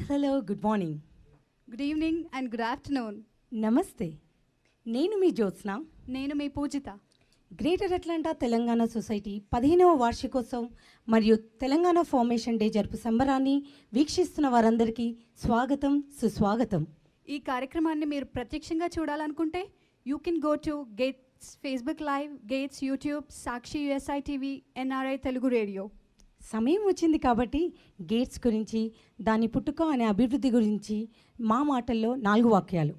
Hello, good morning. Good evening and good afternoon. నమస్తే. నేను మీ జ్యోత్స్న. నేను మీ పూజిత. గ్రేటర్ అట్లాంటా తెలంగాణ సొసైటీ 15వ వార్షికోత్సవం మరియు తెలంగాణ ఫార్మేషన్ డే జరుపు సంబరాన్ని వీక్షిస్తున్న వారందరికీ స్వాగతం, సుస్వాగతం. ఈ కార్యక్రమాన్ని మీరు ప్రత్యక్షంగా చూడాలనుకుంటే you can go to gates Facebook live, gates YouTube, Sakshi USI TV, NRI Telugu radio. సమయం వచ్చింది కాబట్టి గేట్స్ గురించి, దాని పుట్టుక అనే అభివృద్ధి గురించి మా మాటల్లో 4 వాక్యాలు.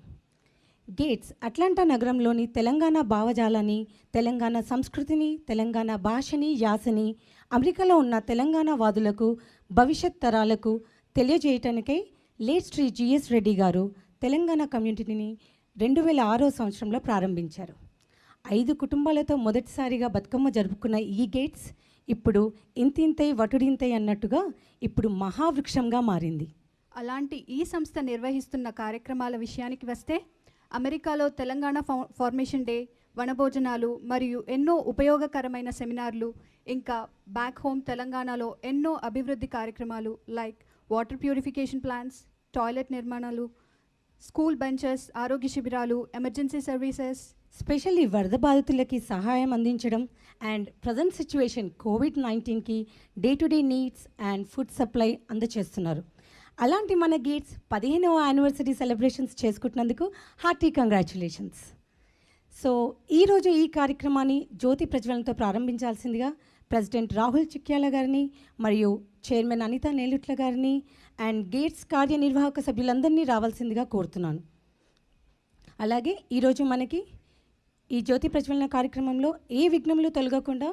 గేట్స్ అట్లాంటా నగరంలోని తెలంగాణ భావజాలాన్ని, తెలంగాణ సంస్కృతిని, తెలంగాణ భాషని, యాసని అమెరికాలో ఉన్న తెలంగాణ వాదులకు, భవిష్యత్ తరాలకు తెలియజేయటానికై లేట్ శ్రీ జిఎస్ రెడ్డి గారు తెలంగాణ కమ్యూనిటీని 2006వ సంవత్సరంలో ప్రారంభించారు. 5 కుటుంబాలతో మొదటిసారిగా బతుకమ్మ జరుపుకున్న ఈ గేట్స్ ఇప్పుడు ఇంతింతై వటుడింతై అన్నట్టుగా ఇప్పుడు మహావృక్షంగా మారింది. అలాంటి ఈ సంస్థ నిర్వహిస్తున్న కార్యక్రమాల విషయానికి వస్తే అమెరికాలో తెలంగాణ ఫార్మేషన్ డే, వనభోజనాలు మరియు ఎన్నో ఉపయోగకరమైన సెమినార్లు, ఇంకా బ్యాక్ హోమ్ తెలంగాణలో ఎన్నో అభివృద్ధి కార్యక్రమాలు like water purification plants, toilet నిర్మాణాలు, స్కూల్ బెంచెస్, ఆరోగ్య శిబిరాలు, ఎమర్జెన్సీ సర్వీసెస్, స్పెషల్లీ వరద బాధితులకి సహాయం అందించడం అండ్ ప్రజెంట్ సిచ్యువేషన్ కోవిడ్-19కి day to day needs and food supply అందచేస్తున్నారు. అలాంటి మన గేట్స్ 15వ యానివర్సరీ సెలబ్రేషన్స్ చేసుకుంటున్నందుకు హార్టీ కంగ్రాచులేషన్స్. సో ఈరోజు ఈ కార్యక్రమాన్ని జ్యోతి ప్రజ్వలనతో ప్రారంభించాల్సిందిగా ప్రెసిడెంట్ రాహుల్ చిక్యాల గారిని మరియు చైర్మన్ అనితా నేలుట్ల గారిని అండ్ గేట్స్ కార్యనిర్వాహక సభ్యులందరినీ రావాల్సిందిగా కోరుతున్నాను. అలాగే ఈరోజు మనకి ఈ జ్యోతి ప్రజ్వలన కార్యక్రమంలో ఏ విఘ్నములు తొలగకుండా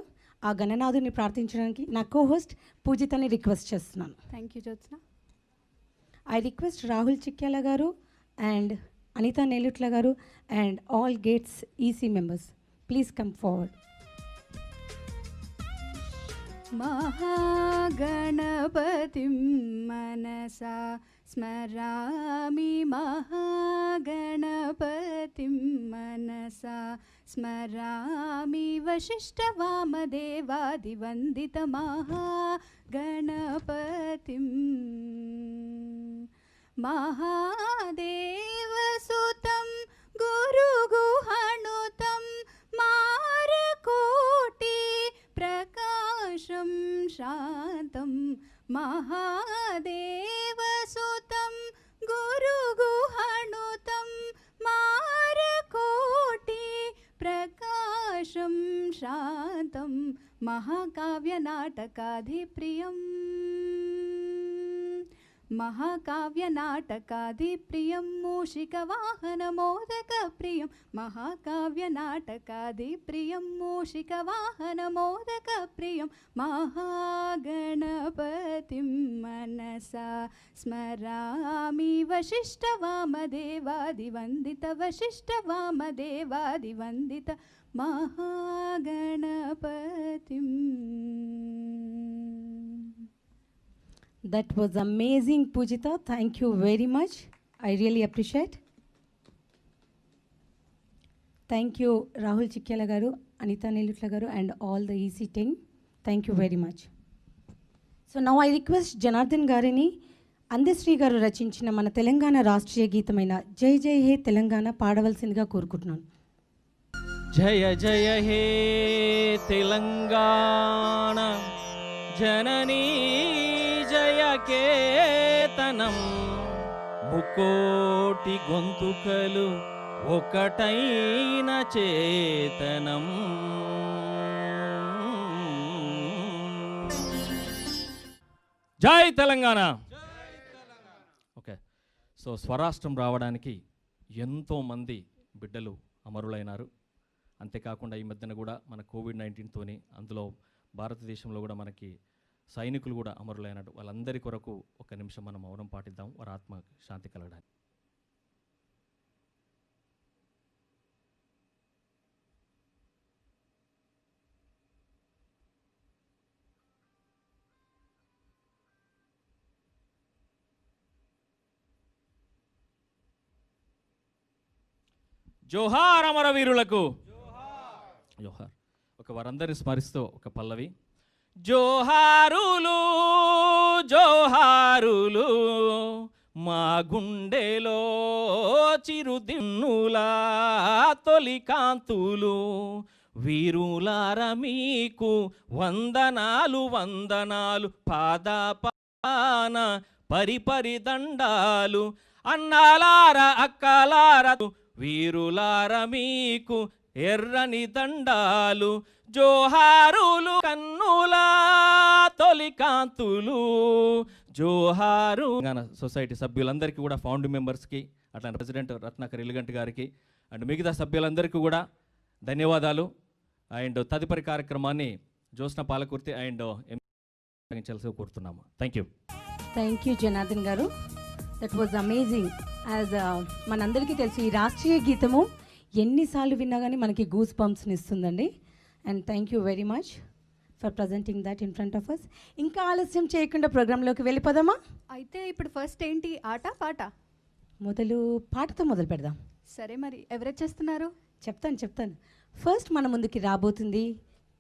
ఆ గణనాథుని ప్రార్థించడానికి నా కోహోస్ట్ పూజితని రిక్వెస్ట్ చేస్తున్నాను. Thank you Jyotsna. I request Rahul Chikyala garu and Anita Nelutla garu and all Gates EC members. Please come forward. Mahaganapatim manasa स्मरामि, महागणपतिं मनसा स्मरामि, वसिष्ठवामदेवादिवन्दितमहागणपतिं, महादेवसुतं गुरुगुहनुतं मारकोटि प्रकाशं शान्तं, महादेवसुतं गुरुगुहनुतं मारकोटि प्रकाशं शान्तं, महाकाव्यनाटकाधिप्रियं, महाकाव्यनाटकाधिप्रियं, मूषिकवाहनमोदकप्रियं, महाकाव्यनाटकाधिप्रियं, मूषिकवाहनमोदकप्रियं, महागणपतिं मनसा स्मरामि, वसिष्ठवामदेवादिवन्दित, वसिष्ठवामदेवादिवन्दित महागणपतिं. That was amazing, Pujita. Thank you very much. I really appreciate. Thank you, Rahul Chikyala garu, Anita Nelutla garu, and all the EC team. Thank you very much. So now I request Janardhan garini Andasri గారు రచించిన మన తెలంగాణ రాష్ట్రీయ గీతమైన జై జై హే తెలంగాణ పాడవలసిందిగా కోరుకుంటున్నాను. జయ జయ హే తెలంగాణ జననీ జయ కేతనం, ముకోటి గొంతుకలు ఒకటైన చేతనం. జై Telangana. Okay, so స్వరాష్ట్రం రావడానికి ఎంతోమంది బిడ్డలు అమరులైనారు. అంతేకాకుండా ఈ మధ్యన కూడా మన కోవిడ్-19తోని అందులో భారతదేశంలో కూడా మనకి సైనికులు కూడా అమరులైనట్టు. వాళ్ళందరి కొరకు ఒక నిమిషం మనం మౌనం పాటిద్దాం, వారి ఆత్మ శాంతి కలగడానికి. జోహార్ అమరవీరులకు జోహార్. ఒక వారందరిని స్మరిస్తూ ఒక పల్లవి. జోహారులు జోహారులు మా గుండెలో చిరుదిన్నులా తొలి కాంతులు వీరులార మీకు వందనాలు వందనాలు పాదాపాన పరిపరి దండాలు అన్నాలార అక్కలార వీరులార మీకు ఎర్రని దండాలు జోహారులు కన్నులా తొలి కాంతులు జోహారు. సొసైటీ సభ్యులందరికీ కూడా ఫౌండింగ్ మెంబర్స్కి అట్లానే ప్రెసిడెంట్ రత్నాకర్ ఎలుగంటి గారికి అండ్ మిగతా సభ్యులందరికీ కూడా ధన్యవాదాలు. అండ్ తదుపరి కార్యక్రమాన్ని జ్యోత్స్న పాలకుర్తి అండ్ కోరుతున్నాము. Thank you. Thank you Janardhan గారు, దట్ వాజ్ అమేజింగ్. యాజ్ మనందరికీ తెలుసు ఈ రాష్ట్రీయ గీతము ఎన్నిసార్లు విన్నా కానీ మనకి గూస్ బంప్స్ని ఇస్తుందండి. And thank you very much for presenting that in front of us. ఇంకా ఆలస్యం చేయకుండా ప్రోగ్రాంలోకి వెళ్ళిపోదామా? అయితే ఇప్పుడు ఫస్ట్ ఏంటి, ఆట పాట? పాటతో మొదలు పెడదాం. సరే, మరి ఎవరు చేస్తున్నారు? చెప్తాను. ఫస్ట్ మన ముందుకి రాబోతుంది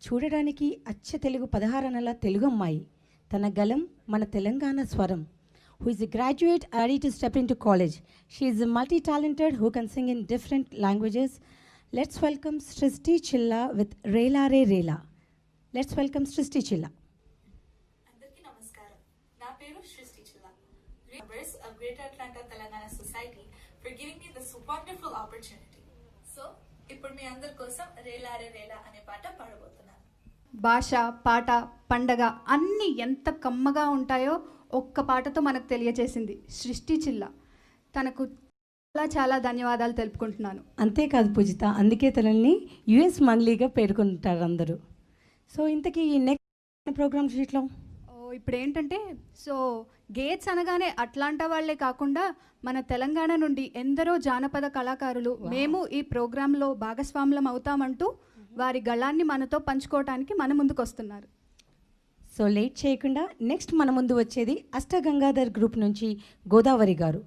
చూడడానికి అచ్చ తెలుగు 16 నెలల తెలుగు అమ్మాయి, తన గలం మన తెలంగాణ స్వరం, who is a graduate ready to step into college. She is multi-talented who can sing in different languages. Let's welcome Srishti Chilla with Rela Re Rela. Let's welcome Srishti Chilla. Andarki namaskaram. Na peru Srishti Chilla. Members of Greater Atlanta Telangana Society for giving me this wonderful opportunity. So, ఇప్పుడు మీ అందరి కోసం రేలా రే రేలా అనే పాట పాడబోతున్నాను. భాష, పాట, పండగ అన్నీ ఎంత కమ్మగా ఉంటాయో ఒక్క పాటతో మనకు తెలియజేసింది సృష్టి చిల్ల. తనకు చాలా చాలా ధన్యవాదాలు తెలుపుకుంటున్నాను. అంతేకాదు పూజిత, అందుకే తనని యుఎస్ మంగ్లీగా పేర్కొంటారు అందరూ. సో ఇంతకీ ఈ నెక్స్ట్ ప్రోగ్రామ్ షీట్లో ఇప్పుడు ఏంటంటే, సో గేట్స్ అనగానే అట్లాంటా వాళ్ళే కాకుండా మన తెలంగాణ నుండి ఎందరో జానపద కళాకారులు మేము ఈ ప్రోగ్రాంలో భాగస్వాములం అవుతామంటూ వారి గళాన్ని మనతో పంచుకోవటానికి మన ముందుకు వస్తున్నారు. సో లేట్ చేయకుండా నెక్స్ట్ మన ముందు వచ్చేది అష్టగంగాధర్ గ్రూప్ నుంచి గోదావరి గారు.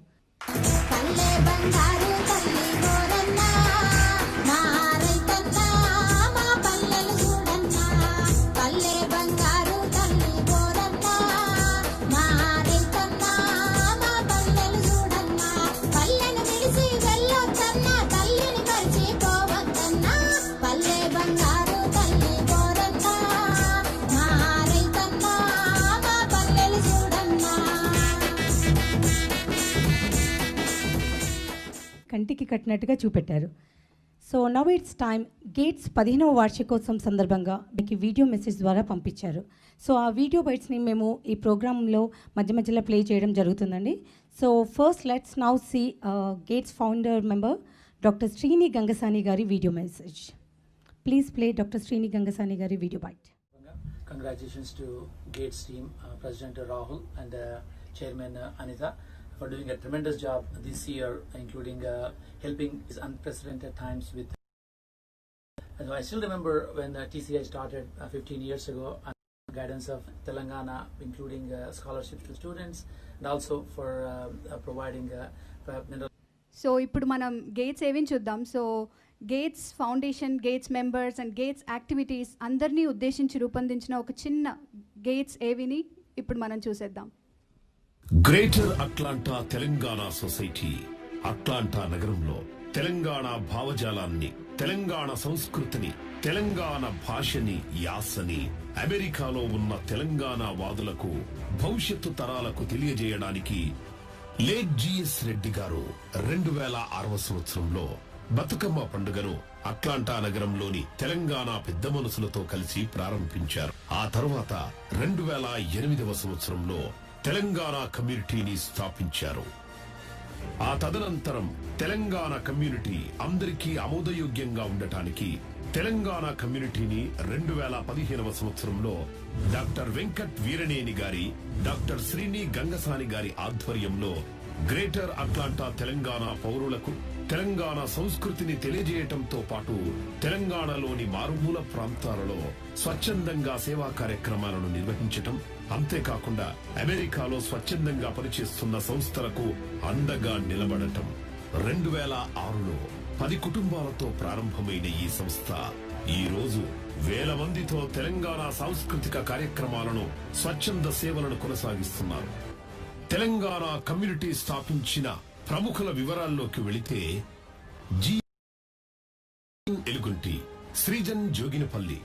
కంటికి కట్టినట్టుగా చూపెట్టారు. So now it's time. Gates 15వ వార్షికోత్సవం సందర్భంగా మీకు వీడియో మెసేజ్ ద్వారా పంపించారు. సో ఆ వీడియో బైట్స్ని మేము ఈ ప్రోగ్రాంలో మధ్యలో ప్లే చేయడం జరుగుతుందండి. So first let's now see Gates founder member doctor Srini Gangasani గారి video message. Please play doctor Srini Gangasani గారి video byte. Congratulations to Gates team, President Rahul and Chairman Anita, for doing a tremendous job this year, including helping these unprecedented times with. And I still remember when TCI started 15 years ago, under the guidance of Telangana, including scholarships to students and also for providing mineral. So ఇప్పుడు మనం gates ఏవిని చూద్దాం. So gates foundation, gates members and gates activities అందరినీ ఉద్దేశించి రూపొందించిన ఒక చిన్న gates ఏవిని ఇప్పుడు మనం చూసేద్దాం. Greater Atlanta Telangana society Atlanta నగరంలో తెలంగాణ భావజాలాన్ని, తెలంగాణ సంస్కృతిని, తెలంగాణ భాషని, యాసని అమెరికాలో ఉన్న తెలంగాణ వాదులకు, భవిష్యత్తు తరాలకు తెలియజేయడానికి లేట్ జిఎస్ రెడ్డి గారు 2006వ సంవత్సరంలో బతుకమ్మ పండుగను అట్లాంటా నగరంలోని తెలంగాణ పెద్ద మనసులతో కలిసి ప్రారంభించారు. ఆ తర్వాత 2008వ సంవత్సరంలో తెలంగాణ కమ్యూనిటీని స్థాపించారు. ఆ తదనంతరం తెలంగాణ కమ్యూనిటీ అందరికీ ఆమోదయోగ్యంగా ఉండటానికి తెలంగాణ కమ్యూనిటీని 2015వ సంవత్సరంలో డాక్టర్ వెంకట్ వీరనేని గారి, డాక్టర్ శ్రీని గంగసాని గారి ఆధ్వర్యంలో గ్రేటర్ అట్లాంటా తెలంగాణ పౌరులకు తెలంగాణ సంస్కృతిని తెలియజేయటంతో పాటు తెలంగాణలోని మారుమూల ప్రాంతాలలో స్వచ్ఛందంగా సేవా కార్యక్రమాలను నిర్వహించటం, అంతేకాకుండా అమెరికాలో స్వచ్ఛందంగా పనిచేస్తున్న సంస్థలకు అండగా నిలబడటం. 2006లో 10 కుటుంబాలతో ప్రారంభమైన ఈ సంస్థ ఈ రోజు వేల మందితో తెలంగాణ సాంస్కృతిక కార్యక్రమాలను, స్వచ్ఛంద సేవలను కొనసాగిస్తున్నారు. తెలంగాణ కమ్యూనిటీ స్థాపించిన ప్రముఖుల వివరాల్లోకి వెళితే G Elugunti, Srijan Joginapalli,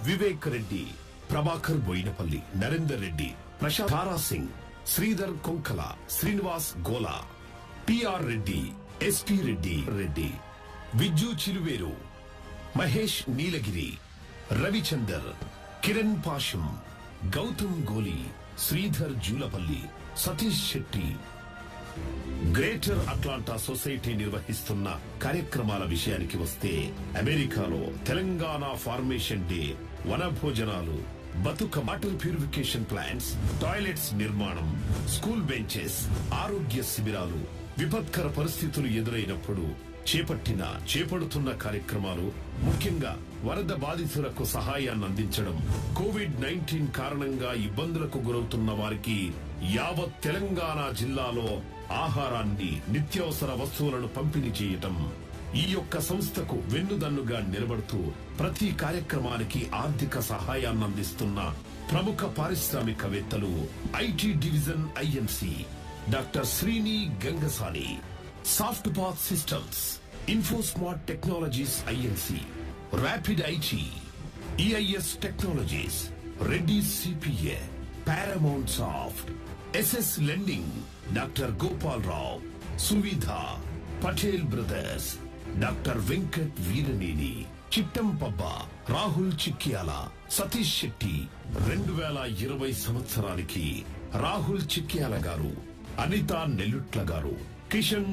Vivek Reddy, Prabhakar Boinapalli, Narender Reddy, Prashant Tara Singh, Sridhar Konkala, Srinivas Gola, TR Reddy, SP Reddy, Vijju Chiluveru, Mahesh Neelagiri, Ravichander, Kiran Pasham, Gautam Goli, Sridhar Julapalli, Satish Shetty. Greater Atlanta society నిర్వహిస్తున్న కార్యక్రమాల విషయానికి వస్తే అమెరికాలో తెలంగాణ ఫార్మేషన్ డే, వనభోజనాలు, బతుక వాటర్ ప్యూరిఫికేషన్ ప్లాంట్స్, టాయిలెట్స్ నిర్మాణం, స్కూల్ బెంచెస్, ఆరోగ్య శిబిరాలు, విపత్కర పరిస్థితులు ఎదురైనప్పుడు చేపడుతున్న కార్యక్రమాలు, ముఖ్యంగా వరద బాధితులకు సహాయాన్ని అందించడం, కోవిడ్-19 కారణంగా ఇబ్బందులకు గురవుతున్న వారికి యావత్ తెలంగాణ జిల్లాలో ఆహారాన్ని, నిత్యావసర వస్తువులను పంపిణీ చేయటం. ఈ యొక్క సంస్థకు వెన్నుదన్నుగా నిలబడుతూ ప్రతి కార్యక్రమానికి ఆర్థిక సహాయాన్ని అందిస్తున్న ప్రముఖ పారిశ్రామికవేత్తలు IT division INC doctor Srini Gangasani, soft path systems, Infosmart technologies INC, rapid IT, EIS technologies, Reddy CPA, Paramount soft, SS lending, doctor Gopal Rao, Suvidha, Patel brothers, doctor Venkat Veeraneni, Chittam Pabba, Rahul Chikyala, Satish Shetty. 2020 సంవత్సరానికి రాహుల్ చిక్యాల గారు, అనిత నెల్లుట్ల గారు, కిషన్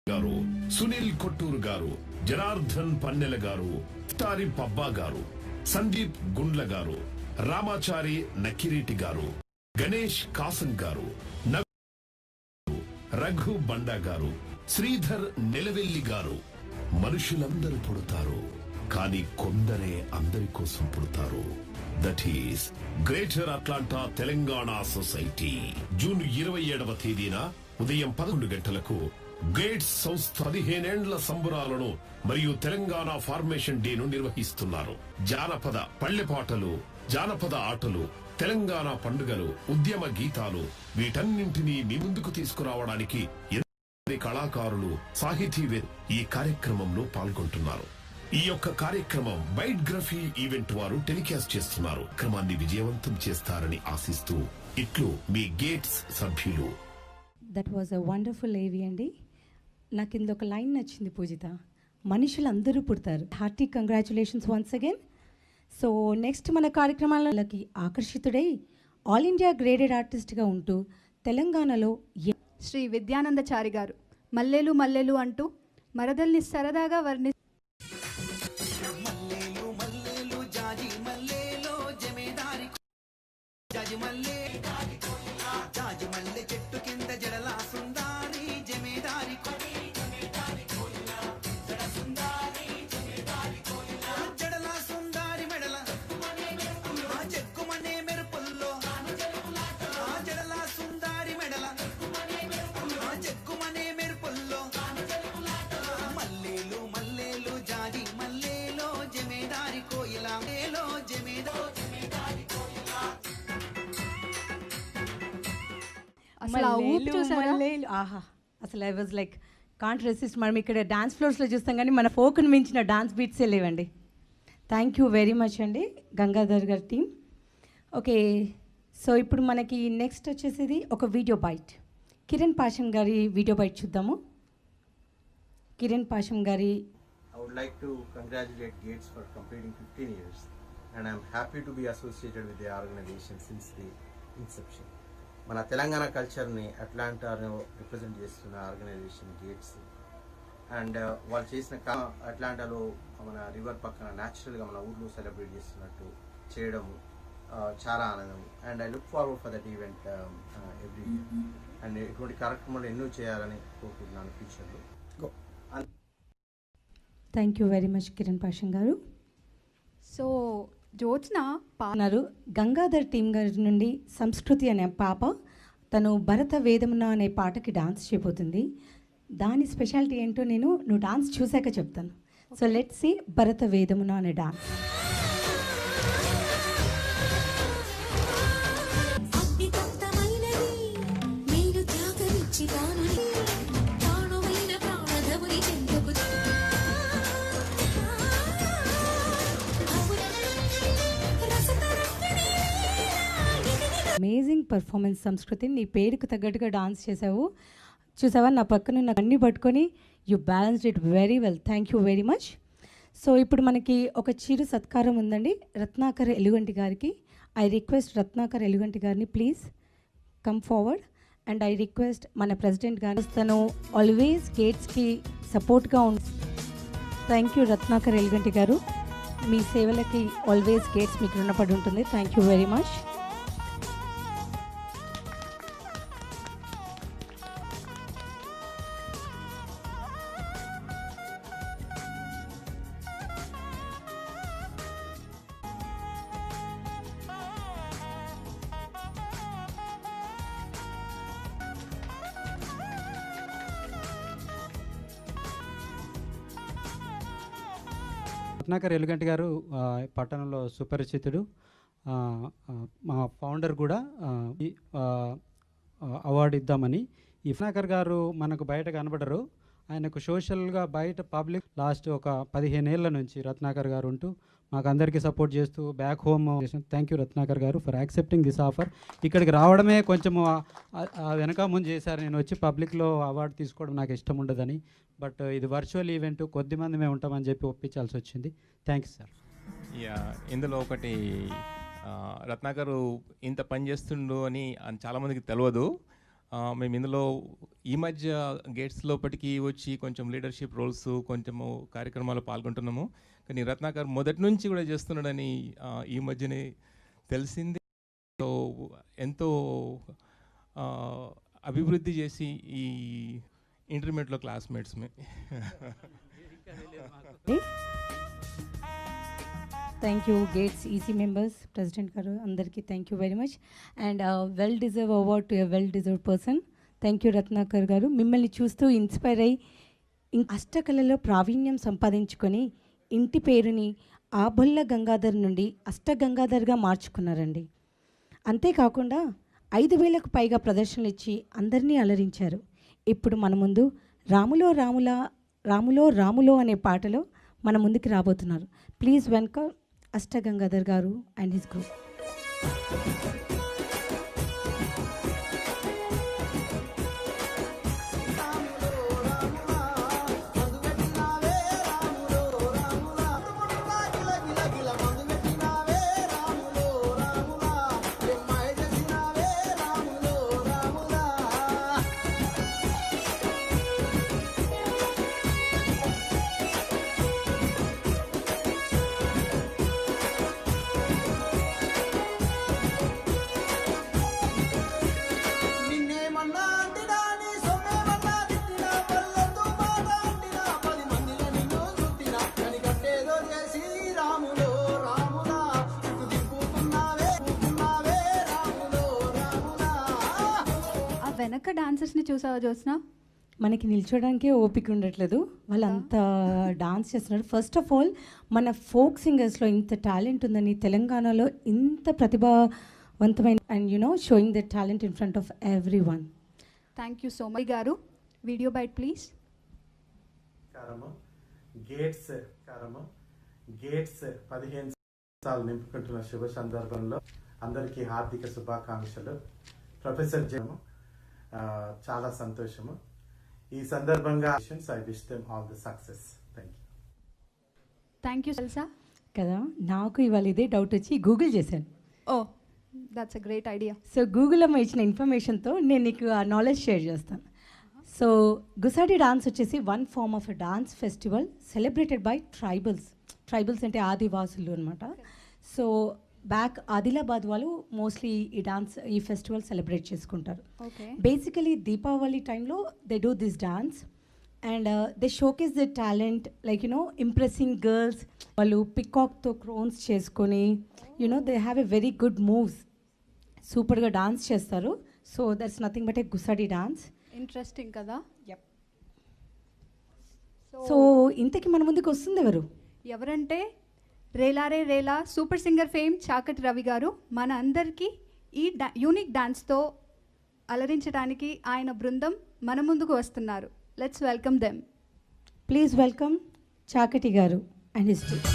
గారు, సునీల్ కొట్టూరు గారు, జనార్దన్ పన్నెల గారు, తారి పబ్బా గారు, సందీప్ గుండ్ల గారు, రామాచారి నక్కిరెడ్డి గారు, గణేష్ కాసన్ గారు, రఘు బండా గారు, శ్రీధర్ నెలవెల్లి గారు. మనుషులందరూ పుడతారు, కానీ కొందరే అందరి కోసం పుడతారు. That is greater Atlanta Telangana society. June 27వ తేదీన ఉదయం 11 గంటలకు గేట్స్ సంస్థ 15 ఏండ్ల సంబురాలను మరియు తెలంగాణ ఫార్మేషన్ డేను నిర్వహిస్తున్నారు. జానపద పల్లెపాటలు, జానపద ఆటలు, తెలంగాణ పండుగలు, ఉద్యమ గీతాలు, వీటన్నింటినీ మీ ముందుకు తీసుకురావడానికి ఎందరి కళాకారులు, సాహితీవేత్తలు ఈ కార్యక్రమంలో పాల్గొంటున్నారు. ఈ యొక్క కార్యక్రమం బయోగ్రఫీ ఈవెంట్ వారు టెలికాస్ట్ చేస్తున్నారు. క్రమాన్ని విజయవంతం చేస్తారని ఆశిస్తూ ఇట్లు మీ గేట్స్ సభ్యులు. దట్ వాజ్ అ వండర్ఫుల్ ఏవి అండి. నాకు ఇందొక లైన్ నచ్చింది పూజిత, మనుషులందరూ పుడతారు. Hearty congratulations once again. So next మన కార్యక్రమాలకి ఆకర్షితుడై ఆల్ ఇండియా గ్రేడెడ్ ఆర్టిస్ట్గా ఉంటూ తెలంగాణలో శ్రీ విద్యానందచారి గారు మల్లెలు మల్లెలు అంటూ మరదల్ని సరదాగా అసలు ఆ ఊపు చూసారా? ఆహా, అసలు I was like can't resist. మనం ఇక్కడ డాన్స్ ఫ్లోర్స్లో చూస్తాం కానీ మన ఫోక్ని మించిన డాన్స్ బీట్సే లేవండి. థ్యాంక్ యూ వెరీ మచ్ అండి గంగాధర్ గారి టీం. ఓకే, సో ఇప్పుడు మనకి నెక్స్ట్ వచ్చేసేది ఒక వీడియో బైట్. కిరణ్ పాషం గారి వీడియో బైట్ చూద్దాము. కిరణ్ పాషం గారి I would like to congratulate Gates for completing 15 years, and I am happy to be associated with the organization since the inception. మన తెలంగాణ కల్చర్ని అట్లాంటాలో రిప్రజెంట్ చేస్తున్న ఆర్గనైజేషన్ గేట్స్. అండ్ వాళ్ళు చేసిన అట్లాంటాలో మన రివర్ పక్కన న్యాచురల్గా మన ఊర్లో సెలబ్రేట్ చేస్తున్నట్టు చేయడం చాలా ఆనందం. And I look forward for that event every year. And ఇటువంటి కార్యక్రమాలు ఎన్నో చేయాలని కోరుకుంటున్నాను ఫ్యూచర్లో. Thank you very much Kiran Pasham గారు. సో జ్యోత్స్న అన్నారు గంగాధర్ టీం గారి నుండి సంస్కృతి అనే పాప తను భరత వేదమున అనే పాటకి డాన్స్ చేయబోతుంది. దాని స్పెషాలిటీ ఏంటో నువ్వు డాన్స్ చూశాక చెప్తాను. సో లెట్స్ సీ భరత వేదమున అనే డాన్స్. అగ్ని తప్తమైనది మేలు అమేజింగ్ పర్ఫార్మెన్స్ సంస్కృతి. నీ పేరుకు తగ్గట్టుగా డాన్స్ చేసావు. చూసావా, నా పక్కన నాకు అన్నీ పట్టుకొని you balanced it very well. Thank you very much. So ఇప్పుడు మనకి ఒక చిరు సత్కారం ఉందండి రత్నాకర్ ఎలుగంటి గారికి. ఐ రిక్వెస్ట్ రత్నాకర్ ఎలుగంటి గారిని please come forward. And I request మన ప్రెసిడెంట్ గారు, తను ఆల్వేస్ గేట్స్కి సపోర్ట్గా థ్యాంక్ యూ రత్నాకర్ ఎలుగంటి గారు. మీ సేవలకి ఆల్వేస్ గేట్స్ మీకు రుణపడి ఉంటుంది. Thank you very much. Ratnakar Eluganti గారు పట్టణంలో సుపరిచితుడు. మా ఫౌండర్ కూడా ఈ అవార్డు ఇద్దామని. ఈ రత్నాకర్ గారు మనకు బయట కనబడరు. ఆయనకు సోషల్గా బయట పబ్లిక్ లాస్ట్ ఒక 15 ఏళ్ల నుంచి రత్నాకర్ గారు ఉంటూ మాకు అందరికీ సపోర్ట్ చేస్తూ back home. Thank you Ratnakar గారు ఫర్ యాక్సెప్టింగ్ దిస్ ఆఫర్. ఇక్కడికి రావడమే కొంచెం వెనక ముందు చేశారు. నేను వచ్చి పబ్లిక్లో అవార్డు తీసుకోవడం నాకు ఇష్టం ఉండదని, బట్ ఇది వర్చువల్ ఈవెంట్, కొద్దిమంది మేము ఉంటామని చెప్పి ఒప్పించాల్సి వచ్చింది. Thanks sir. ఇందులో ఒకటి రత్నాకరు ఇంత పని చేస్తుండు అని చాలామందికి తెలియదు. మేము ఇందులో ఈ మధ్య గేట్స్ లోపలికి వచ్చి కొంచెం లీడర్షిప్ రోల్స్ కొంచెము కార్యక్రమాల్లో పాల్గొంటున్నాము. కానీ రత్నాకర్ మొదటి నుంచి కూడా చేస్తున్నాడని ఈ మధ్యనే తెలిసింది. సో ఎంతో అభివృద్ధి చేసి ఈ ఇంటర్మీడియట్లో classmates May. Thank you gates EC members, president గారు అందరికీ thank you very much. And well deserve award to a well deserve person. Thank you Ratnakar గారు. మిమ్మల్ని చూస్తూ ఇన్స్పైర్ అయ్యి అష్టకళలో ప్రావీణ్యం సంపాదించుకొని ఇంటి పేరుని ఆబొల్ల గంగాధర్ నుండి అష్టగంగాధర్గా మార్చుకున్నారండి. అంతేకాకుండా 5,000కు పైగా ప్రదర్శనలు ఇచ్చి అందరినీ అలరించారు. ఇప్పుడు మన ముందు రాములో రాములో అనే పాటలో మన ముందుకు రాబోతున్నారు. ప్లీజ్ వెల్కమ్ అష్టగంగాధర్ గారు అండ్ హిస్ గ్రూప్. వెనక డాన్సర్స్ని చూసావా జ్యోత్స్న? మనకి నిల్చోడానికే ఓపిక ఉండట్లేదు, వాళ్ళంతా డాన్స్ చేస్తున్నారు. ఫస్ట్ ఆఫ్ ఆల్ మన ఫోక్ సింగర్స్లో ఇంత టాలెంట్ ఉందని, తెలంగాణలో ఇంత ప్రతిభావంతమైన and showing the talent in front of every one. Thank you so much గారు. Video byte please. గేట్స్ 15 సంవత్సరాలు నింపుకుంటున్న శుభ సందర్భంలో అందరికీ హార్దిక శుభాకాంక్షలు. ప్రొఫెసర్ జయము చాలా సంతోషము. ఈ సందర్భంగా I wish them all the success. Thank you తెలుసా కదా, నాకు ఇవాళ ఇదే డౌట్ వచ్చి గూగుల్ చేశాను. Oh that's a great idea. So Google అమ్మ ఇచ్చిన ఇన్ఫర్మేషన్తో నేను నీకు ఆ నాలెడ్జ్ షేర్ చేస్తాను. సో గుసాడి డాన్స్ వచ్చేసి one form of a dance festival celebrated by tribals అంటే ఆదివాసులు అనమాట. సో బ్యాక్ ఆదిలాబాద్ వాళ్ళు మోస్ట్లీ ఈ ఫెస్టివల్ సెలబ్రేట్ చేసుకుంటారు. బేసికలీ దీపావళి టైంలో they do this dance and they showcase the talent like impressing girls. వాళ్ళు పికాక్తో క్రోన్స్ చేసుకొని they have a very good moves, సూపర్గా డాన్స్ చేస్తారు. So that's nothing but A Gussadi dance. Interesting కదా. So ఇంతకీ మన ముందుకు వస్తుంది ఎవరంటే రేలారే Rela super singer fame చాకటి Ravi గారు మన అందరికీ ఈ యూనిక్ డాన్స్తో అలరించడానికి ఆయన బృందం మన ముందుకు వస్తున్నారు. Let's welcome them. Please welcome Chakati గారు అండ్ హిస్ టీమ్.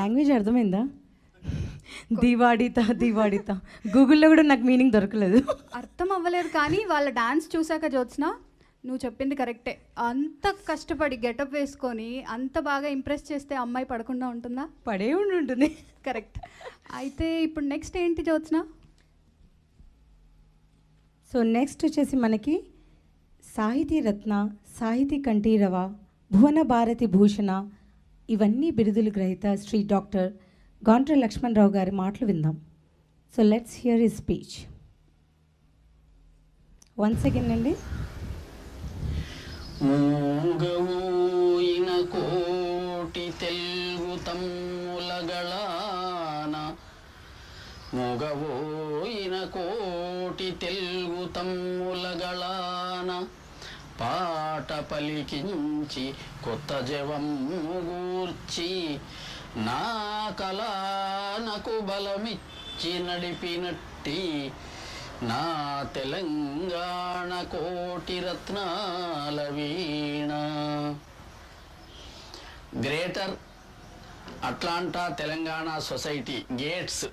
లాంగ్వేజ్ అర్థమైందా? దివాడిత గూగుల్లో కూడా నాకు మీనింగ్ దొరకలేదు. అర్థం అవ్వలేదు, కానీ వాళ్ళ డాన్స్ చూసాక జ్యోత్స్న నువ్వు చెప్పింది కరెక్టే. అంత కష్టపడి గెటప్ వేసుకొని అంత బాగా ఇంప్రెస్ చేస్తే అమ్మాయి పడకుండా ఉంటుందా? పడే ఉంటుంది. కరెక్ట్. అయితే ఇప్పుడు నెక్స్ట్ ఏంటి జ్యోత్స్న? సో నెక్స్ట్ వచ్చేసి మనకి సాహితీ రత్న, సాహితీ కంఠీరవ, భువన భారతి భూషణ ఇవన్నీ బిరుదులు గ్రహీత శ్రీ డాక్టర్ గాంట్ర లక్ష్మణరావు గారి మాటలు విందాం. So let's hear his speech. Once again అండి. మూగవోయిన కోటి తెలుగు తమ్ములగళాన, మూగవోయిన కోటి తెలుగు తమ్ములగళాన, పాట పలికించి కొత్త జవము గూర్చి, నా కళానకు బలమిచ్చి నడిపినట్టి నా తెలంగాణ కోటి రత్నాల వీణ. Greater Atlanta Telangana society Gates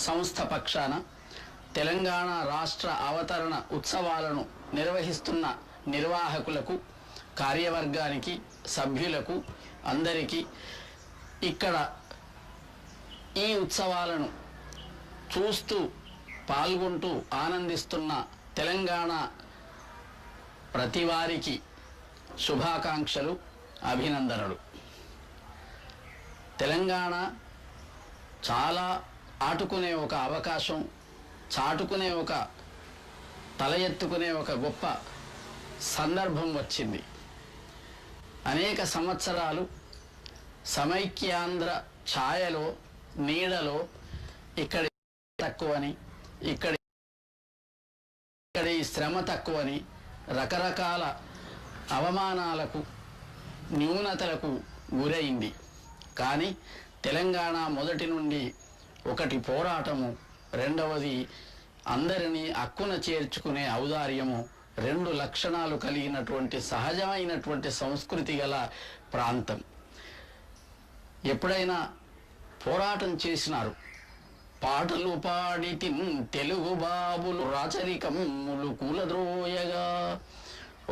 సంస్థ పక్షాన తెలంగాణ రాష్ట్ర అవతరణ ఉత్సవాలను నిర్వహిస్తున్న నిర్వాహకులకు, కార్యవర్గానికి, సభ్యులకు అందరికీ, ఇక్కడ ఈ ఉత్సవాలను చూస్తూ పాల్గొంటూ ఆనందిస్తున్న తెలంగాణ ప్రతి వారికి శుభాకాంక్షలు, అభినందనలు. తెలంగాణ చాలా ఆటుకునే ఒక అవకాశం, చాటుకునే ఒక తల ఎత్తుకునే ఒక గొప్ప సందర్భం వచ్చింది. అనేక సంవత్సరాలు సమైక్యాంధ్ర ఛాయలో, నీడలో ఇక్కడ తక్కువని, ఇక్కడ ఈ శ్రమ తక్కువని, రకరకాల అవమానాలకు, న్యూనతలకు గురైంది. కానీ తెలంగాణ మొదటి నుండి ఒకటి పోరాటము, రెండవది అందరినీ అక్కున చేర్చుకునే ఔదార్యము, రెండు లక్షణాలు కలిగినటువంటి సహజమైనటువంటి సంస్కృతి గల ప్రాంతం. ఎప్పుడైనా పోరాటం చేసినారు, పాటలు పాడి తెలుగు బాబులు రాచరికములు కూలద్రోయగా,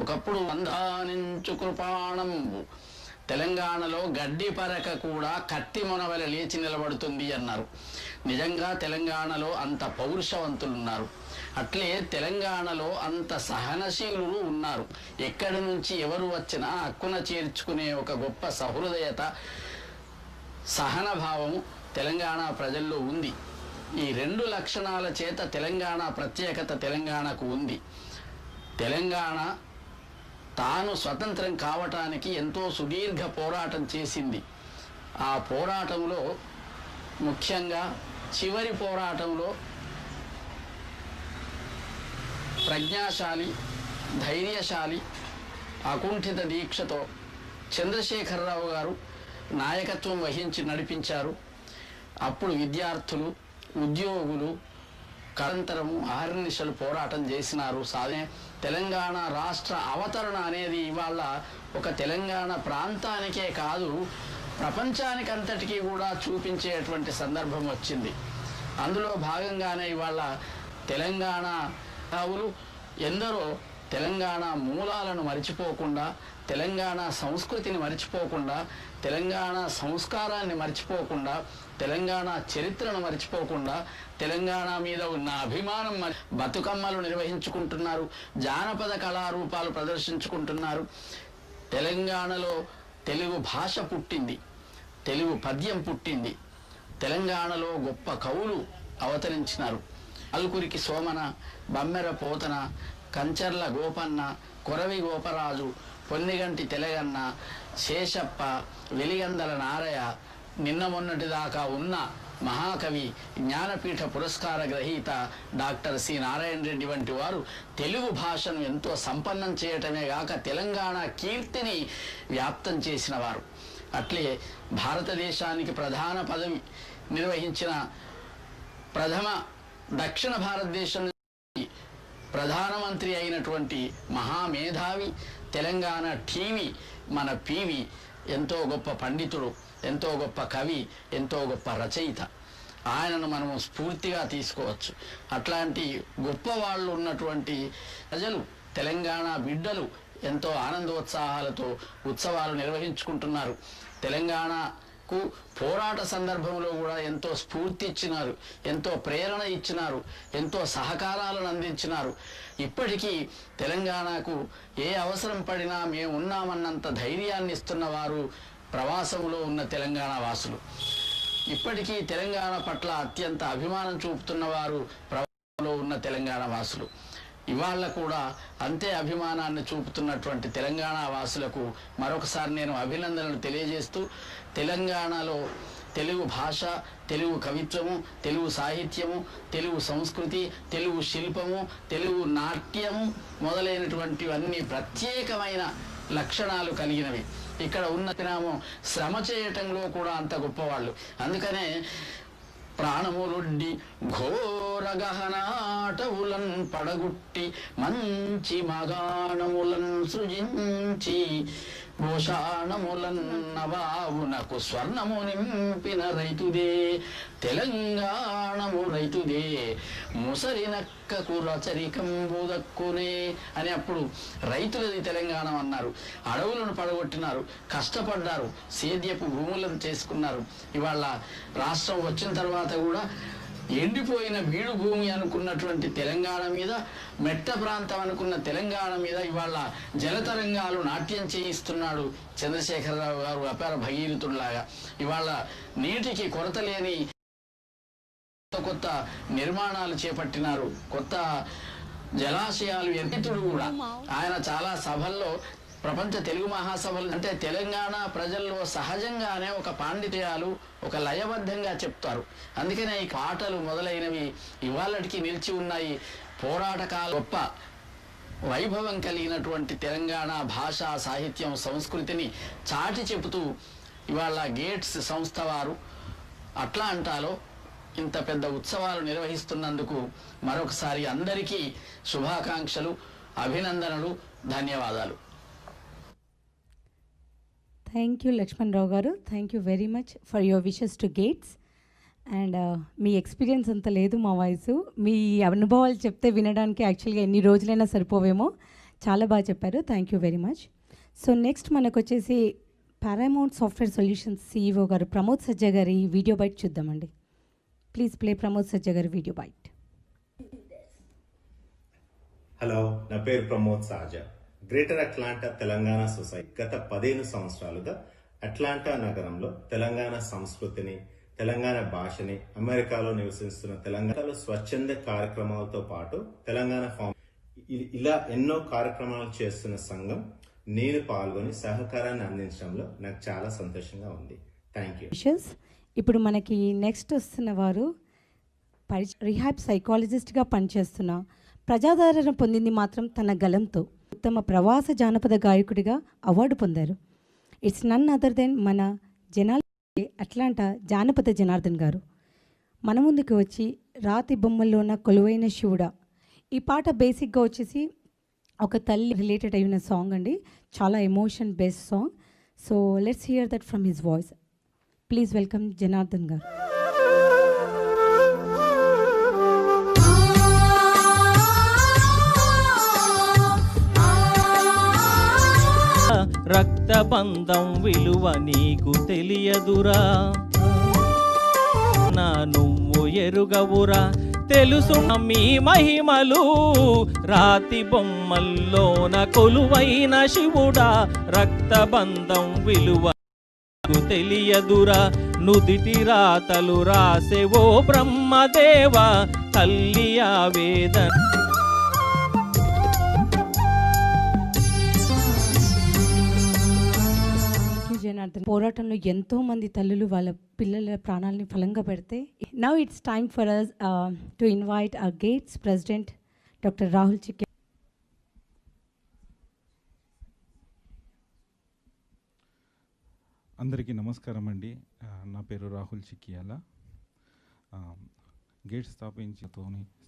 ఒకప్పుడు అందానించు కృపాణంబు తెలంగాణలో గడ్డి పరక కూడా కత్తి మొనవల లేచి నిలబడుతుంది అన్నారు. నిజంగా తెలంగాణలో అంత పౌరుషవంతులున్నారు. అట్లే తెలంగాణలో అంత సహనశీలులు ఉన్నారు. ఎక్కడి నుంచి ఎవరు వచ్చినా హక్కున చేర్చుకునే ఒక గొప్ప సహృదయత, సహనభావము తెలంగాణ ప్రజల్లో ఉంది. ఈ రెండు లక్షణాల చేత తెలంగాణ ప్రత్యేకత తెలంగాణకు ఉంది. తెలంగాణ తాను స్వతంత్రం కావటానికి ఎంతో సుదీర్ఘ పోరాటం చేసింది. ఆ పోరాటంలో ముఖ్యంగా చివరి పోరాటంలో ప్రజ్ఞాశాలి, ధైర్యశాలి, అకుంఠిత దీక్షతో చంద్రశేఖరరావు గారు నాయకత్వం వహించి నడిపించారు. అప్పుడు విద్యార్థులు, ఉద్యోగులు నిరంతరము అహర్నిశలు పోరాటం చేసినారు. తెలంగాణ రాష్ట్ర అవతరణ అనేది ఇవాళ ఒక తెలంగాణ ప్రాంతానికే కాదు, ప్రపంచానికంతటికీ కూడా చూపించేటువంటి సందర్భం వచ్చింది. అందులో భాగంగానే ఇవాళ తెలంగాణ ఎందరో తెలంగాణ మూలాలను మరిచిపోకుండా, తెలంగాణ సంస్కృతిని మరిచిపోకుండా, తెలంగాణ సంస్కారాన్ని మరిచిపోకుండా, తెలంగాణ చరిత్రను మరిచిపోకుండా, తెలంగాణ మీద ఉన్న అభిమానం బతుకమ్మలు నిర్వహించుకుంటున్నారు, జానపద కళారూపాలు ప్రదర్శించుకుంటున్నారు. తెలంగాణలో తెలుగు భాష పుట్టింది, తెలుగు పద్యం పుట్టింది. తెలంగాణలో గొప్ప కవులు అవతరించినారు. అల్కురికి సోమన, బమ్మెర పోతన, కంచర్ల గోపన్న, కొరవి గోపరాజు, పొన్నిగంటి తెలగన్న, శేషప్ప, వెలిగందల నారయ్య, నిన్న మొన్నటిదాకా ఉన్న మహాకవి, జ్ఞానపీఠ పురస్కార గ్రహీత డాక్టర్ సి నారాయణ రెడ్డి వంటి వారు తెలుగు భాషను ఎంతో సంపన్నం చేయటమే గాక తెలంగాణ కీర్తిని వ్యాప్తం చేసిన వారు. అట్లే భారతదేశానికి ప్రధాన పదవి నిర్వహించిన ప్రథమ దక్షిణ భారతదేశం ప్రధానమంత్రి అయినటువంటి మహామేధావి, తెలంగాణ టీవీ మన పివి ఎంతో గొప్ప పండితుడు, ఎంతో గొప్ప కవి, ఎంతో గొప్ప రచయిత. ఆయనను మనము స్ఫూర్తిగా తీసుకోవచ్చు. అట్లాంటి గొప్ప వాళ్ళు ఉన్నటువంటి ప్రజలు, తెలంగాణ బిడ్డలు ఎంతో ఆనందోత్సాహాలతో ఉత్సవాలు నిర్వహించుకుంటున్నారు. తెలంగాణకు పోరాట సందర్భంలో కూడా ఎంతో స్ఫూర్తి ఇచ్చినారు, ఎంతో ప్రేరణ ఇచ్చినారు, ఎంతో సహకారాలను అందించినారు. ఇప్పటికీ తెలంగాణకు ఏ అవసరం పడినా మేము ఉన్నామన్నంత ధైర్యాన్ని ఇస్తున్న వారు ప్రవాసంలో ఉన్న తెలంగాణ వాసులు. ఇప్పటికీ తెలంగాణ పట్ల అత్యంత అభిమానం చూపుతున్న వారు ప్రవాసంలో ఉన్న తెలంగాణ వాసులు. ఇవాళ కూడా అంతే అభిమానాన్ని చూపుతున్నటువంటి తెలంగాణ వాసులకు మరొకసారి నేను అభినందనలు తెలియజేస్తూ, తెలంగాణలో తెలుగు భాష, తెలుగు కవిత్వము, తెలుగు సాహిత్యము, తెలుగు సంస్కృతి, తెలుగు శిల్పము, తెలుగు నాట్యము మొదలైనటువంటివన్నీ ప్రత్యేకమైన లక్షణాలు కలిగినవి. ఇక్కడ ఉన్న శ్రమ చేయటంలో కూడా అంత గొప్పవాళ్ళు. అందుకనే ప్రాణములుడ్డి ఘోర గహనాటవులన్ పడగుట్టి మంచి మగాణములన్ సృజించి భూషాణములన్ నవావునకు స్వర్ణము నింపిన రైతుదే తెలంగాణము రైతుదే ముసరినక్కకు రచరికంబుదక్కునే అని అప్పుడు రైతులది తెలంగాణ అన్నారు. అడవులను పడగొట్టినారు, కష్టపడ్డారు, సేద్యపు భూములను చేసుకున్నారు. ఇవాళ రాష్ట్రం వచ్చిన తర్వాత కూడా ఎండిపోయిన బీడు భూమి అనుకున్నటువంటి తెలంగాణ మీద, మెట్ట ప్రాంతం అనుకున్న తెలంగాణ మీద ఇవాళ జలతరంగాలు నాట్యం చేయిస్తున్నాడు చంద్రశేఖరరావు గారు అపార భగీరథుడిలాగా. ఇవాళ నీటికి కొరత లేని కొత్త నిర్మాణాలు చేపట్టినారు, కొత్త జలాశయాలు ఎత్తుడు కూడా. ఆయన చాలా సభల్లో, ప్రపంచ తెలుగు మహాసభలు అంటే తెలంగాణ ప్రజల్లో సహజంగానే ఒక పాండిత్యాలు, ఒక లయబద్ధంగా చెప్తారు. అందుకనే ఈ పాటలు మొదలైనవి ఇవాళటికి నిలిచి ఉన్నాయి. పోరాటకాల గొప్ప వైభవం కలిగినటువంటి తెలంగాణ భాష, సాహిత్యం, సంస్కృతిని చాటి చెబుతూ ఇవాళ గేట్స్ సంస్థ వారు అట్లాంటాలో ఇంత పెద్ద ఉత్సవాలు నిర్వహిస్తున్నందుకు మరొకసారి అందరికీ శుభాకాంక్షలు, అభినందనలు, ధన్యవాదాలు. థ్యాంక్ యూ లక్ష్మణ్ రావు గారు. Thank you very much for your wishes to gates. And me experience అంత లేదు మా వాయిస్, మీ అనుభవాలు చెప్తే వినడానికి యాక్చువల్గా ఎన్ని రోజులైనా సరిపోవేమో. చాలా బాగా చెప్పారు. Thank you very much. So next మనకు వచ్చేసి పారామౌంట్ సాఫ్ట్వేర్ సొల్యూషన్స్ CEO గారు ప్రమోద్ సజ్జా గారి వీడియో బైట్ చూద్దామండి. ప్లీజ్ ప్లే ప్రమోద్ సజ్జా గారి వీడియో బైట్. హలో, నా పేరు Pramod సాజా. Greater Atlanta Telangana society గత 15 సంవత్సరాలుగా అట్లాంటా నగరంలో తెలంగాణ సంస్కృతిని, తెలంగాణ భాషని, అమెరికాలో నివసిస్తున్న తెలంగాణలో స్వచ్ఛంద కార్యక్రమాలతో పాటు తెలంగాణ ఇలా ఎన్నో కార్యక్రమాలు చేస్తున్న సంఘం నేను పాల్గొని సహకారాన్ని అందించడంలో నాకు చాలా సంతోషంగా ఉంది. Thank you. ఇప్పుడు మనకి నెక్స్ట్ వస్తున్న వారు రిహాబ్ సైకాలజిస్ట్గా పనిచేస్తున్న, ప్రజాదరణ పొందింది మాత్రం తన గలంతో ఉత్తమ ప్రవాస జానపద గాయకుడిగా అవార్డు పొందారు. ఇట్స్ నన్ అదర్ దెన్ మన అట్లాంటా జానపద జనార్దన్ గారు మన ముందుకు వచ్చి రాతి బొమ్మల్లోన కొలువైన శివుడా. ఈ పాట బేసిక్గా వచ్చేసి ఒక తల్లి రిలేటెడ్ అయిన సాంగ్ అండి, చాలా emotion based song. So let's hear that from his voice. Please welcome Janardhan గారు. రక్తబంధం విలువ నీకు తెలియదురా, నా నువ్వు ఎరుగవురా, తెలుసు మీ మహిమలు, రాతి బొమ్మల్లోన కొలువైన శివుడా. రక్తబంధం విలువ నీకు తెలియదురా, నుదిటి రాతలు రాసెవో బ్రహ్మదేవా, తల్లి ఆవేదన. జనార్దన్ పోరాటంలో ఎంతో మంది తల్లులు వాళ్ళ పిల్లల ప్రాణాలని ఫలంగా పెడితే, now it's time for us to invite our Gates president doctor Rahul Chikyala. అందరికీ నమస్కారం అండి. నా పేరు రాహుల్ చిక్యాల. గేట్స్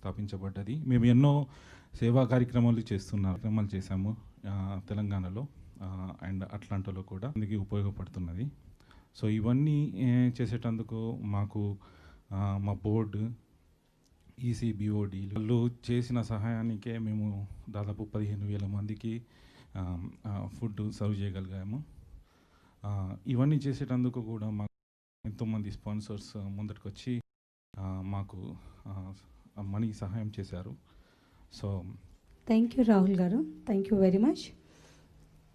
స్థాపించబడ్డది. మేము ఎన్నో సేవా కార్యక్రమాలు చేసాము తెలంగాణలో. అండ్ అట్లాంటాలో కూడా అందుకే ఉపయోగపడుతున్నది. సో ఇవన్నీ చేసేటందుకు మాకు మా బోర్డు ఈసీబీఓడి వాళ్ళు చేసిన సహాయానికే మేము దాదాపు 15,000 మందికి ఫుడ్ సర్వ్ చేయగలిగాము. ఇవన్నీ చేసేటందుకు కూడా మాకు ఎంతోమంది స్పాన్సర్స్ ముందరికి వచ్చి మాకు మనీ సహాయం చేశారు. సో థ్యాంక్ యూ రాహుల్ గారు, థ్యాంక్ యూ వెరీ మచ్.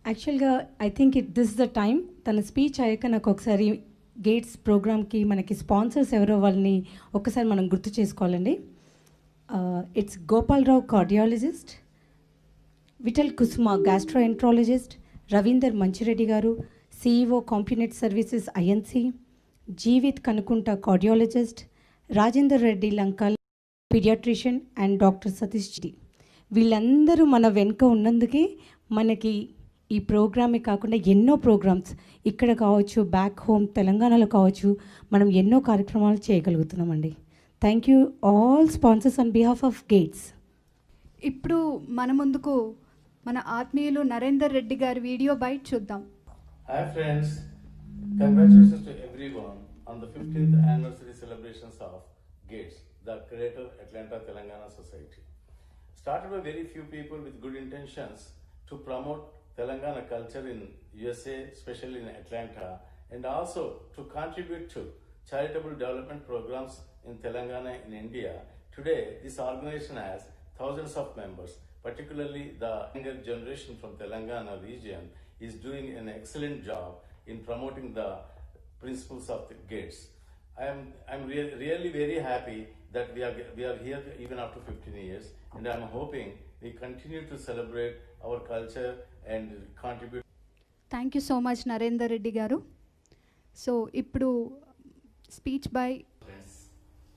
యాక్చువల్గా I think this the time. తన స్పీచ్ అయ్యాక నాకు ఒకసారి గేట్స్ ప్రోగ్రామ్కి మనకి స్పాన్సర్స్ ఎవరో వాళ్ళని ఒకసారి మనం గుర్తు చేసుకోవాలండి. It's Gopalarao cardiologist, Vittal Kusuma gastroenterologist, Ravinder Manchireddy గారు CEO Compunet services INC, Jeevith Kanukunta cardiologist, Rajender Reddy Lankal paediatrician and doctor Satish ji. వీళ్ళందరూ మన వెనుక ఉన్నందుకే మనకి ఈ ప్రోగ్రామే కాకుండా ఎన్నో ప్రోగ్రామ్స్ ఇక్కడ కావచ్చు, బ్యాక్ హోమ్ తెలంగాణలో కావచ్చు, మనం ఎన్నో కార్యక్రమాలు చేయగలుగుతున్నామండి. Thank you all sponsors on behalf of Gates. ఇప్పుడు మన ముందుకు మన ఆత్మీయులు నరేందర్ రెడ్డి గారి వీడియో బైట్ చూద్దాం. Hi friends, congratulations to everyone on the 15th anniversary celebrations of GATES, the Greater Atlanta Telangana Society. Started by very few people with good intentions to promote Telangana culture in USA, especially in Atlanta, and also to contribute to charitable development programs in Telangana in India. Today, this organization has thousands of members, particularly the younger generation from Telangana region is doing an excellent job in promoting the principles of the GATES. I'm really very happy that we are here even after 15 years, and I'm hoping we continue to celebrate our culture and contribute. Thank you so much Narender Reddy గారు. So ఇప్పుడు speech bye friends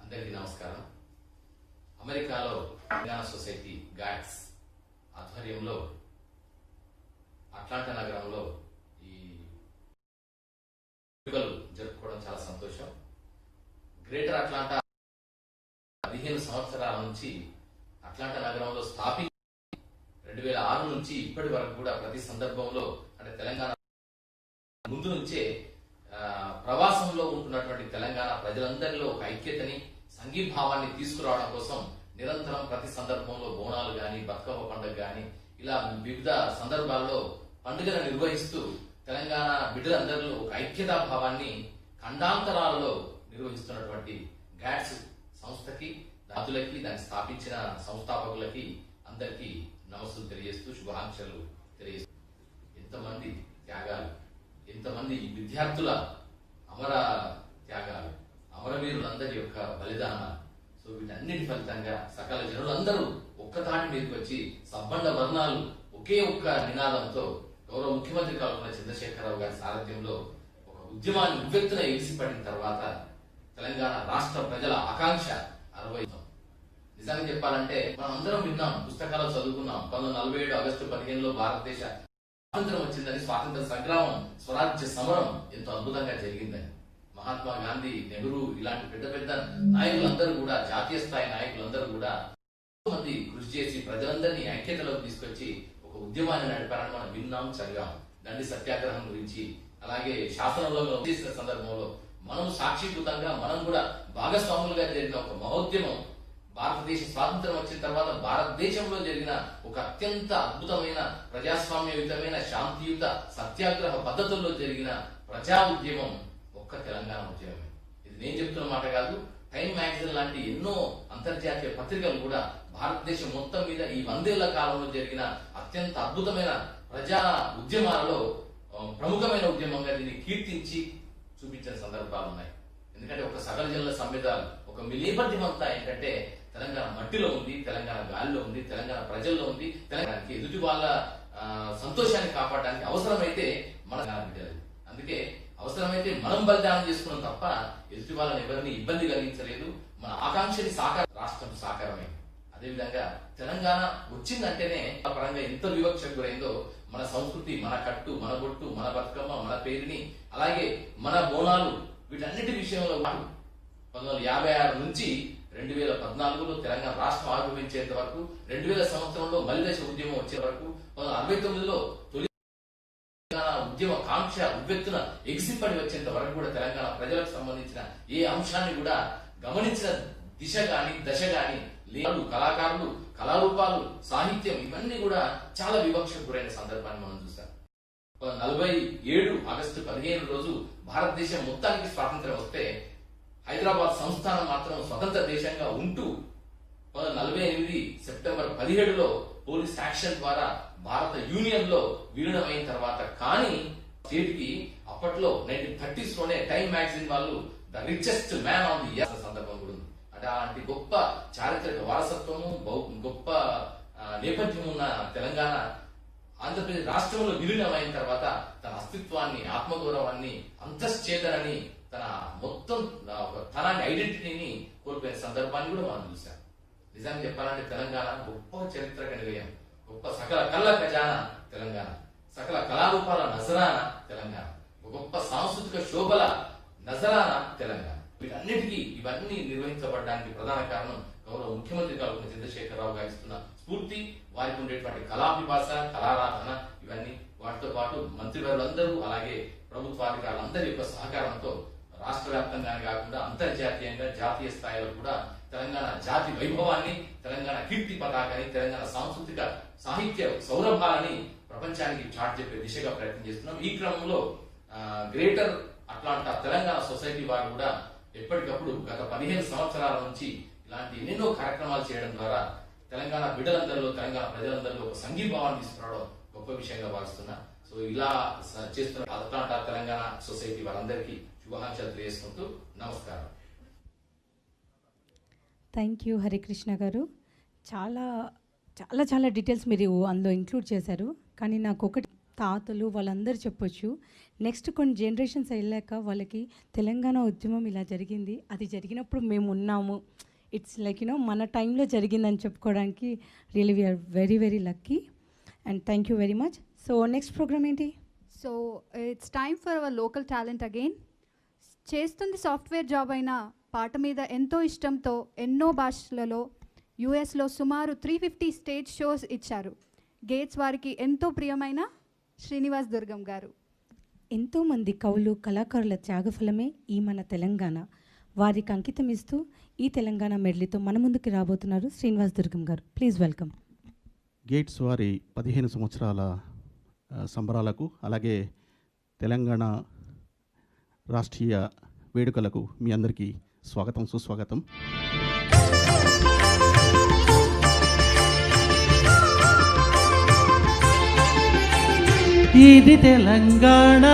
అందరికీ నమస్కారం. అమెరికాలో Telangana society ghats ఆధ్వర్యంలో Atlanta నగరంలో ఈ వేడుకలు జరుపుకోవడం చాలా సంతోషం. గ్రేటర్ అట్లాంటా 15 సంవత్సరాల నుంచి అట్లాంటా నగరంలో స్థాపించి 2006 నుంచి ఇప్పటి వరకు కూడా ప్రతి సందర్భంలో అంటే తెలంగాణ ముందు నుంచే ప్రవాసంలో ఉంటున్నటువంటి తెలంగాణ ప్రజలందరిలో ఒక ఐక్యతని సంఘీభావాన్ని తీసుకురావడం కోసం నిరంతరం ప్రతి సందర్భంలో బోనాలు గాని, బతుకమ్మ పండుగ గాని ఇలా వివిధ సందర్భాల్లో పండుగలు నిర్వహిస్తూ తెలంగాణ బిడ్డలందరిలో ఒక ఐక్యతా భావాన్ని ఖండాంతరాలలో నిర్వహిస్తున్నటువంటి గాట్స్ సంస్థకి, దాతులకి, దాన్ని స్థాపించిన సంస్థాపకులకి అందరికీ నమస్సులు తెలియజేస్తూ శుభాకాంక్షలు తెలియజేస్తూ ఎంతమంది త్యాగాలు, ఎంతమంది విద్యార్థుల అమర త్యాగాలు, అమరవీరులందరి యొక్క బలిదానాలు. సో వీటన్నిటి ఫలితంగా సకల జనులందరూ ఒక్కతాటి మీదకి వచ్చి సబ్బండ వర్ణాలు ఒకే ఒక్క నినాదంతో గౌరవ ముఖ్యమంత్రి కల్వకుంట్ల చంద్రశేఖరరావు గారి సారథ్యంలో ఒక ఉద్యమాన్ని ఉవ్వెత్తున ఎగిసిపడిన తర్వాత తెలంగాణ రాష్ట్ర ప్రజల ఆకాంక్ష 60. నిజంగా చెప్పాలంటే మనం అందరం విన్నాం, పుస్తకాలు చదువుకున్నాం. 1947 ఆగస్టు 15లో భారతదేశ స్వాతంత్రం వచ్చిందని, స్వాతంత్ర సంగ్రామం, స్వరాజ్య సమరం ఎంతో అద్భుతంగా జరిగిందని. మహాత్మా గాంధీ, నెహ్రూ ఇలాంటి పెద్ద పెద్ద నాయకులందరూ కూడా, జాతీయ స్థాయి నాయకులందరూ కూడా ఎంతో మంది కృషి చేసి ప్రజలందరినీ ఐక్యతలోకి తీసుకొచ్చి ఒక ఉద్యమాన్ని నడిపారని మనం విన్నాం, చదివాం. దండి సత్యాగ్రహం గురించి, అలాగే శాసనంలో చేసిన సందర్భంలో మనం సాక్షిభూతంగా మనం కూడా భాగస్వాములుగా జరిగిన ఒక మహోద్యమం. భారతదేశ స్వాతంత్రం వచ్చిన తర్వాత భారతదేశంలో జరిగిన ఒక అత్యంత అద్భుతమైన ప్రజాస్వామ్యయుతమైన శాంతియుత సత్యాగ్రహ పద్ధతుల్లో జరిగిన ప్రజా ఉద్యమం ఒక్క తెలంగాణ ఉద్యమమే. ఇది నేను చెప్తున్న మాట కాదు. టైమ్ మ్యాగజైన్ లాంటి ఎన్నో అంతర్జాతీయ పత్రికలు కూడా భారతదేశం మొత్తం మీద ఈ 100 ఏళ్ల కాలంలో జరిగిన అత్యంత అద్భుతమైన ప్రజా ఉద్యమాలలో ప్రముఖమైన ఉద్యమంగా దీన్ని కీర్తించి చూపించిన సందర్భాలు ఉన్నాయి. ఎందుకంటే ఒక సకల జనుల సంవిధానం, ఒక నేపథ్యం అంతా ఏంటంటే తెలంగాణ మట్టిలో ఉంది, తెలంగాణ గాలిలో ఉంది, తెలంగాణ ప్రజల్లో ఉంది. తెలంగాణకి ఎదుటి వాళ్ళ సంతోషాన్ని కాపాడడానికి అవసరమైతే మన బిడ్డలు. అందుకే అవసరమైతే మనం బలిదానం చేసుకున్నాం తప్ప ఎదుటి వాళ్ళని ఎవరిని ఇబ్బంది కలిగించలేదు. మన ఆకాంక్షని రాష్ట్రం సాకారమైంది. అదేవిధంగా తెలంగాణ వచ్చిందంటేనే ఆ పరంగా ఎంత వివక్షకు గురైందో మన సంస్కృతి, మన కట్టు, మన బొట్టు, మన బతుకమ్మ, మన పేరుని, అలాగే మన బోనాలు, వీటన్నిటి విషయంలో 1956 నుంచి 2014లో తెలంగాణ రాష్ట్రం ఆవిర్భవించేంత వరకు, 2000 సంవత్సరంలో మలిదశ ఉద్యమం వచ్చే వరకు, 1969లో తొలి ఉద్యమ కాంక్ష ఉవ్వెత్తున ఎగిసిపడి వచ్చేంత వరకు కూడా తెలంగాణ ప్రజలకు సంబంధించిన ఏ అంశాన్ని కూడా గమనించిన దిశ గాని దశ గాని లేదు. కళాకారులు, కళారూపాలు, సాహిత్యం ఇవన్నీ కూడా చాలా వివక్షకు గురైన సందర్భాన్ని మనం చూసాం. 47 ఆగస్టు 15 రోజు భారతదేశం మొత్తానికి స్వాతంత్రం వస్తే హైదరాబాద్ సంస్థానం మాత్రం స్వతంత్ర దేశంగా ఉంటూ 1948 సెప్టెంబర్ 17లో పోలీస్ యాక్షన్ ద్వారా భారత యూనియన్ లో విలీనమైన తర్వాత కానీ స్టేట్ కి అప్పట్లో 1930s లోనే టైమ్ మ్యాగజైన్ వాళ్ళు the richest man on the year సందర్భం కూడా ఉంది. అంటే అలాంటి గొప్ప చారిత్రక వారసత్వము, గొప్ప నేపథ్యం ఉన్న తెలంగాణ ఆంధ్రప్రదేశ్ రాష్ట్రంలో విలీనమైన తర్వాత తన అస్తిత్వాన్ని, ఆత్మగౌరవాన్ని, అంతశ్చేతనని, తన మొత్తం తనాన్ని, ఐడెంటిటీని కోల్పోయిన సందర్భాన్ని కూడా మనం చూసాం. నిజాన్ని చెప్పాలంటే తెలంగాణ గొప్ప చరిత్ర నిలయం, గొప్ప సకల కళ్ళ ఖజానా తెలంగాణ, సకల కళారూపాల నజరానా తెలంగాణ, గొప్ప సాంస్కృతిక శోభల నజరానా తెలంగాణ. వీటన్నిటికీ ఇవన్నీ నిర్వహించబడడానికి ప్రధాన కారణం గౌరవ ముఖ్యమంత్రి కల్వకుంట్ల చంద్రశేఖరరావు గారు ఇస్తున్న స్ఫూర్తి, వారికి ఉండేటువంటి కళాభిభాష, కళారాధన ఇవన్నీ, వాటితో పాటు మంత్రివర్యులందరూ అలాగే ప్రభుత్వాధికారులందరి యొక్క సహకారంతో రాష్ట్ర వ్యాప్తంగానే కాకుండా అంతర్జాతీయంగా, జాతీయ స్థాయిలో కూడా తెలంగాణ జాతి వైభవాన్ని, తెలంగాణ కీర్తి పతాకాన్ని, తెలంగాణ సాంస్కృతిక సాహిత్య సౌరభాలని ప్రపంచానికి చాటి చెప్పే దిశగా ప్రయత్నం చేస్తున్నాం. ఈ క్రమంలో గ్రేటర్ అట్లాంటా తెలంగాణ సొసైటీ వారు కూడా ఎప్పటికప్పుడు గత 15 సంవత్సరాల నుంచి ఇలాంటి ఎన్నెన్నో కార్యక్రమాలు చేయడం ద్వారా తెలంగాణ బిడ్డలందరిలో, తెలంగాణ ప్రజలందరిలో ఒక సంఘీభావాన్ని తీసుకురావడం గొప్ప విషయంగా భావిస్తున్నా. సో ఇలా చేస్తున్న అట్లాంటా తెలంగాణ సొసైటీ వారందరికీ శుభాకాంక్షలు తెలియజేసుకుంటూ నమస్కారం. థ్యాంక్ యూ హరికృష్ణ గారు. చాలా చాలా చాలా డీటెయిల్స్ మీరు అందులో ఇంక్లూడ్ చేశారు. కానీ నాకు ఒకటి, తాతలు వాళ్ళందరూ చెప్పొచ్చు, నెక్స్ట్ కొన్ని జనరేషన్స్ వెళ్ళాక వాళ్ళకి తెలంగాణ ఉద్యమం ఇలా జరిగింది, అది జరిగినప్పుడు మేము ఉన్నాము, ఇట్స్ లైక్ మన టైంలో జరిగిందని చెప్పుకోవడానికి really we are very very lucky and thank you very much. So next programme ఏంటి? So it's time for our local talent again. చేస్తుంది సాఫ్ట్వేర్ జాబ్ అయినా పాట మీద ఎంతో ఇష్టంతో ఎన్నో భాషలలో యుఎస్లో సుమారు 350 స్టేజ్ షోస్ ఇచ్చారు. గేట్స్ వారికి ఎంతో ప్రియమైన శ్రీనివాస్ దుర్గం గారు. ఎంతోమంది కవులు, కళాకారుల త్యాగఫలమే ఈ మన తెలంగాణ. వారికి అంకితం ఇస్తూ ఈ తెలంగాణ మెడలితో మన ముందుకు రాబోతున్నారు శ్రీనివాస్ దుర్గం గారు. Please welcome. గేట్స్ వారి 15 సంవత్సరాల సంబరాలకు, అలాగే తెలంగాణ రాష్ట్రీయ వేడుకలకు మీ అందరికీ స్వాగతం, సుస్వాగతం. ఇది తెలంగాణ,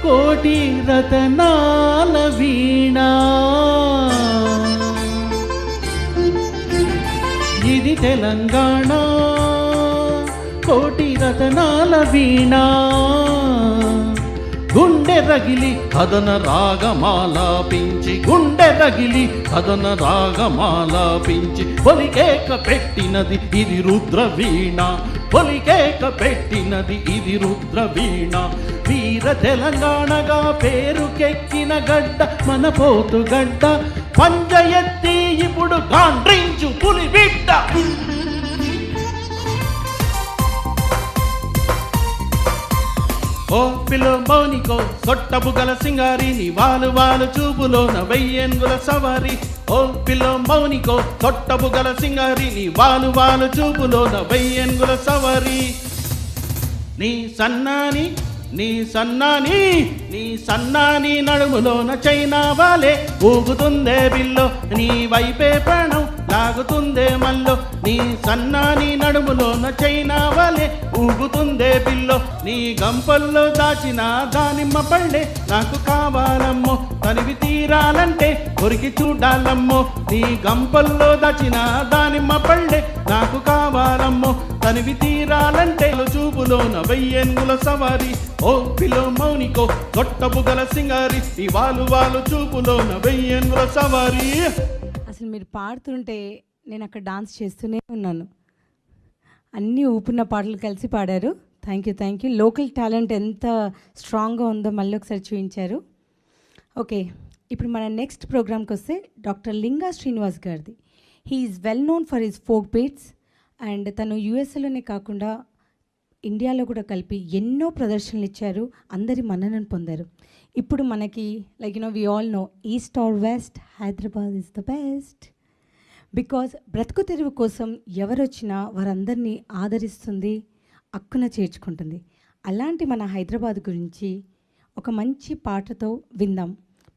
కోటి రతనాల వీణ, ఇది తెలంగాణ, కోటి రతనాల వీణ, గుండె రగిలి కథన రాగమాలాపించి, గుండె రగిలి కథన రాగమాలాపించి, పొలికేక పెట్టినది ఇది రుద్రవీణ, పొలికేక పెట్టినది ఇది రుద్రవీణ. వీర తెలంగాణగా పేరుకెక్కిన గడ్డ మన పోతు గడ్డ, పంజ ఎత్తి ఇప్పుడు గాండ్రించు పులి బిడ్డ. ఓ పిలో మౌనికో సొట్టబు గల సింగారి, నీ వాలు వాలు చూపులోన వెయ్యేన్గుల సవారి. ఓ పిలో మౌనికో సొట్టబు గల సింగారి, నీ వాలు వాలు చూపులోన వెయ్యేన్గుల సవారి. నీ సన్నాని నీ సన్నాని నీ సన్నాని నడుములోన చైనా వాలే ఊగుతుందే బిల్లో, నీ వైపే ప్రాణం లాగుతుందే మల్లో. నీ సన్నాని నడుములోన చైనా వాలే ఊగుతుందే బిల్లో, నీ గంపల్లో దాచిన దానిమ్మ పళ్ళే నాకు కావాలమ్మో, తనివి తీరాలంటే కొరికి చూడాలమ్మో. నీ గంపల్లో దాచిన దానిమ్మ పళ్ళే నాకు కావాలమ్మో, తనివి తీరాలంటే చూపులోన వెయ్యేన్గుల సవారి. ఓ పిలో మౌనికో తొట్టబు గల సింగారి, ఈ వాలు వాలు చూపులోన వెయ్యేన్గుల సవారి. అసలు మీరు పాడుతుంటే నేను అక్కడ డాన్స్ చేస్తూనే ఉన్నాను. అన్నీ ఊపున్న పాటలు కలిసి పాడారు. Thank you, thank you. Local talent ఎంత స్ట్రాంగ్గా ఉందో మళ్ళీ ఒకసారి చూపించారు. ఓకే, ఇప్పుడు మన నెక్స్ట్ ప్రోగ్రామ్కి వస్తే డాక్టర్ లింగా శ్రీనివాస్ గారిది. He is well known for his folk beats and తను యూఎస్ఏలోనే కాకుండా ఇండియాలో కూడా కలిపి ఎన్నో ప్రదర్శనలు ఇచ్చారు, అందరి మన్ననను పొందారు. ఇప్పుడు మనకి like we all know east or west, Hyderabad is the best. Because బ్రతుకు తెరువు కోసం ఎవరొచ్చినా వారందరినీ ఆదరిస్తుంది, అక్కున చేర్చుకుంటుంది. అలాంటి మన హైదరాబాద్ గురించి ఒక మంచి పాటతో విందాం.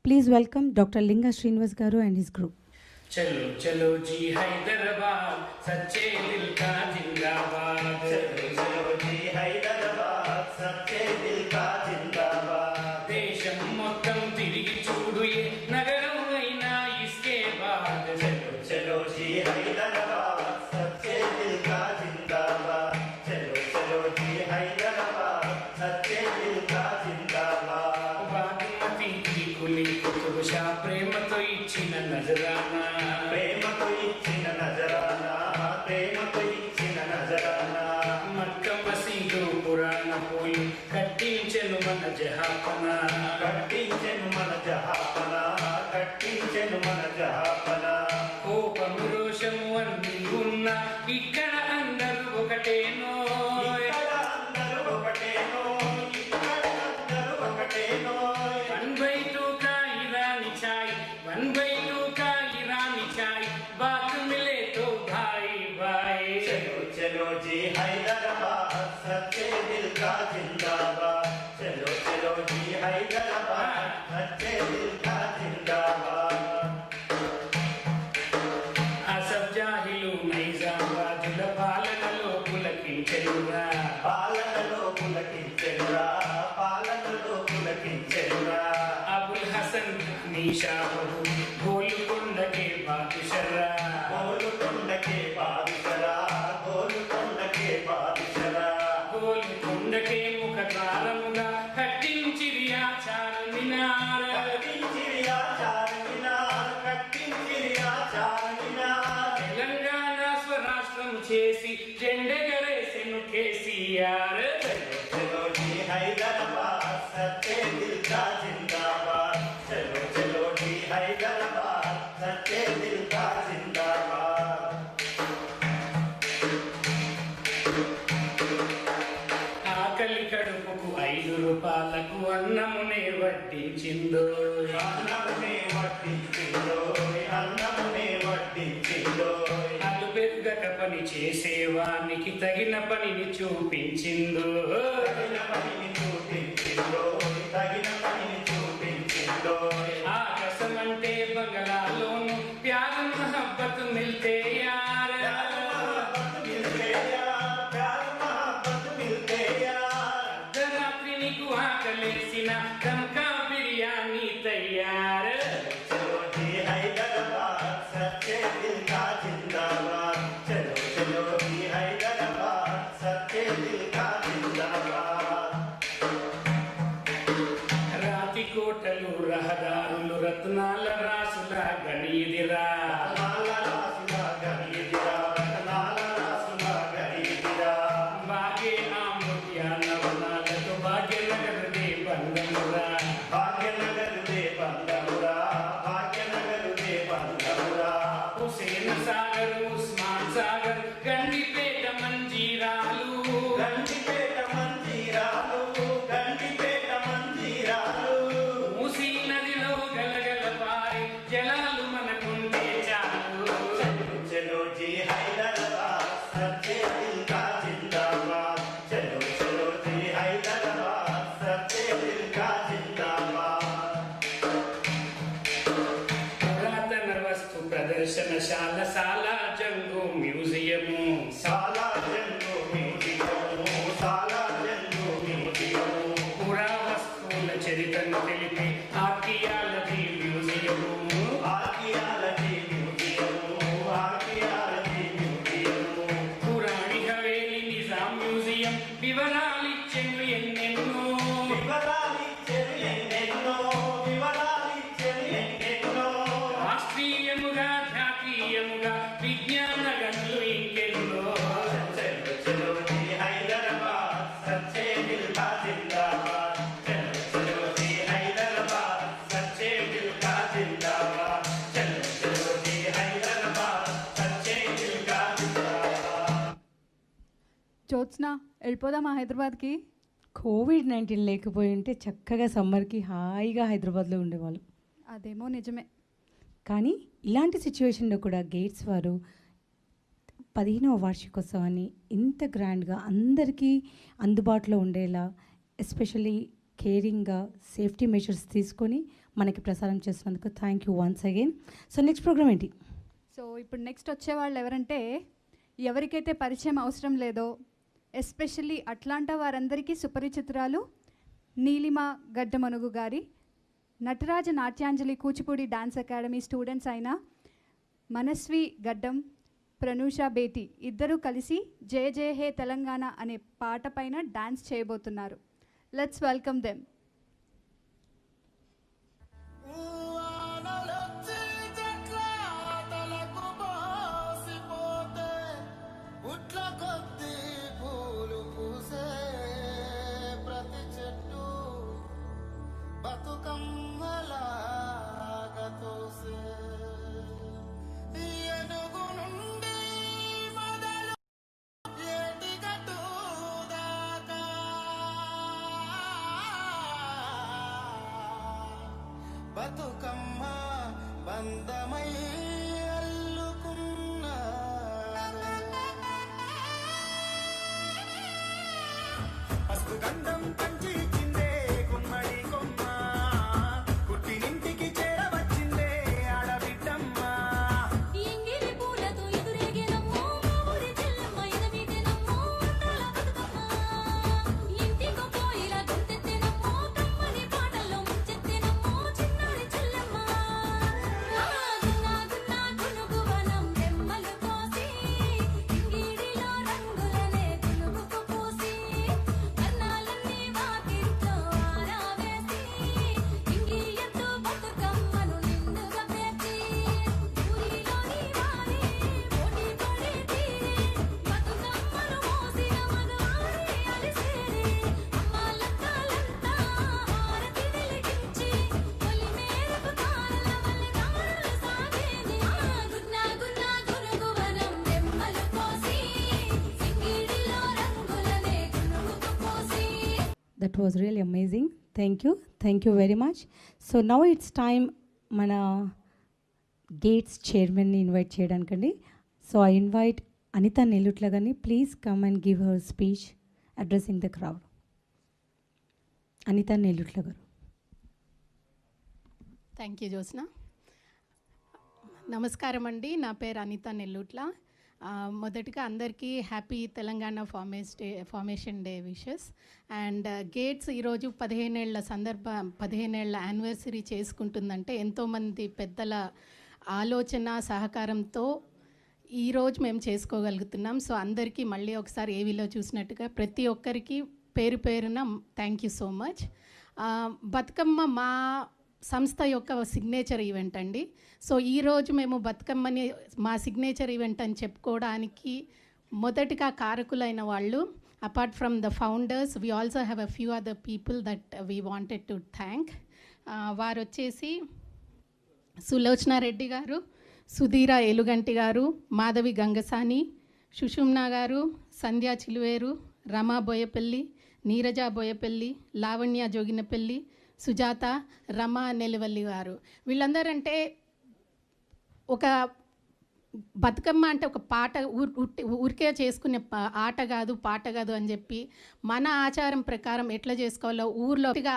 Please welcome doctor Linga Srinivas గారు అండ్ హిస్ గ్రూప్. चलो चलो जी हैदराबाद, सच्चे दिल का जिंदाबाद. चलो चलो जी हैदराबाद, सच्चे दिल का जिंदाबाद. देशम మొత్తం తిరిగి చూడు ఏ నగరం అయినా इसके बाद. चलो चलो जी हैदराबाद, सच्चे दिल का जिंदाबाद. चलो चलो जी हैदराबाद, सच्चे दिल का जिंदाबाद. बागमती की कुली कुतुबशा ప్రేమతో ఇచ్చిన నజరానా, ప్రేమతో ఇచ్చిన నజరానా, ప్రేమతో ఇచ్చిన నజరానా. మక్క మసీదు పురాణ పోయి కట్టించెను మన జహాపన, కట్టించెను మన జహాపన, కట్టించెను మన జహాపన. కోపము రోషము అన్ని ఉన్న ఇక్కడ అందరూ ఒకటేనో, ఇక్కడ అందరూ ఒకటేనో, ఇక్కడ అందరూ ఒకటేనో. 1/2 का ईरानी चाय, 1/2 का ईरानी चाय, बात मिले तो भाई भाई. चलो चलो जी हैदराबाद, सच्चे दिल का जिंदाबाद. चलो चलो जी हैदराबाद, सच्चे दिल का जिंदाबाद. అసబ్ జాహిలు నైజాబాదుల పాలనలో పులకించెనురా, పాలనలో పులకించెనురా, పాలనలో పులకించెనురా. అబుల్ హసన్ నిషాబు గోలుకొండ కే బాదుషరా, గోలుకొండ కే బాదుషరా, గోలుకొండ కే బాదుషరా. గోలుకొండ కే ముఖ ద్వారముగా కట్టించిరి ఆచార మినార్, కట్టించిరి ఆచార మినార్, కట్టించిరి ఆచార మినార్. తెలంగాణ స్వరాష్ట్రం చేసి జెండెగరేసెను కేసీఆర్. చలో జీ హైదరాబాద్, సచ్చే దిల్ కా జిందాబాద్. చలో చలో జీ హైదరాబాద్, సచ్చే దిల్ కా జిందాబాద్. ఆకలి కడుపుకు 5 రూపాయలకు అన్నమునే వడ్డించిందో, అన్నమునే వడ్డించిందో, అన్నమునే వడ్డించిందో. అలు పెద్దక పని చేసేవానికి తగిన పనిని చూపించిందో, తగిన పనిని చూపించిందో, తగిన పనిని చూపించిందో. ఆకాశమంటే బంగళాలోను ప్యార్ మహబ్బత్ మిల్తే యార్, మిల్తే యార్, ప్యార్ మహబ్బత్ మిల్తే యార్. అర్ధరాత్రి నీకు ఆకలేసిన దమ్కా బిర్యానీ తయార్. చలో జీ హైదరాబాద్, సచ్చే దిల్ కా జిందాబాద్. చలో చలో జీ హైదరాబాద్, సచ్చే దిల్ కా జిందాబాద్. రాతి కోటలు రహదారులు రత్నాల రాసుల గణీదిరా, రత్నాల రాసుల గణీదిరా, రత్నాల రాసుల గణీదిరా. బాగే ఆమృత్యాల వనాలతో భాగ్యనగర్ దే బంధమురా, భాగ్యనగర్ దే బంధమురా, భాగ్యనగర్ దే బంధమురా. హుసేన్ సాగర్, ఉస్మాన్ సాగర్, గండిపేట మంజీరాలు, గండిపేట మంజీరాలు, గండిపేట మంజీరాలు. మూసీ నదిలో గలగల పారి జలాలు మనకుంటే చాలు. చలో చలో జీ హైదరాబాద్, సచ్చే దిల్ కా జిందాబాద్. చలో చలో జీ హైదరాబాద్, సచ్చే దిల్ కా జిందాబాద్. పురాతన వస్తు ప్రదర్శనశాల, సాలా జంగు మ్యూజియము, సాలా జంగు మ్యూజియము, సాలా జంగు మ్యూజియము. పురావస్తువుల చరిత్రను తెలిపే archaeology museum, archaeology museum, archaeology museum. Jyotsna వెళ్ళిపోదామా హైదరాబాద్కి? కోవిడ్-19 లేకపోయి ఉంటే చక్కగా సమ్మర్కి హాయిగా హైదరాబాద్లో ఉండేవాళ్ళు. అదేమో నిజమే. కానీ ఇలాంటి సిచ్యువేషన్లో కూడా గేట్స్ వారు 15వ వార్షికోత్సవాన్ని ఇంత గ్రాండ్గా అందరికీ అందుబాటులో ఉండేలా ఎస్పెషల్లీ కేరింగ్గా సేఫ్టీ మెజర్స్ తీసుకొని మనకి ప్రసారం చేస్తున్నందుకు thank you once again. So next programme ఏంటి? సో ఇప్పుడు నెక్స్ట్ వచ్చేవాళ్ళు ఎవరంటే, ఎవరికైతే పరిచయం అవసరం లేదో ఎస్పెషల్లీ అట్లాంటా వారందరికీ సుపరిచితురాలు నీలిమ గడ్డమనుగు గారి, Nataraja Natyanjali Kuchipudi dance academy students అయిన మనస్వి గడ్డం, ప్రనూష బేటి ఇద్దరూ కలిసి జయ జయ హే తెలంగాణ అనే పాట పైన డాన్స్ చేయబోతున్నారు. Let's welcome them. బతుకమ్మ బంధమై అల్లుకున్న పసుపు గంధం పంచి ఇచ్చిందే గుమ్మడి కొమ్మ, పుట్టినింటికి చేరవచ్చిందే ఆడబిడ్డమ్మ. ఇంగిలి పూలతో ఎదురేగేనమ్మో మా ఊరి చెల్లమ్మ ఎదబీటెనమ్మో అందాల బతుకమ్మ. ఇంటికో పోయిలా గుంతెత్తెనమ్మో కమ్మని పాటల్లో ముంచెత్తెనమ్మో చిన్నారి చెల్లమ్మ. గున్నా గున్నా గునుగువనం రెమ్మలు కోసి ఇంగిడిలో రంగులనే గునుగుకు పూసి కన్నాలన్నీ వాకిట్లో ఆరావేసి ఇంగియత్తు బతుకమ్మను నిండుగా పేర్చి ఊరిలోని వారి పోటీ పడి తీరి బతుకమ్మను మోసిన మగవారి అలిసేరి అమ్మాలక్కలంతా హారతి వెలిగించి తొలి మేరకు తారల మల్లెదారులు సాగేది. గున్నా గున్నా గునుగువనం రెమ్మలు కోసి సింగిడిలో రంగులనే గునుగుకు పూసి. That was really amazing. Thank you very much. So now it's time మన గేట్స్ చైర్మన్ని ఇన్వైట్ చేయడానికండి. So I invite Anitha Nellutla గారిని. Please come and give her speech addressing the crowd. Anitha Nellutla గారు. Thank you Jyotsna. నమస్కారం అండి, నా పేరు అనిత నెల్లుట్ల. మొదటిగా అందరికీ happy Telangana formation day wishes. And Gates ఈరోజు 15 ఏళ్ల యానివర్సరీ చేసుకుంటుందంటే ఎంతోమంది పెద్దల ఆలోచన సహకారంతో ఈరోజు మేము చేసుకోగలుగుతున్నాం. సో అందరికీ మళ్ళీ ఒకసారి ఏవీలో చూసినట్టుగా ప్రతి ఒక్కరికి పేరు పేరున thank you so much. Bathukamma మా సంస్థ యొక్క సిగ్నేచర్ ఈవెంట్ అండి. సో ఈరోజు మేము బతుకమ్మని మా సిగ్నేచర్ ఈవెంట్ అని చెప్పుకోవడానికి మొదటిగా కారకులైన వాళ్ళు, apart from the founders, we also have a few other people that we wanted to thank. వారు వచ్చేసి సులోచన రెడ్డి గారు, సుధీర ఎలుగంటి గారు, మాధవి గంగసాని, సుషుమ్న గారు, సంధ్యా చిలువేరు, రమా బోయపల్లి, నీరజ బోయపల్లి, లావణ్య జోగినపల్లి, సుజాత, రమ నెలవల్లి గారు. వీళ్ళందరంటే ఒక బతుకమ్మ అంటే ఒక పాట ఊరికే చేసుకునే ఆట కాదు, పాట కాదు అని చెప్పి మన ఆచారం ప్రకారం ఎట్లా చేసుకోవాలో ఊర్లోగా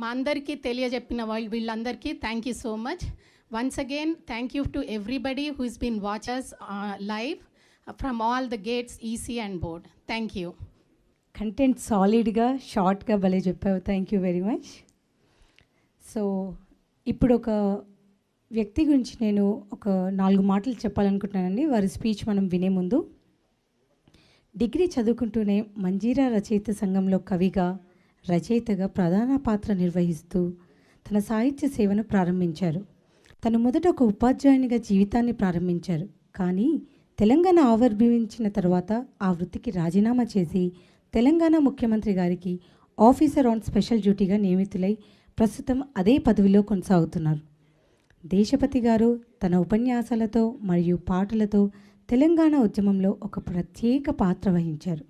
మా అందరికీ తెలియజెప్పిన వీళ్ళందరికీ thank you so much. Once again thank you to everybody who is been watchers live from all the Gates EC and board. Thank you. Content సాలిడ్గా షార్ట్గా భలే చెప్పావు. Thank you very much. So ఇప్పుడు ఒక వ్యక్తి గురించి నేను ఒక 4 మాటలు చెప్పాలనుకుంటున్నానండి. వారి స్పీచ్ మనం వినే ముందు, డిగ్రీ చదువుకుంటూనే మంజీరా రచయిత సంఘంలో కవిగా, రచయితగా ప్రధాన పాత్ర నిర్వహిస్తూ తన సాహిత్య సేవను ప్రారంభించారు. తను మొదట ఒక ఉపాధ్యాయునిగా జీవితాన్ని ప్రారంభించారు. కానీ తెలంగాణ ఆవిర్భవించిన తర్వాత ఆ వృత్తికి రాజీనామా చేసి తెలంగాణ ముఖ్యమంత్రి గారికి ఆఫీసర్ ఆన్ స్పెషల్ డ్యూటీగా నియమితులై ప్రస్తుతం అదే పదవిలో కొనసాగుతున్నారు. దేశపతి గారు తన ఉపన్యాసాలతో మరియు పాటలతో తెలంగాణ ఉద్యమంలో ఒక ప్రత్యేక పాత్ర వహించారు.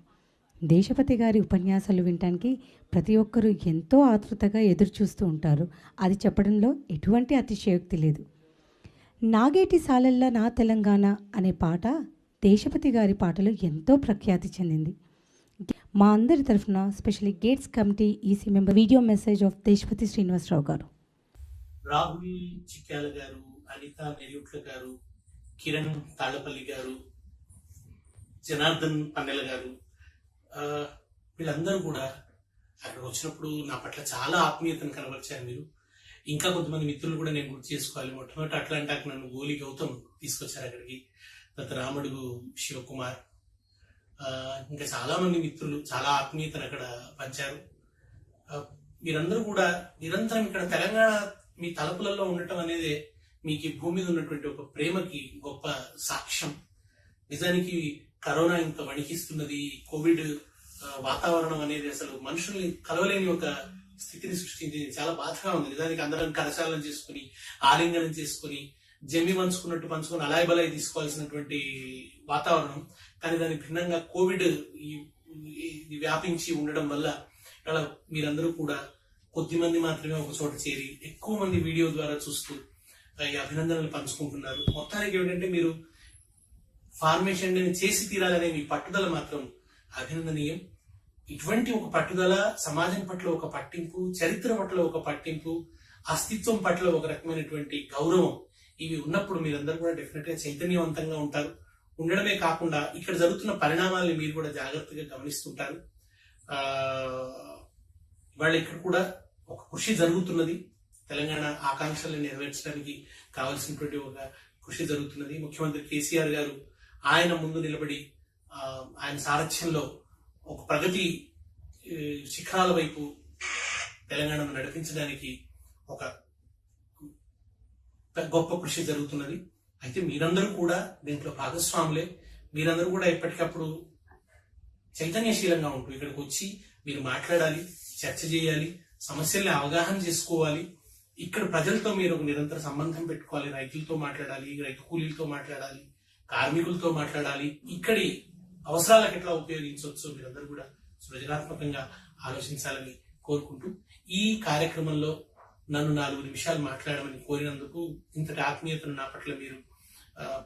దేశపతి గారి ఉపన్యాసాలు వినటానికి ప్రతి ఒక్కరూ ఎంతో ఆతృతగా ఎదురు చూస్తూ ఉంటారు. అది చెప్పడంలో ఎటువంటి అతిశయోక్తి లేదు. నాగేటి సాలల్ల నా తెలంగాణ అనే పాట దేశపతి గారి పాటలు ఎంతో ప్రఖ్యాతి చెందింది. మా అందరి తరఫున specially GATES committee EC member video message of Deshapati Srinivasarao గారు. రాహుల్ చిక్యాల గారు, అనిత మెరియుట్ల గారు, కిరణ్ తాళ్లపల్లి గారు, జనార్దన్ పన్నెల గారు, వీళ్ళందరూ కూడా అక్కడ వచ్చినప్పుడు నా పట్ల చాలా ఆత్మీయతను కనబరిచారు. మీరు ఇంకా కొంతమంది మిత్రులు కూడా నేను గుర్తు చేసుకోవాలి. మొట్టమొదటి అట్లాంటాకు నన్ను గోలి గౌతమ్ తీసుకొచ్చారు అక్కడికి, తర్వాత రామడుగు శివకుమార్, ఇంకా చాలా మంది మిత్రులు చాలా ఆత్మీయతను అక్కడ పంచారు. మీరందరూ కూడా నిరంతరం ఇక్కడ తెలంగాణ మీ తలుపులలో ఉండటం అనేది మీకు ఈ భూమి మీద ఉన్నటువంటి ఒక ప్రేమకి గొప్ప సాక్ష్యం. నిజానికి కరోనా ఇంత వణికిస్తున్నది, కోవిడ్ వాతావరణం అనేది అసలు మనుషుల్ని కలవలేని ఒక స్థితిని సృష్టించింది. చాలా బాధగా ఉంది. నిజానికి అందరం కరచాలనం చేసుకుని ఆలింగనం చేసుకుని జమ్మి పంచుకుని అలాయ్ బలాయి తీసుకోవాల్సినటువంటి వాతావరణం. కానీ దానికి భిన్నంగా కోవిడ్ వ్యాపించి ఉండడం వల్ల ఇక్కడ మీరందరూ కూడా కొద్ది మంది మాత్రమే ఒక చోట చేరి ఎక్కువ మంది వీడియో ద్వారా చూస్తూ ఈ అభినందనలు పంచుకుంటున్నారు. మొత్తానికి ఏమిటంటే మీరు ఫార్మేషన్ చేసి తీరాలనే మీ పట్టుదల మాత్రం అభినందనీయం. ఇటువంటి ఒక పట్టుదల, సమాజం పట్ల ఒక పట్టింపు, చరిత్ర పట్ల ఒక పట్టింపు, అస్తిత్వం పట్ల ఒక రకమైనటువంటి గౌరవం, ఇవి ఉన్నప్పుడు మీరందరూ కూడా డెఫినెట్ గా చైతన్యవంతంగా ఉంటారు. ఉండడమే కాకుండా ఇక్కడ జరుగుతున్న పరిణామాలను మీరు కూడా జాగ్రత్తగా గమనిస్తుంటారు. ఇవాళ ఇక్కడ కూడా ఒక కృషి జరుగుతున్నది. తెలంగాణ ఆకాంక్షలను నెరవేర్చడానికి కావాల్సినటువంటి ఒక కృషి జరుగుతున్నది. ముఖ్యమంత్రి కేసీఆర్ గారు ఆయన ముందు నిలబడి ఆయన సారథ్యంలో ఒక ప్రగతి శిఖరాల వైపు తెలంగాణను నడిపించడానికి ఒక గొప్ప కృషి జరుగుతున్నది. అయితే మీరందరూ కూడా దీంట్లో భాగస్వాములే. మీరందరూ కూడా ఎప్పటికప్పుడు చైతన్యశీలంగా ఉంటూ ఇక్కడికి వచ్చి మీరు మాట్లాడాలి, చర్చ చేయాలి, సమస్యల్ని అవగాహన చేసుకోవాలి. ఇక్కడ ప్రజలతో మీరు ఒక నిరంతర సంబంధం పెట్టుకోవాలి. రైతులతో మాట్లాడాలి, రైతు కూలీలతో మాట్లాడాలి, కార్మికులతో మాట్లాడాలి. ఇక్కడి అవసరాలకు ఎట్లా ఉపయోగించవచ్చు మీరందరూ కూడా సృజనాత్మకంగా ఆలోచించాలని కోరుకుంటూ ఈ కార్యక్రమంలో నన్ను 4 నిమిషాలు మాట్లాడమని కోరినందుకు, ఇంతటి ఆత్మీయతను నా పట్ల మీరు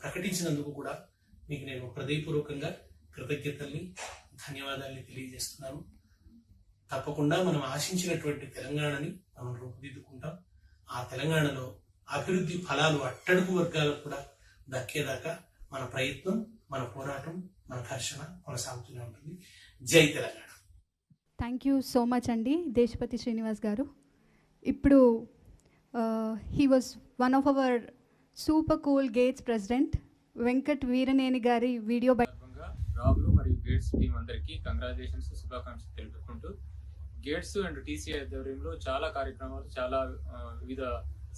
ప్రకటించినందుకు కూడా మీకు నేను హృదయపూర్వకంగా కృతజ్ఞతల్ని, ధన్యవాదాలని తెలియజేస్తున్నాను. తప్పకుండా మనం ఆశించినటువంటి తెలంగాణని మనం రూపుదిద్దుకుంటాం. ఆ తెలంగాణలో అభివృద్ధి ఫలాలు అట్టడుగు వర్గాలకు కూడా దక్కేదాకా మన ప్రయత్నం, మన పోరాటం, మన ఘర్షణ కొనసాగుతూనే ఉంటుంది. జై Telangana. Thank you so much అండి దేశపతి శ్రీనివాస్ గారు. ఇప్పుడు he was one of our super cool Gates president Venkat Veeraneni గారి వీడియో రాహుల్ మరియు గేట్స్ టీం అందరికీ కంగ్రాచులేషన్స్, శుభాకాంక్షలు తెలుపుకుంటూ గేట్స్ అండ్ టీసీఐ ఆధ్వర్యంలో చాలా కార్యక్రమాలు, చాలా వివిధ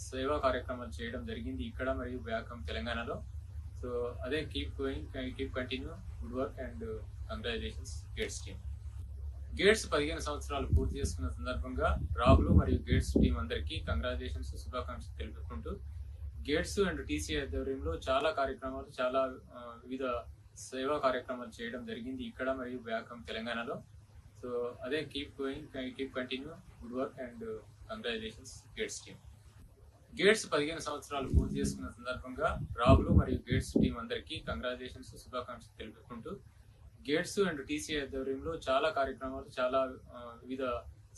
సేవా కార్యక్రమాలు చేయడం జరిగింది ఇక్కడ మరియు బ్యాకం తెలంగాణలో. సో అదే keep going, keep continue, good work and congratulations gates team. Gates 15 సంవత్సరాలు పూర్తి చేసుకున్న సందర్భంగా రాహుల్ మరియు గేట్స్ టీం అందరికీ కంగ్రాచులేషన్స్, శుభాకాంక్షలు తెలుపుకుంటూ గేట్స్ అండ్ టీసీఐ ఆధ్వర్యంలో చాలా కార్యక్రమాలు, చాలా వివిధ సేవా కార్యక్రమాలు చేయడం జరిగింది ఇక్కడ మరియు బ్యాకం తెలంగాణలో. సో అదే keep going, keep continue, good work and congratulations gates team. Gates 15 సంవత్సరాలు పూర్తి చేసుకున్న సందర్భంగా రాహుల్ మరియు గేట్స్ టీం అందరికీ కంగ్రాచులేషన్స్, శుభాకాంక్షలు తెలుపుకుంటూ గేట్స్ అండ్ టీసీఐ ఆధ్వర్యంలో చాలా కార్యక్రమాలు, చాలా వివిధ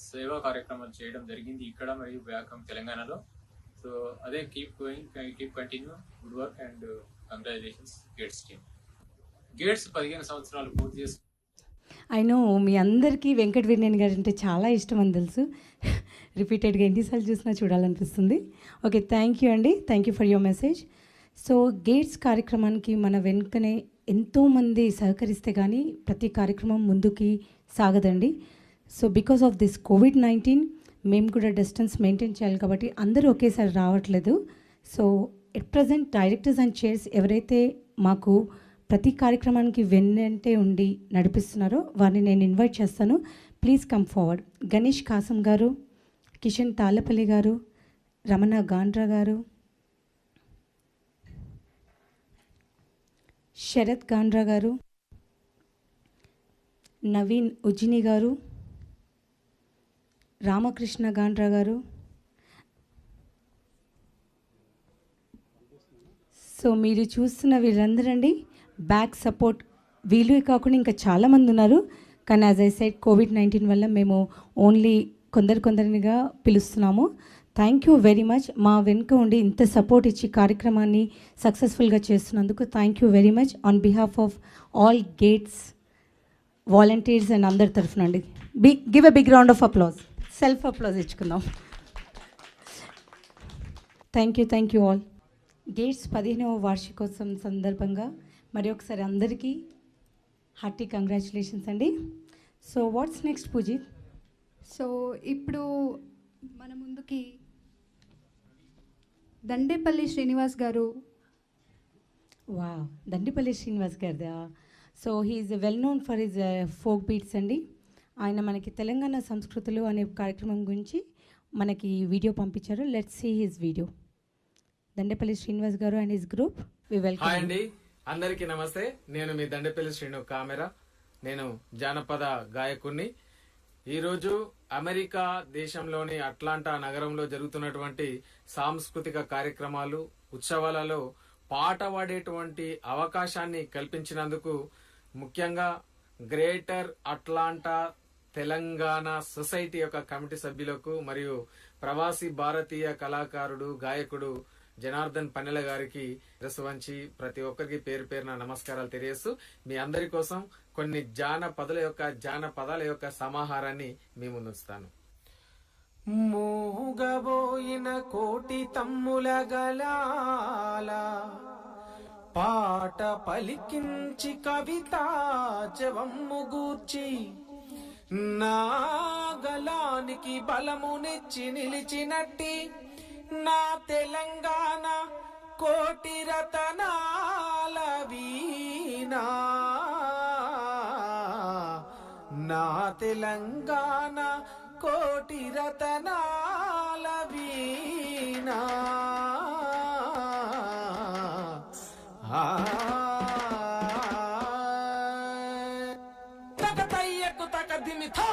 సేవా కార్యక్రమాలు చేయడం జరిగింది ఇక్కడ మరియు బ్యాకం తెలంగాణలో. సో అదే keep going, keep continue, good work and congratulations gates team. Gates 15 సంవత్సరాలు పూర్తి చేసుకున్న అయినో మీ అందరికీ వెంకట వీరనేని గారు అంటే చాలా ఇష్టం అని తెలుసు. రిపీటెడ్గా ఎన్నిసార్లు చూసినా చూడాలనిపిస్తుంది. ఓకే, థ్యాంక్ యూ అండి, thank you for your message. So Gates కార్యక్రమానికి మన వెనుకనే ఎంతోమంది సహకరిస్తే కానీ ప్రతి కార్యక్రమం ముందుకి సాగదండి. So because of this COVID-19 మేము కూడా డిస్టెన్స్ మెయింటైన్ చేయాలి కాబట్టి అందరూ ఒకేసారి రావట్లేదు. So at present directors and chairs ఎవరైతే మాకు ప్రతి కార్యక్రమానికి వెన్నంటే ఉండి నడిపిస్తున్నారో వారిని నేను ఇన్వైట్ చేస్తాను. Please come forward. Ganesh Kasam గారు, కిషన్ తాళ్ళపల్లి గారు, రమణ గాండ్రా గారు, శరత్ గాండ్రా గారు, నవీన్ ఉజ్జిని గారు, రామకృష్ణ గాండ్రా గారు. సో మీరు చూస్తున్న వీళ్ళందరండి బ్యాక్ సపోర్ట్. వీళ్ళు కాకుండా ఇంకా చాలామంది ఉన్నారు, కానీ యాజ్ ఐ సెడ్ కోవిడ్-19 వల్ల మేము ఓన్లీ కొందరినిగా పిలుస్తున్నాము. Thank you very much. మా వెనుక ఉండి ఇంత సపోర్ట్ ఇచ్చి కార్యక్రమాన్ని సక్సెస్ఫుల్గా చేస్తున్నందుకు thank you very much on behalf of all Gates volunteers and అందరి తరఫున అండి. Give a big round of applause. Self applause ఇచ్చుకుందాం. Thank you all. గేట్స్ 15వ వార్షికోత్సవం సందర్భంగా మరి ఒకసారి అందరికీ హార్టీ కంగ్రాచులేషన్స్ అండి. So what's next Poojith? So ఇప్పుడు మన ముందుకి దండేపల్లి శ్రీనివాస్ గారు. దండేపల్లి శ్రీనివాస్ గారిదా? So he is well known for his folk beats అండి. ఆయన మనకి తెలంగాణ సంస్కృతులు అనే కార్యక్రమం గురించి మనకి వీడియో పంపించారు. Let's see his video. Dandepalli Srinivas గారు and his group, we welcome. Hi అండి, అందరికీ నమస్తే. నేను మీ దండేపల్లి శ్రీను కామెరా. నేను జానపద గాయకుడిని. ఈరోజు అమెరికా దేశంలోని అట్లాంటా నగరంలో జరుగుతున్నటువంటి సాంస్కృతిక కార్యక్రమాలు, ఉత్సవాలలో పాట పాడేటువంటి అవకాశాన్ని కల్పించినందుకు ముఖ్యంగా గ్రేటర్ అట్లాంటా తెలంగాణ సొసైటీ యొక్క కమిటీ సభ్యులకు మరియు ప్రవాసీ భారతీయ కళాకారుడు గాయకుడు జనార్దన్ పన్నెల గారికి శిరస్సు వంచి ప్రతి ఒక్కరికి పేరు పేరున నమస్కారాలు తెలియజేస్తూ మీ అందరి కోసం కొన్ని జానపదాల యొక్క సమాహారాన్ని మీ ముందుస్తాను. మూగబోయిన కోటి తమ్ముల గలాల పాట పలికించి కవిత జవమ్ము గూర్చి నా గలానికి బలమునిచ్చి నిలిచినట్టి నా తెలంగాణ కోటి రతనాల వీణా, నా తెలంగాణ కోటి రతనాల వీణా. తగతయ్యకు తగదిమిథా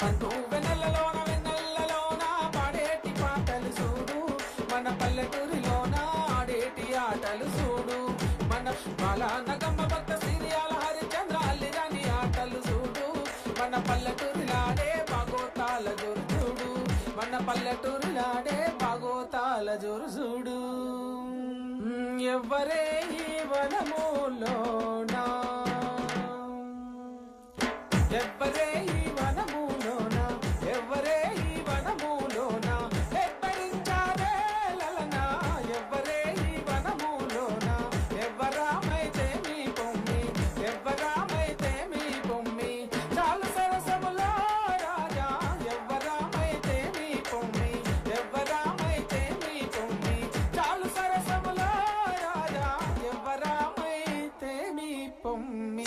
పన్ను వెన్నెలలోన వెన్నెలలోన పాడేటి పాటలు చూడు, మన పల్లెటూరిలోన ఆడేటి ఆటలు చూడు, మన బాలనగమ్మ భక్త సిరియాల హరిచంద్ర అల్లిరాని ఆటలు చూడు, మన పల్లెటూరిలాడే బాగోతాల జోరు చూడు, మన పల్లెటూరిలాడే బాగోతాల జోరు చూడు. ఎవ్వరే ఈ వనములోనా, ఎవ్వరే ఈ వనములోనా, ఎవ్వరే ఈ వనములోనా ఎవ్వరించారే లలనా, ఎవ్వరే ఈ వనములోనా, ఎవ్వరామైతే మీ పొమ్మి, ఎవ్వరామైతే మీ పొమ్మి, చాలు సరసములో రాజా, ఎవ్వరామైతే మీ పొమ్మి, ఎవ్వరామైతే మీ పొమ్మి, చాలు సరసములో రాజా, ఎవ్వరామైతే మీ పొమ్మి.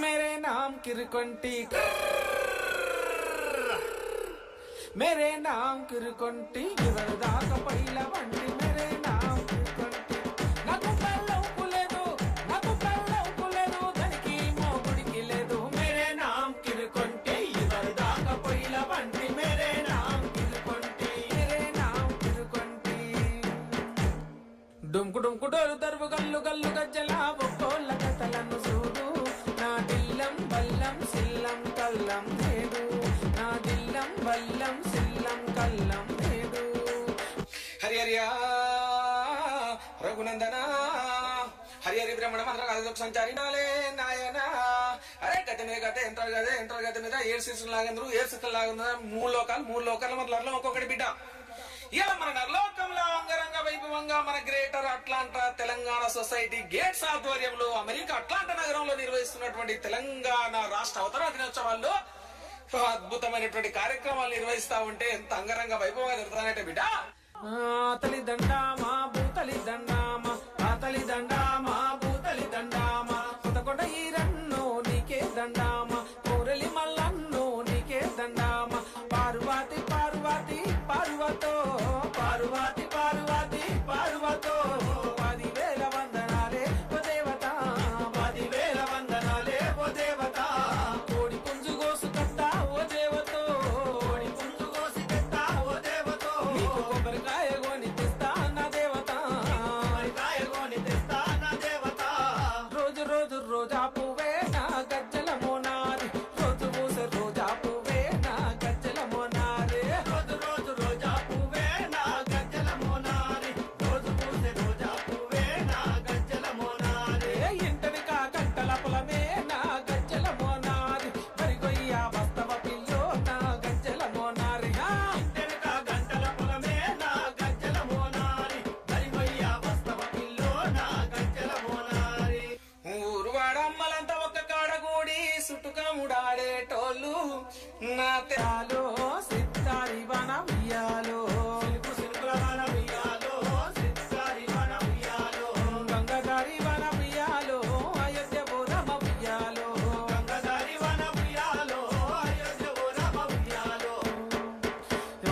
मेरे नाम किरकोंटी, मेरे नाम किरकोंटी, इवरदाक पैला वंटी, मेरे नाम किरकोंटी, नाकु कल्लौकु लेदु, नाकु कल्लौकु लेदु, दనికి मोगुడికి లేదు, मेरे नाम किरकोंटी, इवरदाक पैला वंटी, मेरे नाम किरकोंटी, मेरे नाम किरकोंटी. డుంకు డుంకు డోరు దరువు గల్లు గల్లు గజ్జలా ఒక్కోళ్ళ కథలను చూడు, నా దిల్లం బల్లం సిల్లం కల్లం నేడు, నా దిల్లం బల్లం సిల్లం కల్లం నేడు. హరి హరియా రఘునందన హరి హరి బ్రహ్మణ మంత్ర కాదు సంచారి నాలే నాయన. అరే గత మీద గత ఎంటర్ గత మీద 7 సీజన్ లాగందరు 7 సీజన్ లాగందరు 3 లోకాలు మొదలట్లో ఒక్కొక్కటి బిడ్డ. ఇలా మన నర్లోకంలో అంగరంగ వైభవంగా మన greater Atlanta Telangana society gates ఆధ్వర్యంలో అమెరికా అట్లాంటా నగరంలో నిర్వహిస్తున్నటువంటి తెలంగాణ రాష్ట్ర అవతరణ దినోత్సవాల్లో అద్భుతమైనటువంటి కార్యక్రమాలు నిర్వహిస్తా ఉంటే ఎంత అంగరంగ వైభవంగా జరుగుతానంటే బిడ్డ. తల్లి దండామా భూతలి దండామా, తల్లి దండామా భూతలి దండామా, కొత్తకొండ ఈరన్నో నీకే దండామా, కోరలి మల్లన్నో నీకే దండామా, పార్వతి పార్వతి పార్వతో పార్వతి పార్వతి పార్వతో 10,000 వందనాలే ఓ దేవత, పాడేటోళ్ళు నా తెలో సిత్తారి వన ఉయ్యాలో సిలుకుల వన ఉయ్యాలో సిత్తారి వన ఉయ్యాలో గంగదారి వన ఉయ్యాలో అయోధ్య బోరమ ఉయ్యాలో గంగదారి వన ఉయ్యాలో అయోధ్య బోరమ ఉయ్యాలో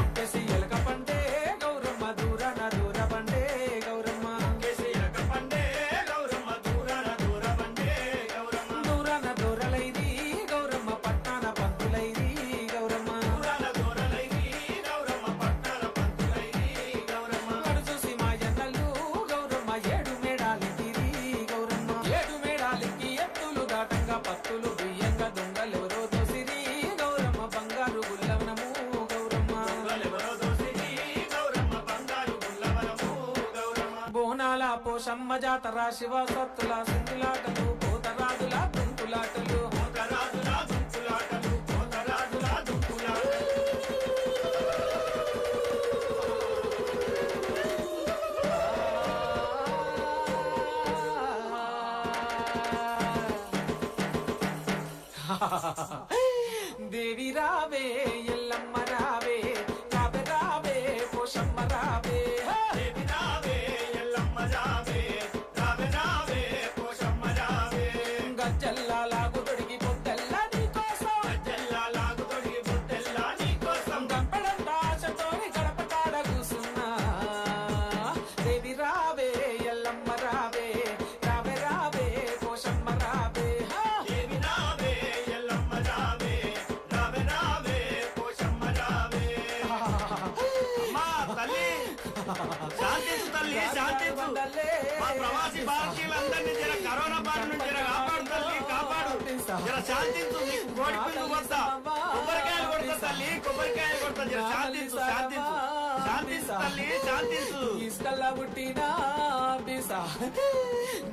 ఒక్కేసి ఎలక పండే గౌరమ్మ దూరన దూర పండే గౌరమ్మ ఒక్కేసి ఎలక పండే గౌరమ్మ దూరన దూర పండే గౌరమ్మ దూరన దూరలైది గౌరమ్మ పట్టాన పంతులైది గౌరమ్మ దూరన దూరలైది గౌరమ్మ పట్టాన పంతులైది గౌరమ్మ అడు చూసి మా ఎన్నలు గౌరమ్మ ఏడు మేడాలికిరి గౌరమ్మ ఏడు మేడాలికి ఎత్తులు దాటంగా పత్తులు బియ్యంగా దొంగలెవరో దోసిరి గౌరమ్మ బంగారు గుల్లవనము గౌరమ్మ దొంగలెవరో దోసిరి గౌరమ్మ బంగారు గుల్లవనము గౌరమ్మ బోనాల పోషమ్మ జాతర శివ సత్తుల సింధులాటలు పోతరాజుల తుంకులాటలు పోతరాజుల తుంకులాటలు పోతరాజుల తుంకులాటలు దేవి రావే ఎల్లమ్మ రావే రావే రావే పోషమ్మ రావే దేవి రావే ఎల్లమ్మ రావే రావే రావే పోషమ్మ రావే గజ్జల్లా లాగు తొడిగి పొద్దెల్లా నీకోసం గజ్జల్లా లాగు తొడిగి పొద్దెల్లా నీకోసం గంపడంత ఆశతోని గడప కాడ కూసున్నా దేవి రావే ఎల్లమ్మ రావే రావే రావే పోషమ్మ రావే దేవి రావే ఎల్లమ్మ రావే రావే రావే పోషమ్మ రావే అమ్మా తల్లి శాంతించు తల్లి శాంతించు మా ప్రవాసీ భారతీయులందరినీ జర కరోనా బారి నుంచి జర కాపాడు తల్లి కాపాడు జర శాంతించు నీకు కోడి పుంజు కొడతా కొబ్బరికాయలు కొడతా తల్లి కొబ్బరికాయలు కొడతా జర శాంతించు శాంతించు శాంతించు తల్లి శాంతించు ఇసుకల్లా పుట్టినా బీసా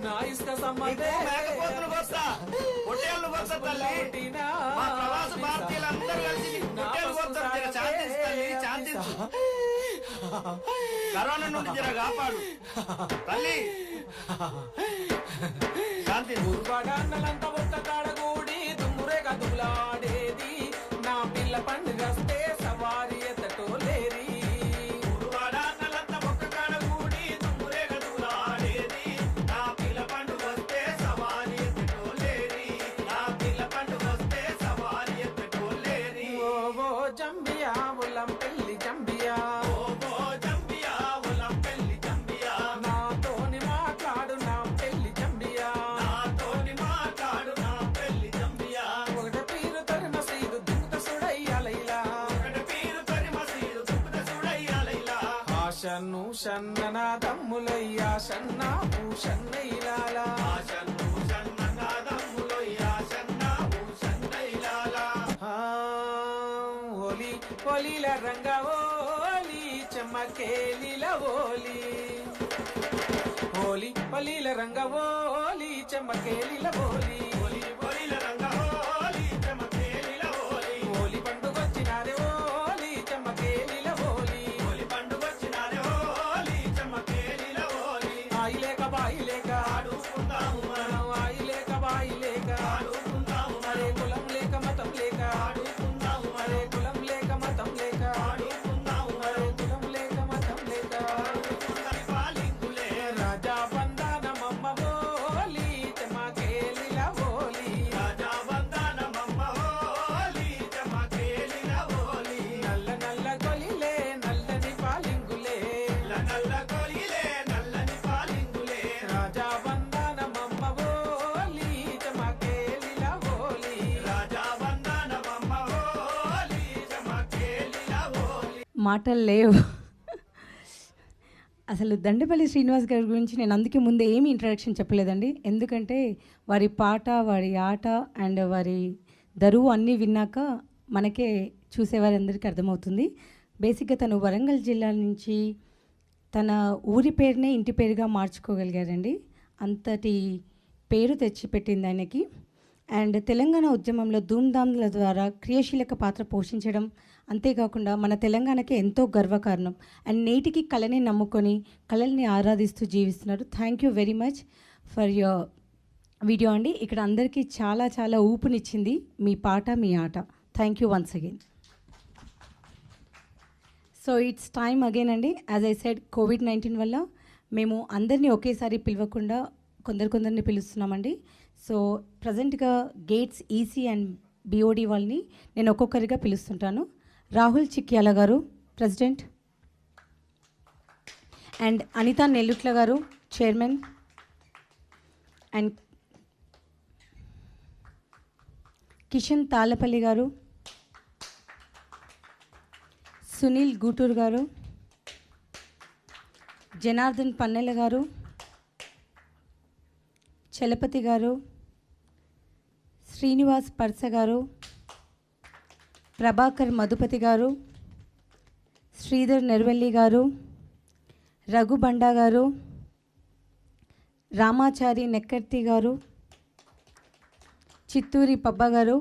నా ఇసుక సంబంధే మేకపోతులు కొడతా పొట్టేళ్ళు కొడతా తల్లి మా ప్రవాసీ భారతీయులందరూ కలిసి పొట్టేళ్ళు కొడతారు జర శాంతించు తల్లి శాంతించు కరోనా నుండి జర కాపాడు తల్లి శాంతి ఊరుపాడన్నలంతా ఒక్క కాడగూడి దుమ్మురేగా దులాడేది నా పిల్ల పండుగస్తే సవారి ఎత్తటో లేరి ఊరువాడన్నలంతా ఒక్క కాడగూడి దుమ్మురేగా దులాడేది నా పిల్ల పండుగస్తే సవారి ఎత్తటో లేరి నా పిల్ల పండుగస్తే సవారి ఎత్తటో లేరి ఓ జంబియా ఉల్లం పెళ్లి జంబియా ఓ జంబియా ఉల్లం పెళ్లి జంబియా నాతోని మాట్లాడు నా పెళ్లి జంబియా నాతోని మాట్లాడు నా పెళ్లి జంబియా ఒకటి పీరు తరి మసీదు దుంకుత సుడయ్యాలైలా ఒకటి పీరు తరి మసీదు దుంకుత సుడయ్యాలైలా ఆశను షన్నన దమ్ములయ్యా షన్నా భూషన్నైలాలా ఆశను షన్నన దమ్ములయ్యా షన్నా భూషన్నైలాలా ఓలి ఓలిల రంగ ఓలి చెమ్మకేలిల ఓలి ఓలి ఓలిల రంగ ఓలి చెమ్మకేలిల ఓలి ఓలి ఓలిల రంగ ఓలి చెమ్మకేలిల ఓలి ఓలి పండుగొచ్చినారే ఓలి చెమ్మకేలిల ఓలి ఓలి పండుగొచ్చినారే ఓలి చెమ్మకేలిల ఓలి ఆయిలేక బాయిలేక ఆడుకుందాము మనం ఆయిలేక బాయిలేక ఆడుకుందాము మరే కులం లేక మతం లేక ఆడుకుందాము మరే కులం లేక మతం లేక ఆడుకుందాము మరే కులం లేక మతం లేక ఆడుకుందాము పాలింగులే రాజా బంధానమమ్మ ఓలి చెమ్మకేలిల ఓలి రాజా వందనమమ్మ ఓలి చెమ్మకేలిల ఓలి నల్ల నల్ల కొలిలే నల్లని పాలింగులే నల్ల కొలిలే నల్లని పాలింగులే రాజా బంధానమమ్మ ఓలి చెమ్మకేలిల ఓలి రాజా వందనమమ్మ ఓలి చెమ్మకేలిల ఓలి మాటలు లేవు. అసలు దండేపల్లి శ్రీనివాస్ గారి గురించి నేను అందుకే ముందే ఏమి ఇంట్రడక్షన్ చెప్పలేదండి. ఎందుకంటే వారి పాట, వారి ఆట అండ్ వారి దరువు అన్నీ విన్నాక మనకే చూసేవారందరికీ అర్థమవుతుంది. బేసిక్గా తను వరంగల్ జిల్లా నుంచి తన ఊరి పేరునే ఇంటి పేరుగా మార్చుకోగలిగారండి. అంతటి పేరు తెచ్చిపెట్టింది ఆయనకి. అండ్ తెలంగాణ ఉద్యమంలో ధూమ్ధామ్ల ద్వారా క్రియాశీలక పాత్ర పోషించడం, అంతేకాకుండా మన తెలంగాణకి ఎంతో గర్వకారణం. అండ్ నేటికి కళని నమ్ముకొని కళల్ని ఆరాధిస్తూ జీవిస్తున్నారు. Thank you very much for your video అండి. ఇక్కడ అందరికీ చాలా చాలా ఊపునిచ్చింది మీ పాట, మీ ఆట. Thank you once again. So it's time again అండి. యాజ్ ఐ సెడ్, కోవిడ్-19 వల్ల మేము అందరినీ ఒకేసారి పిలవకుండా కొందరిని పిలుస్తున్నామండి. సో ప్రజెంట్గా గేట్స్ ఈసీ అండ్ బిఓడి వాళ్ళని నేను ఒక్కొక్కరిగా పిలుస్తుంటాను. రాహుల్ చిక్యాల గారు ప్రెసిడెంట్, అండ్ అనితా నెల్లుట్ల గారు చైర్మన్, అండ్ కిషన్ తాళ్ళపల్లి గారు, సునీల్ గూటూరు గారు, జనార్దన్ పన్నెల గారు, చలపతి గారు, శ్రీనివాస్ పర్స గారు, ప్రభాకర్ మధుపతి గారు, శ్రీధర్ నెర్వెల్లి గారు, రఘు బండా గారు, రామాచారి నెక్కర్తి గారు, చిత్తూరి పబ్బ గారు,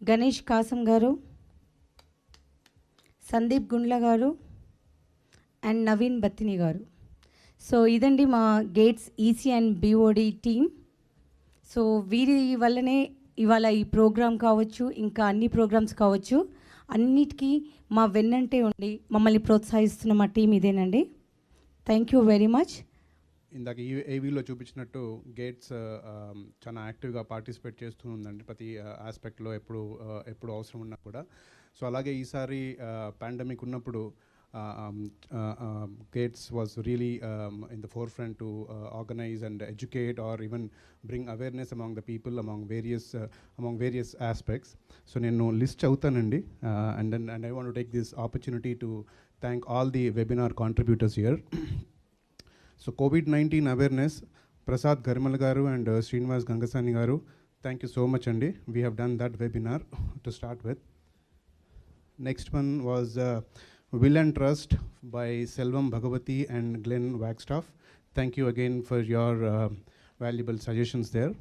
గణేష్ కాసం గారు, సందీప్ గుండ్ల గారు, అండ్ నవీన్ బత్తిని గారు. సో ఇదండి మా gates EC and BOD team. So వీరి వల్లనే ఇవాళ ఈ ప్రోగ్రామ్ కావచ్చు, ఇంకా అన్ని ప్రోగ్రామ్స్ కావచ్చు, అన్నిటికీ మా వెన్నంటే ఉండి మమ్మల్ని ప్రోత్సహిస్తున్న మా టీం ఇదేనండి. Thank you very much. ఇందాక ఏవీలో చూపించినట్టు గేట్స్ చాలా యాక్టివ్గా పార్టిసిపేట్ చేస్తూ ఉందండి ప్రతి ఆస్పెక్ట్లో ఎప్పుడు అవసరం ఉన్నా కూడా. సో అలాగే ఈసారి పాండమిక్ ఉన్నప్పుడు Gates was really in the forefront to organize and educate or even bring awareness among the people among various aspects. So nenu list avuthanandi and I want to take this opportunity to thank all the webinar contributors here. So COVID-19 awareness, Prasad Garmal garu and Srinivas Gangasani garu, thank you so much andi. We have done that webinar to start with. Next one was Will and Trust by Selvam Bhagavati and Glenn Wagstaff. Thank you again for your valuable suggestions there.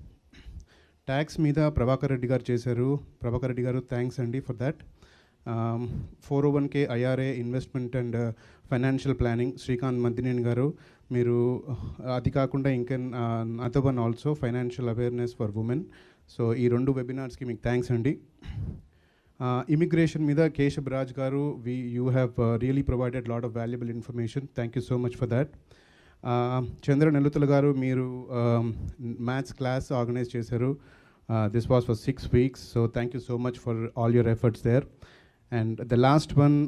Tax Mida Prabhakar Reddy garu chesaru. Prabhakar Reddy garu, thanks andi for that. 401k IRA investment and financial planning, Srikanth Madineni garu, మీరు అది కాకుండా ఇంకా other one also financial awareness for women. So ఈ రెండు వెబినార్స్కి మీకు thanks అండి. Immigration మీద కేశబ్ రాజ్ గారు, you have really provided lot of valuable information. Thank you so much for that. Chandra Nellutula గారు, మీరు మ్యాథ్స్ క్లాస్ ఆర్గనైజ్ చేశారు. This was for 6 weeks. So thank you so much for all your efforts there. And the last one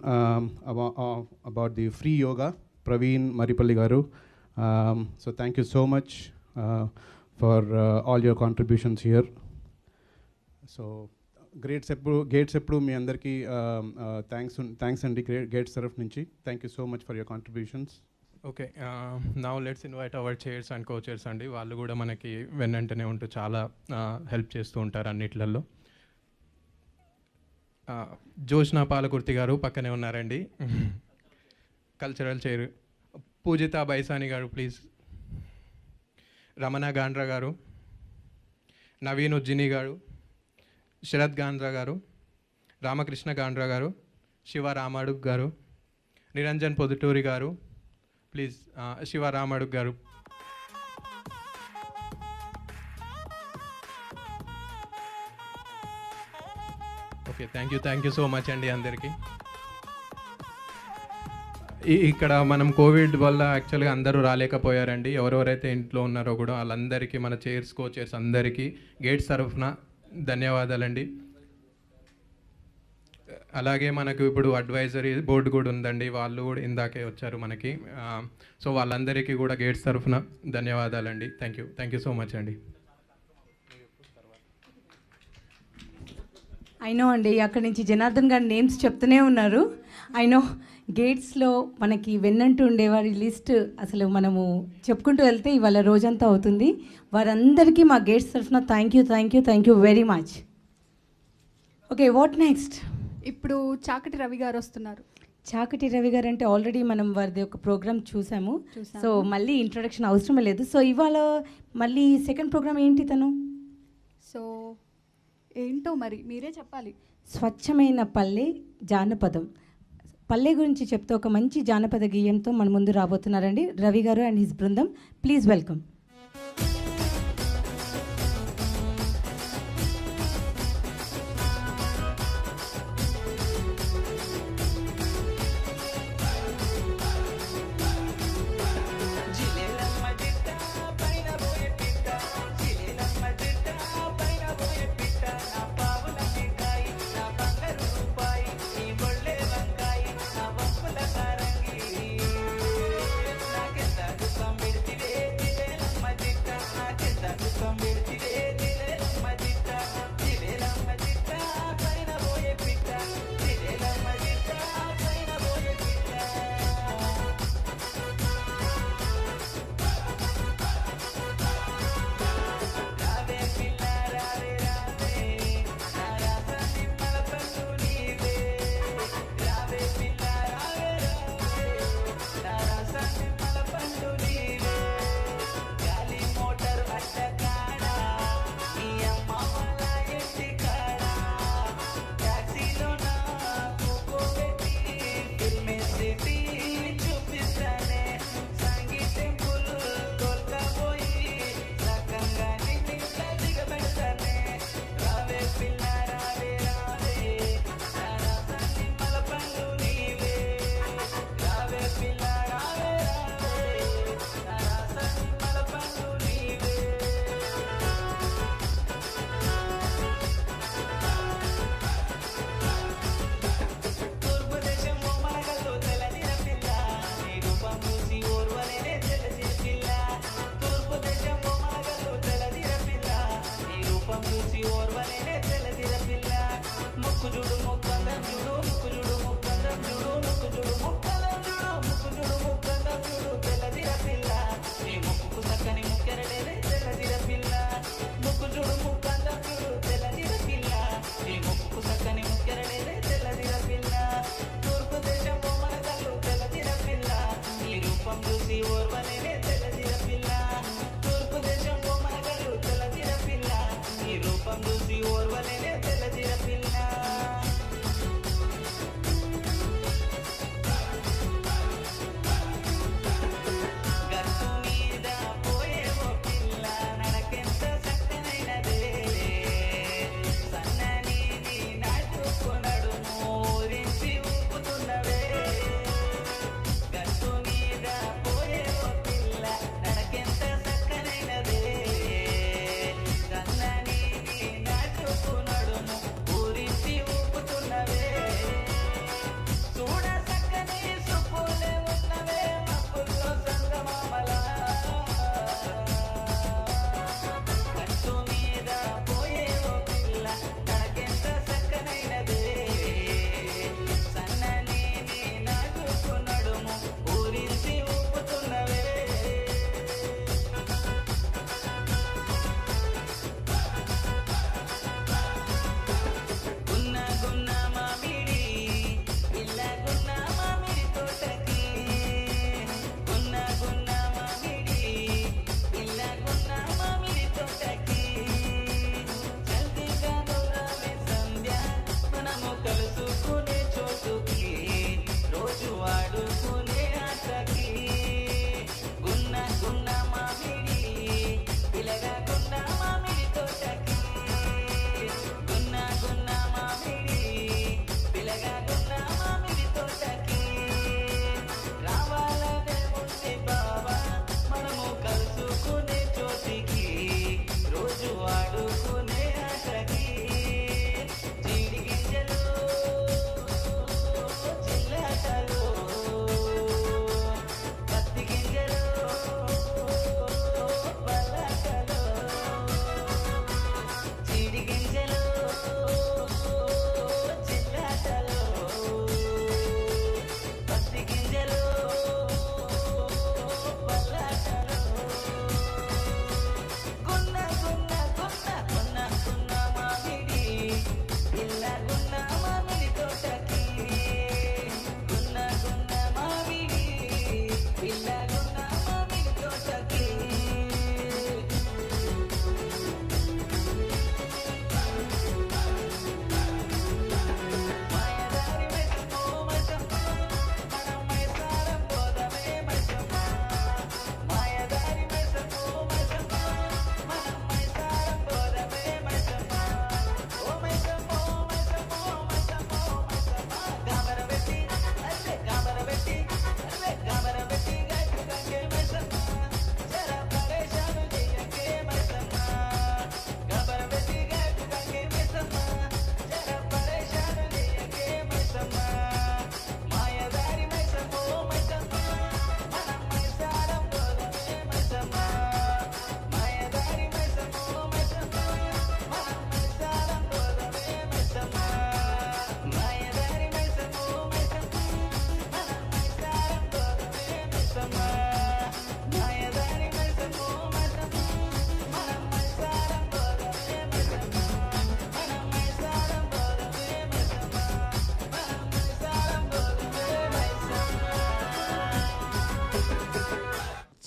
about the free yoga, Praveen Maripalli గారు. So thank you so much for all your contributions here. So Gates ఎప్పుడు మీ అందరికీ thanks అండి Gates తరఫు నుంచి. Thank you so much for your contributions. Okay, now let's invite our chairs and co-chairs అండి. వాళ్ళు కూడా మనకి వెన్నంటనే ఉంటూ చాలా హెల్ప్ చేస్తూ ఉంటారు అన్నిట్లలో. జోష్నా పాలకుర్తి గారు పక్కనే ఉన్నారండి, కల్చరల్ చైర్. పూజిత బైసాని గారు ప్లీజ్. రమణ గాండ్రా గారు, నవీన్ ఉజ్జిని గారు, శరత్ గాండ్రా గారు, రామకృష్ణ గాండ్రా గారు, శివ రామాడుగ్ గారు, నిరంజన్ పొదుటూరి గారు ప్లీజ్. శివ రామాడుగ్ గారు. Okay, thank you so much అండి అందరికీ. ఇక్కడ మనం కోవిడ్ వల్ల యాక్చువల్గా అందరూ రాలేకపోయారండి. ఎవరెవరైతే ఇంట్లో ఉన్నారో కూడా వాళ్ళందరికీ, మన చైర్స్ కోచర్స్ అందరికీ గేట్స్ తరఫున ధన్యవాదాలండి. అలాగే మనకు ఇప్పుడు అడ్వైజరీ బోర్డు కూడా ఉందండి, వాళ్ళు కూడా ఇందాకే వచ్చారు మనకి. సో వాళ్ళందరికీ కూడా గేట్స్ తరఫున ధన్యవాదాలండి. థ్యాంక్ యూ సో మచ్ అండి. అయినో అండి, అక్కడి నుంచి జనార్దన్ గారి నేమ్స్ చెప్తూనే ఉన్నారు. అయినో గేట్స్లో మనకి వెన్నంటూ ఉండేవారి లిస్ట్ అసలు మనము చెప్పుకుంటూ వెళ్తే ఇవాళ రోజంతా అవుతుంది. వారందరికీ మా గేట్స్ తరఫున thank you very much. Okay, what next? ఇప్పుడు చాకటి రవి గారు వస్తున్నారు. చాకటి రవి గారు అంటే ఆల్రెడీ మనం వారిది ఒక ప్రోగ్రామ్ చూసాము. సో మళ్ళీ ఇంట్రొడక్షన్ అవసరమే లేదు. సో ఇవాళ మళ్ళీ సెకండ్ ప్రోగ్రామ్ ఏంటి తను? సో ఏంటో మరి మీరే చెప్పాలి. స్వచ్ఛమైన పల్లె జానపదం. పల్లె గురించి చెప్తే ఒక మంచి జానపద గేయంతో మన ముందు రాబోతున్నారండి రవి గారు అండ్ హిస్ బృందం. Please welcome.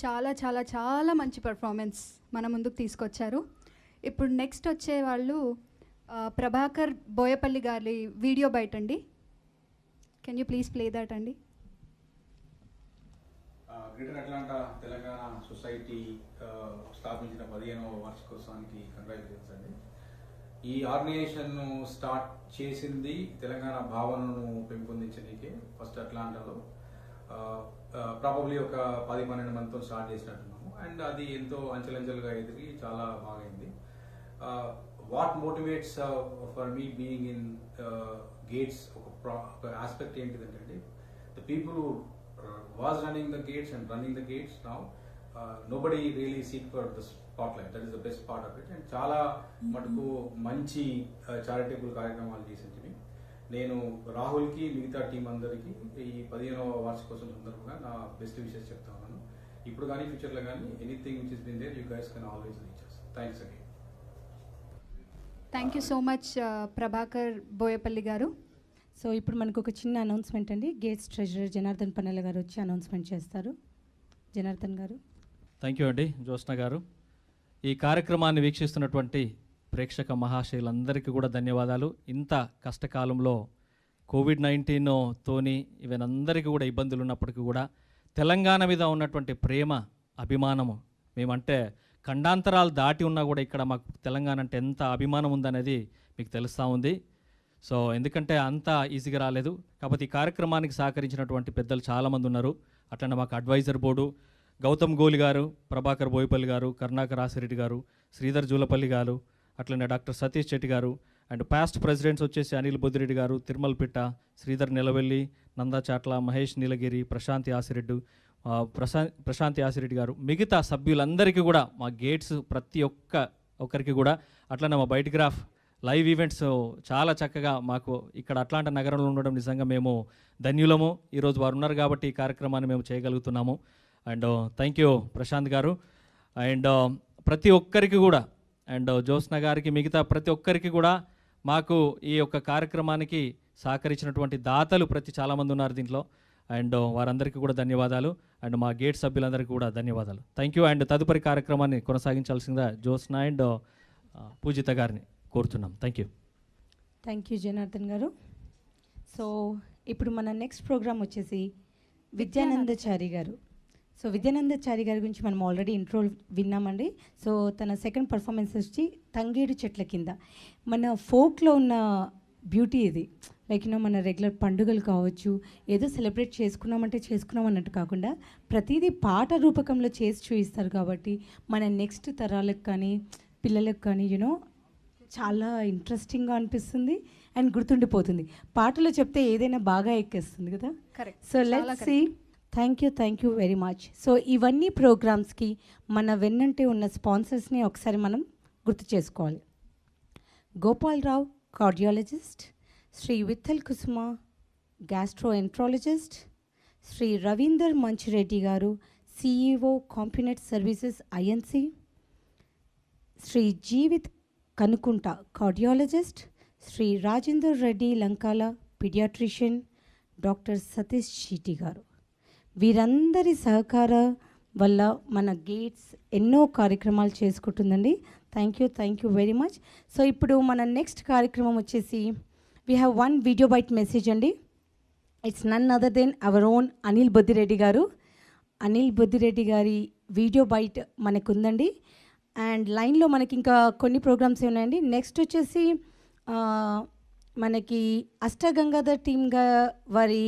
చాలా చాలా చాలా మంచి పర్ఫార్మెన్స్ మన ముందుకు తీసుకొచ్చారు. ఇప్పుడు నెక్స్ట్ వచ్చే వాళ్ళు ప్రభాకర్ బోయపల్లి గారి వీడియో బయట అండి. Can you please play that అండి? గ్రేటర్ అట్లాంటా తెలంగాణ సొసైటీ స్థాపించిన 15వ వార్షికోత్సవానికి కంగ్రాచులేషన్స్ అండి. ఈ ఆర్గనైజేషన్ను స్టార్ట్ చేసింది తెలంగాణ భావనను పెంపొందించడానికే. ఫస్ట్ అట్లాంటాలో ప్రాబబ్లీ ఒక 10-12 మందితో స్టార్ట్ చేసినట్టున్నాము. అండ్ అది ఎంతో అంచెలంచెలుగా ఎదిగి చాలా బాగైంది. What motivates for me being in Gates ఒక ఆస్పెక్ట్ ఏంటిదంటే the people was running the gates and running the gates now nobody really seek for the spotlight. That is the best part of it. And చాలా మటుకు మంచి charitable కార్యక్రమాలు చేసింది. నేను రాహుల్కి మిగతా team అందరికీ ఈ 15వ వార్షికోత్సవం సందర్భంగా నా బెస్ట్ విషెస్ చెప్తా ఉన్నాను. ఇప్పుడు కానీ ఫ్యూచర్లో కానీ anything which is been there you guys can always reach us. Thanks again. Thank you so much Prabhakar Boyapalli గారు. సో ఇప్పుడు మనకు ఒక చిన్న అనౌన్స్మెంట్ అండి. గేట్స్ ట్రెజరర్ జనార్దన్ పన్నెల గారు వచ్చి అనౌన్స్మెంట్ చేస్తారు. జనార్దన్ గారు. థ్యాంక్ యూ అండి జ్యోత్స్న గారు. ఈ కార్యక్రమాన్ని వీక్షిస్తున్నటువంటి ప్రేక్షక మహాశయులందరికీ కూడా ధన్యవాదాలు. ఇంత కష్టకాలంలో కోవిడ్-19తోని ఈవెన్ అందరికీ కూడా ఇబ్బందులు ఉన్నప్పటికీ కూడా తెలంగాణ మీద ఉన్నటువంటి ప్రేమ అభిమానము, మేమంటే ఖండాంతరాలు దాటి ఉన్నా కూడా ఇక్కడ మాకు తెలంగాణ అంటే ఎంత అభిమానం ఉందనేది మీకు తెలుస్తూ ఉంది. సో ఎందుకంటే అంత ఈజీగా రాలేదు. కాకపోతే ఈ కార్యక్రమానికి సహకరించినటువంటి పెద్దలు చాలామంది ఉన్నారు. అట్లనే మాకు అడ్వైజర్ బోర్డు గౌతమ్ గోలి గారు, ప్రభాకర్ బోయపల్లి గారు, కరుణాకర్ రాసిరెడ్డి గారు, శ్రీధర్ జూలపల్లి గారు, అట్లనే డాక్టర్ సతీష్ చెట్టి గారు, అండ్ పాస్ట్ ప్రెసిడెంట్స్ వచ్చేసి అనిల్ బొద్దిరెడ్డి గారు, తిరుమల పిట్ట, శ్రీధర్ నిలవెల్లి, నందా చాట్ల, మహేష్ నీలగిరి, ప్రశాంతి ఆసిరెడ్డి గారు, మిగతా సభ్యులందరికీ కూడా మా గేట్స్ ప్రతి ఒక్కరికి కూడా, అట్లనే మా బయటగ్రాఫ్ లైవ్ ఈవెంట్స్ చాలా చక్కగా మాకు ఇక్కడ అట్లాంటా నగరంలో ఉండడం నిజంగా మేము ధన్యులము. ఈరోజు వారు ఉన్నారు కాబట్టి ఈ కార్యక్రమాన్ని మేము చేయగలుగుతున్నాము. అండ్ థ్యాంక్ యూ ప్రశాంత్ గారు. అండ్ ప్రతి ఒక్కరికి కూడా, అండ్ జ్యోత్స్న గారికి, మిగతా ప్రతి ఒక్కరికి కూడా మాకు ఈ యొక్క కార్యక్రమానికి సహకరించినటువంటి దాతలు చాలామంది ఉన్నారు దీంట్లో. అండ్ వారందరికీ కూడా ధన్యవాదాలు. అండ్ మా గేట్ సభ్యులందరికీ కూడా ధన్యవాదాలు. Thank you. అండ్ తదుపరి కార్యక్రమాన్ని కొనసాగించాల్సిందిగా జ్యోత్స్న అండ్ పూజిత గారిని కోరుతున్నాం. Thank you. Thank you Janardhan గారు. సో ఇప్పుడు మన నెక్స్ట్ ప్రోగ్రామ్ వచ్చేసి విద్యానందచారి గారు. సో విద్యానందచారి గారి గురించి మనం ఆల్రెడీ ఇంట్రో విన్నామండి. సో తన సెకండ్ పర్ఫార్మెన్స్ వచ్చి తంగేడు చెట్ల కింద. మన ఫోక్లో ఉన్న బ్యూటీ ఇది. లైక్ మన రెగ్యులర్ పండుగలు కావచ్చు, ఏదో సెలబ్రేట్ చేసుకున్నామంటే చేసుకున్నాం అన్నట్టు కాకుండా ప్రతిదీ పాట రూపకంలో చేసి చూపిస్తారు. కాబట్టి మన నెక్స్ట్ తరాలకు కానీ పిల్లలకు కానీ చాలా ఇంట్రెస్టింగ్గా అనిపిస్తుంది అండ్ గుర్తుండిపోతుంది. పాటలో చెప్తే ఏదైనా బాగా ఎక్కేస్తుంది కదా. So let's see. Thank you very much. So ఇవన్నీ ప్రోగ్రామ్స్కి మన వెన్నంటే ఉన్న స్పాన్సర్స్ని ఒకసారి మనం గుర్తు చేసుకోవాలి. గోపాలరావు కార్డియాలజిస్ట్, శ్రీ విఠల్ కుసుమ గ్యాస్ట్రోఎంట్రాలజిస్ట్, శ్రీ రవీందర్ మంచిరెడ్డి గారు CEO Compunet services INC, Shri Jeevith Kanukunta cardiologist, Shri Rajender Reddy Lankala paediatrician, doctor Satish Cheeti గారు. వీరందరి సహకార వల్ల మన గేట్స్ ఎన్నో కార్యక్రమాలు చేసుకుంటుందండి. Thank you very much. So ఇప్పుడు మన నెక్స్ట్ కార్యక్రమం వచ్చేసి we have one video byte message అండి. It's none other than our own Anil Boddireddy గారు. అనిల్ బొద్దిరెడ్డి గారి వీడియో బైట్ మనకుందండి. అండ్ లైన్లో మనకి ఇంకా కొన్ని ప్రోగ్రామ్స్ ఉన్నాయండి. నెక్స్ట్ వచ్చేసి మనకి అష్టగంగాధర్ టీమ్గా వారి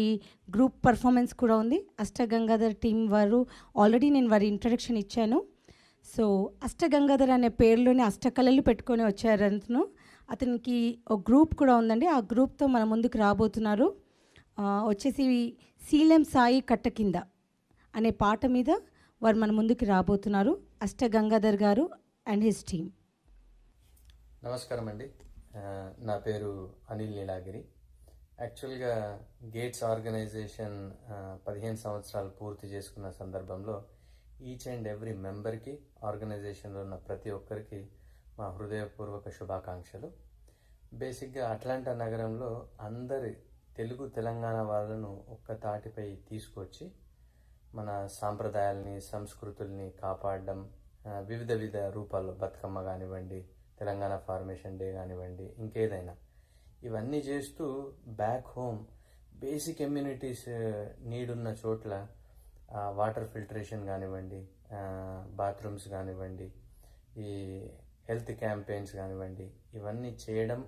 గ్రూప్ పర్ఫార్మెన్స్ కూడా ఉంది. అష్టగంగాధర్ టీం వారు ఆల్రెడీ నేను వారి ఇంట్రడక్షన్ ఇచ్చాను. సో అష్టగంగాధర్ అనే పేరులోనే అష్టకళలు పెట్టుకొని వచ్చారు అతను. అతనికి ఒక గ్రూప్ కూడా ఉందండి. ఆ గ్రూప్తో మన ముందుకు రాబోతున్నారు. వచ్చేసి శీలం సాయి కట్ట కింద అనే పాట మీద వారు మన ముందుకు రాబోతున్నారు. అష్టగంగాధర్ గారు అండ్ హిస్ టీమ్. నమస్కారం అండి. నా పేరు అనిల్ నీలాగిరి. యాక్చువల్గా గేట్స్ ఆర్గనైజేషన్ 15 సంవత్సరాలు పూర్తి చేసుకున్న సందర్భంలో ఈచ్ అండ్ ఎవ్రీ మెంబర్కి, ఆర్గనైజేషన్లో ఉన్న ప్రతి ఒక్కరికి మా హృదయపూర్వక శుభాకాంక్షలు. బేసిక్గా అట్లాంటా నగరంలో అందరి తెలంగాణ వాళ్ళను ఒక్క తాటిపై తీసుకొచ్చి మన సాంప్రదాయాల్ని సంస్కృతుల్ని కాపాడడం వివిధ రూపాల్లో బతుకమ్మ కానివ్వండి, తెలంగాణ ఫార్మేషన్ డే కానివ్వండి, ఇంకేదైనా ఇవన్నీ చేస్తూ back home basic communities need ఉన్న చోట్ల వాటర్ ఫిల్టరేషన్ కానివ్వండి, బాత్రూమ్స్ కానివ్వండి, ఈ హెల్త్ క్యాంపెయిన్స్ కానివ్వండి, ఇవన్నీ చేయడం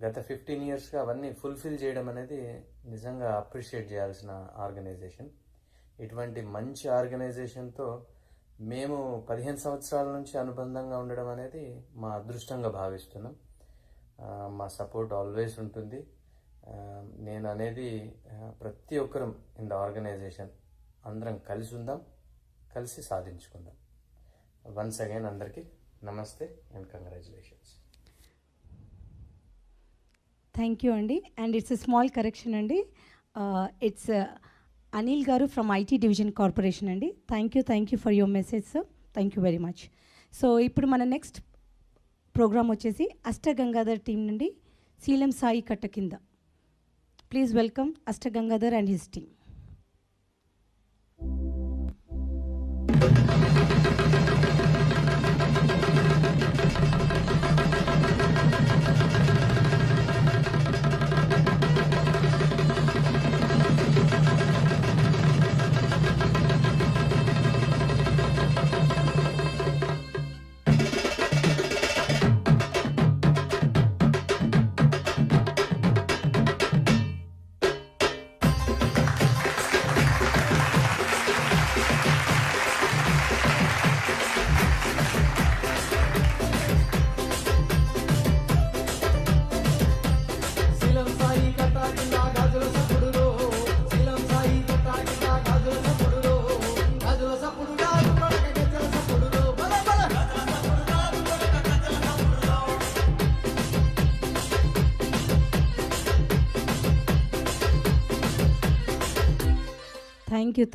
గత 15 yearsగా అవన్నీ ఫుల్ఫిల్ చేయడం అనేది నిజంగా అప్రిషియేట్ చేయాల్సిన ఆర్గనైజేషన్. ఇటువంటి మంచి ఆర్గనైజేషన్తో మేము 15 సంవత్సరాల నుంచి అనుబంధంగా ఉండడం అనేది మా అదృష్టంగా భావిస్తున్నాం. మా సపోర్ట్ ఆల్వేస్ ఉంటుంది. నేను అనేది ప్రతి ఒక్కరం ఇన్ ద ఆర్గనైజేషన్ అందరం కలిసి ఉందాం, కలిసి సాధించుకుందాం. వన్స్ అగైన్ అందరికీ నమస్తే అండ్ కంగ్రాచులేషన్స్. థ్యాంక్ యూ అండి. అండ్ ఇట్స్ స్మాల్ కరెక్షన్ అండి, ఇట్స్ అనిల్ గారు ఫ్రమ్ ఐటీ డివిజన్ కార్పొరేషన్ అండి. Thank you for your message sir. Thank you very much. So ఇప్పుడు మన నెక్స్ట్ ప్రోగ్రామ్ వచ్చేసి అష్టగంగాధర్ టీం నుండి శీలం సాయి కట్ట కింద. Please welcome Ashtagangadhar and his team.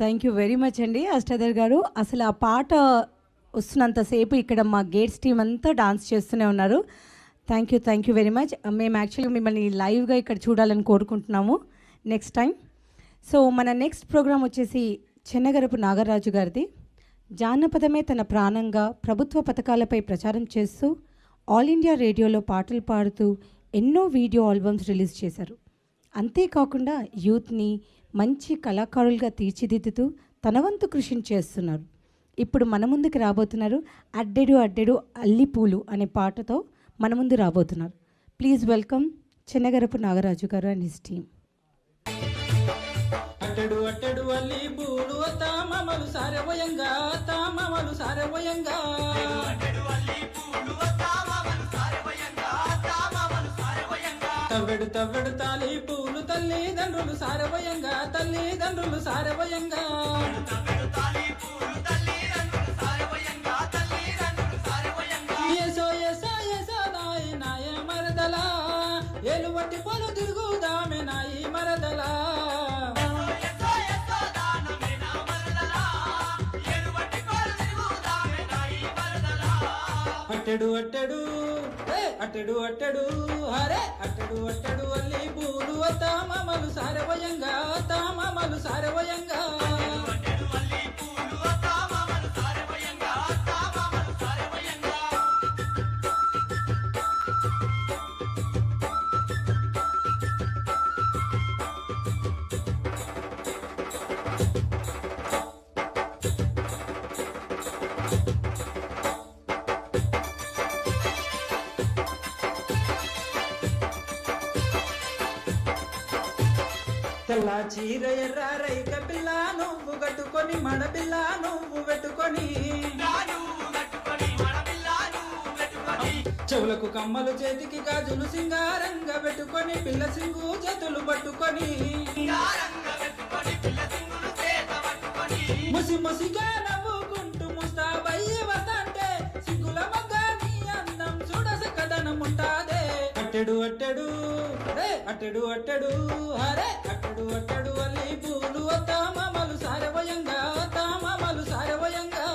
Thank you very much అండి అష్టాధర్ గారు. అసలు ఆ పాట వస్తున్నంతసేపు ఇక్కడ మా గేట్స్ టీం అంతా డాన్స్ చేస్తూనే ఉన్నారు. Thank you very much. మేము యాక్చువల్గా మిమ్మల్ని లైవ్గా ఇక్కడ చూడాలని కోరుకుంటున్నాము నెక్స్ట్ టైం. సో మన నెక్స్ట్ ప్రోగ్రామ్ వచ్చేసి చెన్నగరపు నాగరాజు గారిది. జానపదమే తన ప్రాణంగా ప్రభుత్వ పథకాలపై ప్రచారం చేస్తూ ఆల్ ఇండియా రేడియోలో పాటలు పాడుతూ ఎన్నో వీడియో ఆల్బమ్స్ రిలీజ్ చేశారు. అంతేకాకుండా యూత్ని మంచి కళాకారులుగా తీర్చిదిద్దుతూ తన వంతు కృషిని చేస్తున్నారు. ఇప్పుడు మన ముందుకు రాబోతున్నారు అడ్డెడు అడ్డెడు అల్లిపూలు అనే పాటతో మన ముందు రాబోతున్నారు. ప్లీజ్ వెల్కమ్ చెన్నగరపు నాగరాజు గారు అండ్ హిస్ టీమ్. అట్టడు అట్టడు అల్లి పూలు తామమలు సారవయంగా తామమలు సారవయంగా తవ్వెడు తవ్వెడు తాలి పూలు తల్లిదండ్రులు సారవయంగా తల్లిదండ్రులు సారవయంగా ఏసో ఏసో ఏసో నాయ నాయ మరదలా ఏలువట్టి పొలు తిరుగుదామె నాయి మరదలా అట్టెడు అట్టెడు అట్టెడు అట్టెడు హరే అట్టెడు అట్టెడు అల్లి పూలు తామమలు సారవయంగా తామమలు సారవయంగా తెల్ల చీర ఎర్ర రైక పిల్ల నువ్వు కట్టుకొని మడపిల్ల నువ్వు పెట్టుకొని చెవులకు కమ్మలు చేతికి గాజులు సింగారంగా పెట్టుకొని పిల్ల సింగు చేతులు పట్టుకొని ముసి ముసిగా నవ్వుకుంటూ ముస్తాబయ్య వదంటే సిగ్గుల మగ్గ నీ అందం చూడస కథనముంటాదే అట్టెడు అట్టెడు అట్టెడు అట్టెడు హరే అట్టెడు అట్టెడు అల్లి పూలు తామమలు సారవయంగా తామమలు సారవయంగా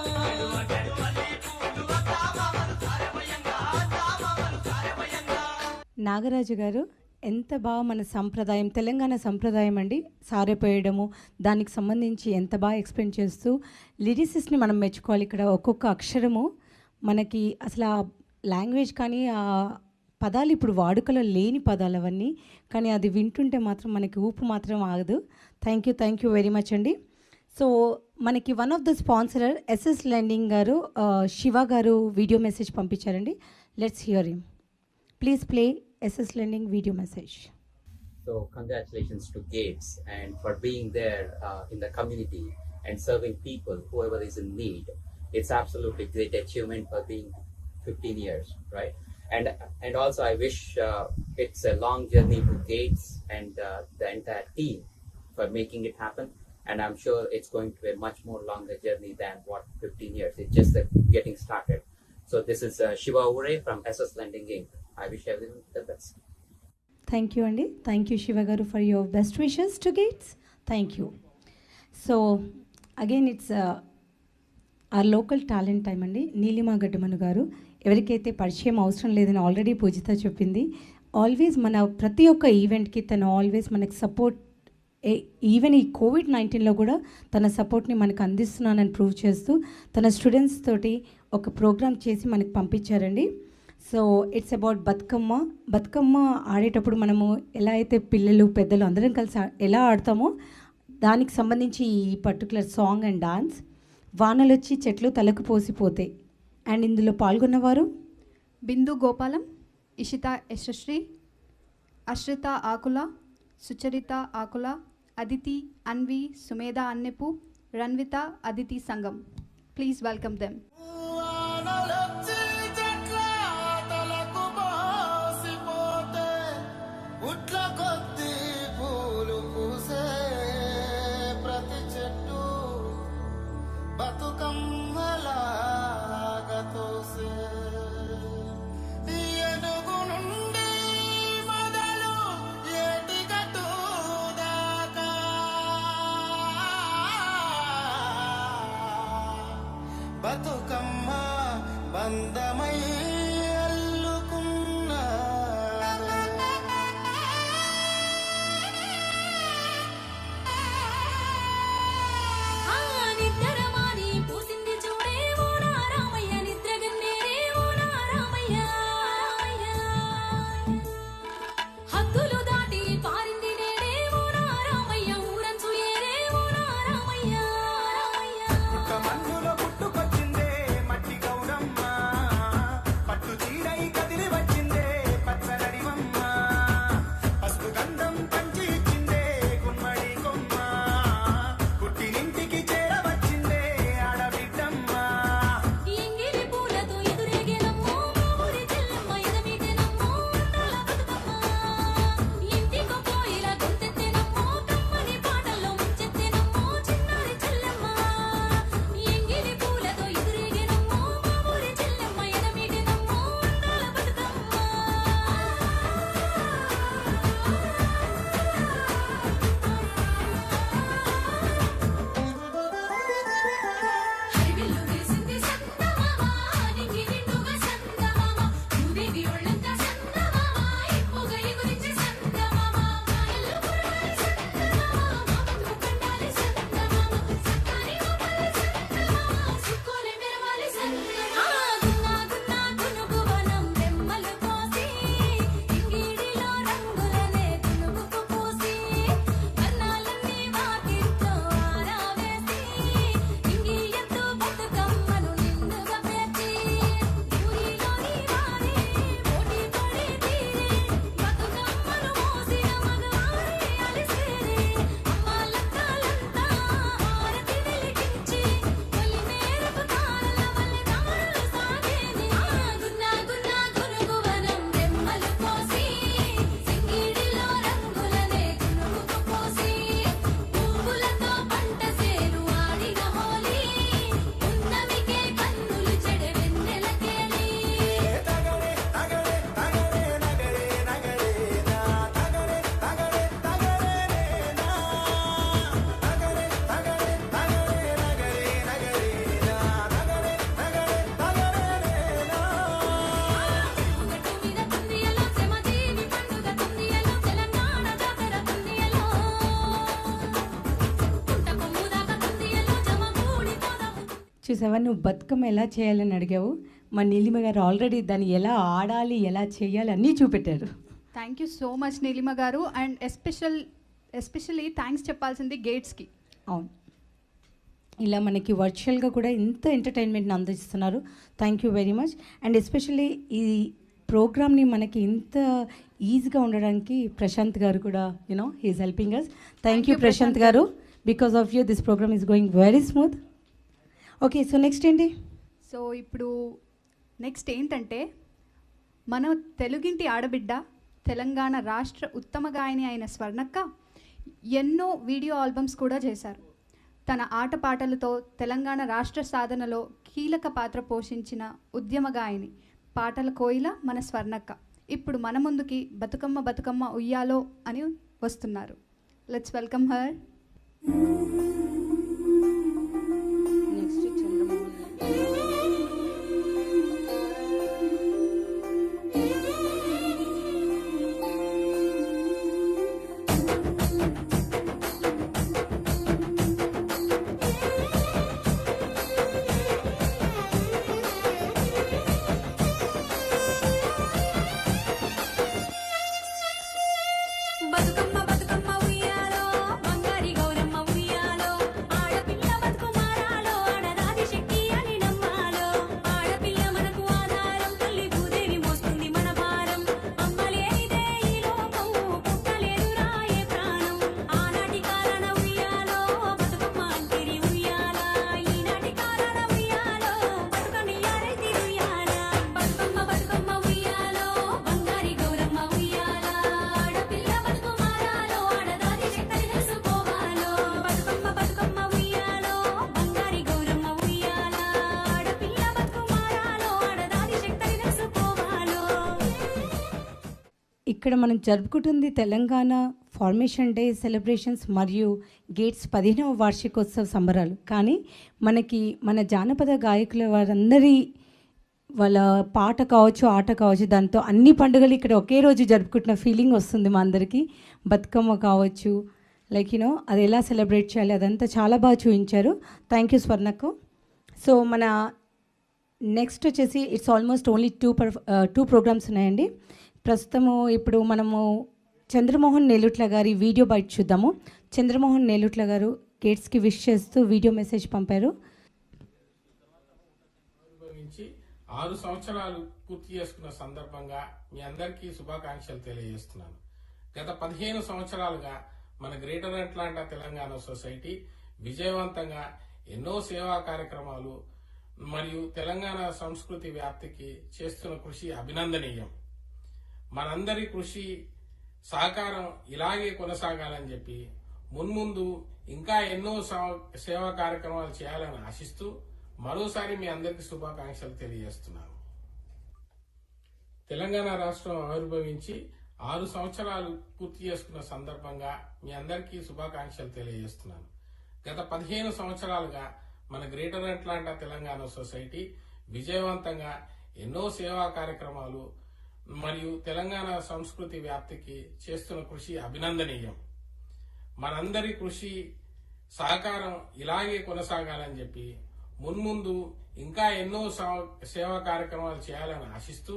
నాగరాజు గారు ఎంత బాగా మన సంప్రదాయం, తెలంగాణ సంప్రదాయం అండి, సారెపోయడము, దానికి సంబంధించి ఎంత బాగా ఎక్స్ప్లెయిన్ చేస్తూ లిరిసిస్ట్ని మనం మెచ్చుకోవాలి. ఇక్కడ ఒక్కొక్క అక్షరము మనకి అసలు ఆ లాంగ్వేజ్ కానీ ఆ పదాలు ఇప్పుడు వాడుకలో లేని పదాలు అవన్నీ, కానీ అది వింటుంటే మాత్రం మనకి ఊపు మాత్రం ఆగదు. థ్యాంక్ యూ వెరీ మచ్ అండి. సో మనకి one of the sponsor SS lending గారు, శివ గారు వీడియో మెసేజ్ పంపించారండి. Let's hear him. Please play SS Lending video message. So congratulations to Gates and for being there in the community and serving people, whoever is in need. It's absolutely great achievement for being 15 years, right? And also I wish it's a long journey to Gates and the entire team for making it happen. And I'm sure it's going to be a much more longer journey than what 15 years. It's just getting started. So this is Shiva Ure from SS Lending Inc. I wish everyone the best. Thank you Andy. Thank you Shiva garu for your best wishes to Gates. Thank you. So again it's our local talent time అండి. నీలిమా గడ్డమను గారు ఎవరికైతే పరిచయం అవసరం లేదని already పూజిత చెప్పింది. Always మన ప్రతి ఒక్క ఈవెంట్కి తను ఆల్వేస్ మనకి సపోర్ట్, ఈవెన్ ఈ కోవిడ్-19లో కూడా తన సపోర్ట్ని మనకు అందిస్తున్నానని ప్రూవ్ చేస్తూ తన స్టూడెంట్స్ తోటి ఒక ప్రోగ్రామ్ చేసి మనకు పంపించారండి. సో ఇట్స్ అబౌట్ బతుకమ్మ ఆడేటప్పుడు మనము ఎలా అయితే పిల్లలు పెద్దలు అందరం కలిసి ఎలా ఆడతామో దానికి సంబంధించి ఈ పర్టికులర్ సాంగ్ అండ్ డాన్స్. వానలొచ్చి చెట్లు తలకు పోసిపోతాయి. అండ్ ఇందులో పాల్గొన్నవారు Bindu Gopalam, Ishita Yashasri, Ashrita Akula, Sucharita Akula, Aditi Anvi, Sumedha Annepu, Ranvitha Aditi Sangam. Please welcome them. Bathukamma బంధమై అల్లుకున్న నిద్రమాని పూసింది చూడే ఓ నా రామయ్య, నిద్రగన్నేరే ఓ నా రామయ్య, హద్దులు దాటి పారింది నేడే ఓ నా రామయ్య, ఊరంచు ఏరే ఓ నా రామయ్య. మన్నులో పుట్టుకొచ్చిందే మట్టి గౌరమ్మ, చూసావా, నువ్వు బతుకమ్మ ఎలా చేయాలని అడిగావు, మా నీలిమ గారు ఆల్రెడీ దాన్ని ఎలా ఆడాలి, ఎలా చేయాలి అన్నీ చూపెట్టారు. Thank you so much Neelima గారు. అండ్ ఎస్పెషల్లీ థ్యాంక్స్ చెప్పాల్సింది గేట్స్కి. అవును, ఇలా మనకి వర్చువల్గా కూడా ఇంత ఎంటర్టైన్మెంట్ని అందిస్తున్నారు. Thank you very much. And especially ఈ ప్రోగ్రామ్ని మనకి ఇంత ఈజీగా ఉండడానికి ప్రశాంత్ గారు కూడా he's helping us. Thank you Prashanth గారు. Because of you this program is going very smooth. Okay, so next ఏంటి? సో ఇప్పుడు నెక్స్ట్ ఏంటంటే, మన తెలుగింటి ఆడబిడ్డ, తెలంగాణ రాష్ట్ర ఉత్తమ గాయని అయిన స్వర్ణక్క ఎన్నో వీడియో ఆల్బమ్స్ కూడా చేశారు. తన ఆటపాటలతో తెలంగాణ రాష్ట్ర సాధనలో కీలక పాత్ర పోషించిన ఉద్యమ గాయని, పాటల కోయిల మన స్వర్ణక్క ఇప్పుడు మన ముందుకి బతుకమ్మ బతుకమ్మ ఉయ్యాలో అని వస్తున్నారు. Let's welcome her. Bathukamma Bathukamma ఉయ్యాలో బంగారి గౌరమ్మ ఉయ్యాలో ఆడపిల్ల బతుకు మారాలో ఆడదాది శక్తి అని నమ్మాలో ఆడపిల్ల మనకు ఆధారం తల్లి భూదేవి మోస్తుంది మన భారం అమ్మలేనిదే ఈ లోకం పుట్టలేదురా ఏ ప్రాణం ఆనాటి కారణ ఉయ్యాలో బతుకమ్మ అంతిరి ఉయ్యాల ఈనాటి కారణ ఉయ్యాలో బతుకని యారైతి ఉయ్యాల బతుకమ్మ బతుకమ్మ ఉయ్యాలో బంగారి గౌరమ్మ ఉయ్యాల ఆడపిల్ల బతుకు మారాలో ఆడదాది శక్తి తెలుసుకోవాలో బతుకమ్మ బతుకమ్మ ఉయ్యాలో బంగారి గౌరమ్మ ఉయ్యాల ఆడపిల్ల బతుకు మారాలో ఆడదాది శక్తి తెలుసుకోవాలో. ఇక్కడ మనం జరుపుకుంటుంది తెలంగాణ ఫార్మేషన్ డే సెలబ్రేషన్స్ మరియు గేట్స్ 15వ వార్షికోత్సవ సంబరాలు. కానీ మనకి మన జానపద గాయకుల వారందరి వాళ్ళ పాట కావచ్చు, ఆట కావచ్చు, దాంతో అన్ని పండుగలు ఇక్కడ ఒకే రోజు జరుపుకుంటున్న ఫీలింగ్ వస్తుంది మా అందరికీ. బతుకమ్మ కావచ్చు, లైక్ అది ఎలా సెలబ్రేట్ చేయాలి అదంతా చాలా బాగా చూపించారు. థ్యాంక్ యూ స్వర్ణకు. సో మన నెక్స్ట్ వచ్చేసి it's almost only two programs ఉన్నాయండి ప్రస్తుతము. ఇప్పుడు మనము చంద్రమోహన్ నేలుట్ల గారి వీడియో బయట చూద్దాము. చంద్రమోహన్ నేలుట్ల గారు గేట్స్కి విష్ చేస్తూ వీడియో మెసేజ్ పంపారు. 6 సంవత్సరాలు పూర్తి చేసుకున్న సందర్భంగా మీ అందరికీ శుభాకాంక్షలు తెలియజేస్తున్నాను. గత 15 సంవత్సరాలుగా మన గ్రేటర్ అట్లాంటా తెలంగాణ సొసైటీ విజయవంతంగా ఎన్నో సేవా కార్యక్రమాలు మరియు తెలంగాణ సంస్కృతి వ్యాప్తికి చేస్తున్న కృషి అభినందనీయం. మనందరి కృషి సహకారం ఇలాగే కొనసాగాలని చెప్పి మున్ముందు ఇంకా ఎన్నో సేవా కార్యక్రమాలు చేయాలని ఆశిస్తూ మరోసారి మీ అందరికీ శుభాకాంక్షలు తెలియజేస్తున్నాను. తెలంగాణ రాష్ట్రం ఆవిర్భవించి 6 సంవత్సరాలు పూర్తి చేసుకున్న సందర్భంగా మీ అందరికీ శుభాకాంక్షలు తెలియజేస్తున్నాను. గత 15 సంవత్సరాలుగా మన గ్రేటర్ అట్లాంటా తెలంగాణ సొసైటీ విజయవంతంగా ఎన్నో సేవా కార్యక్రమాలు మరియు తెలంగాణ సంస్కృతి వ్యాప్తికి చేస్తున్న కృషి అభినందనీయం. మనందరి కృషి సహకారం ఇలాగే కొనసాగాలని చెప్పి మున్ముందు ఇంకా ఎన్నో సేవా కార్యక్రమాలు చేయాలని ఆశిస్తూ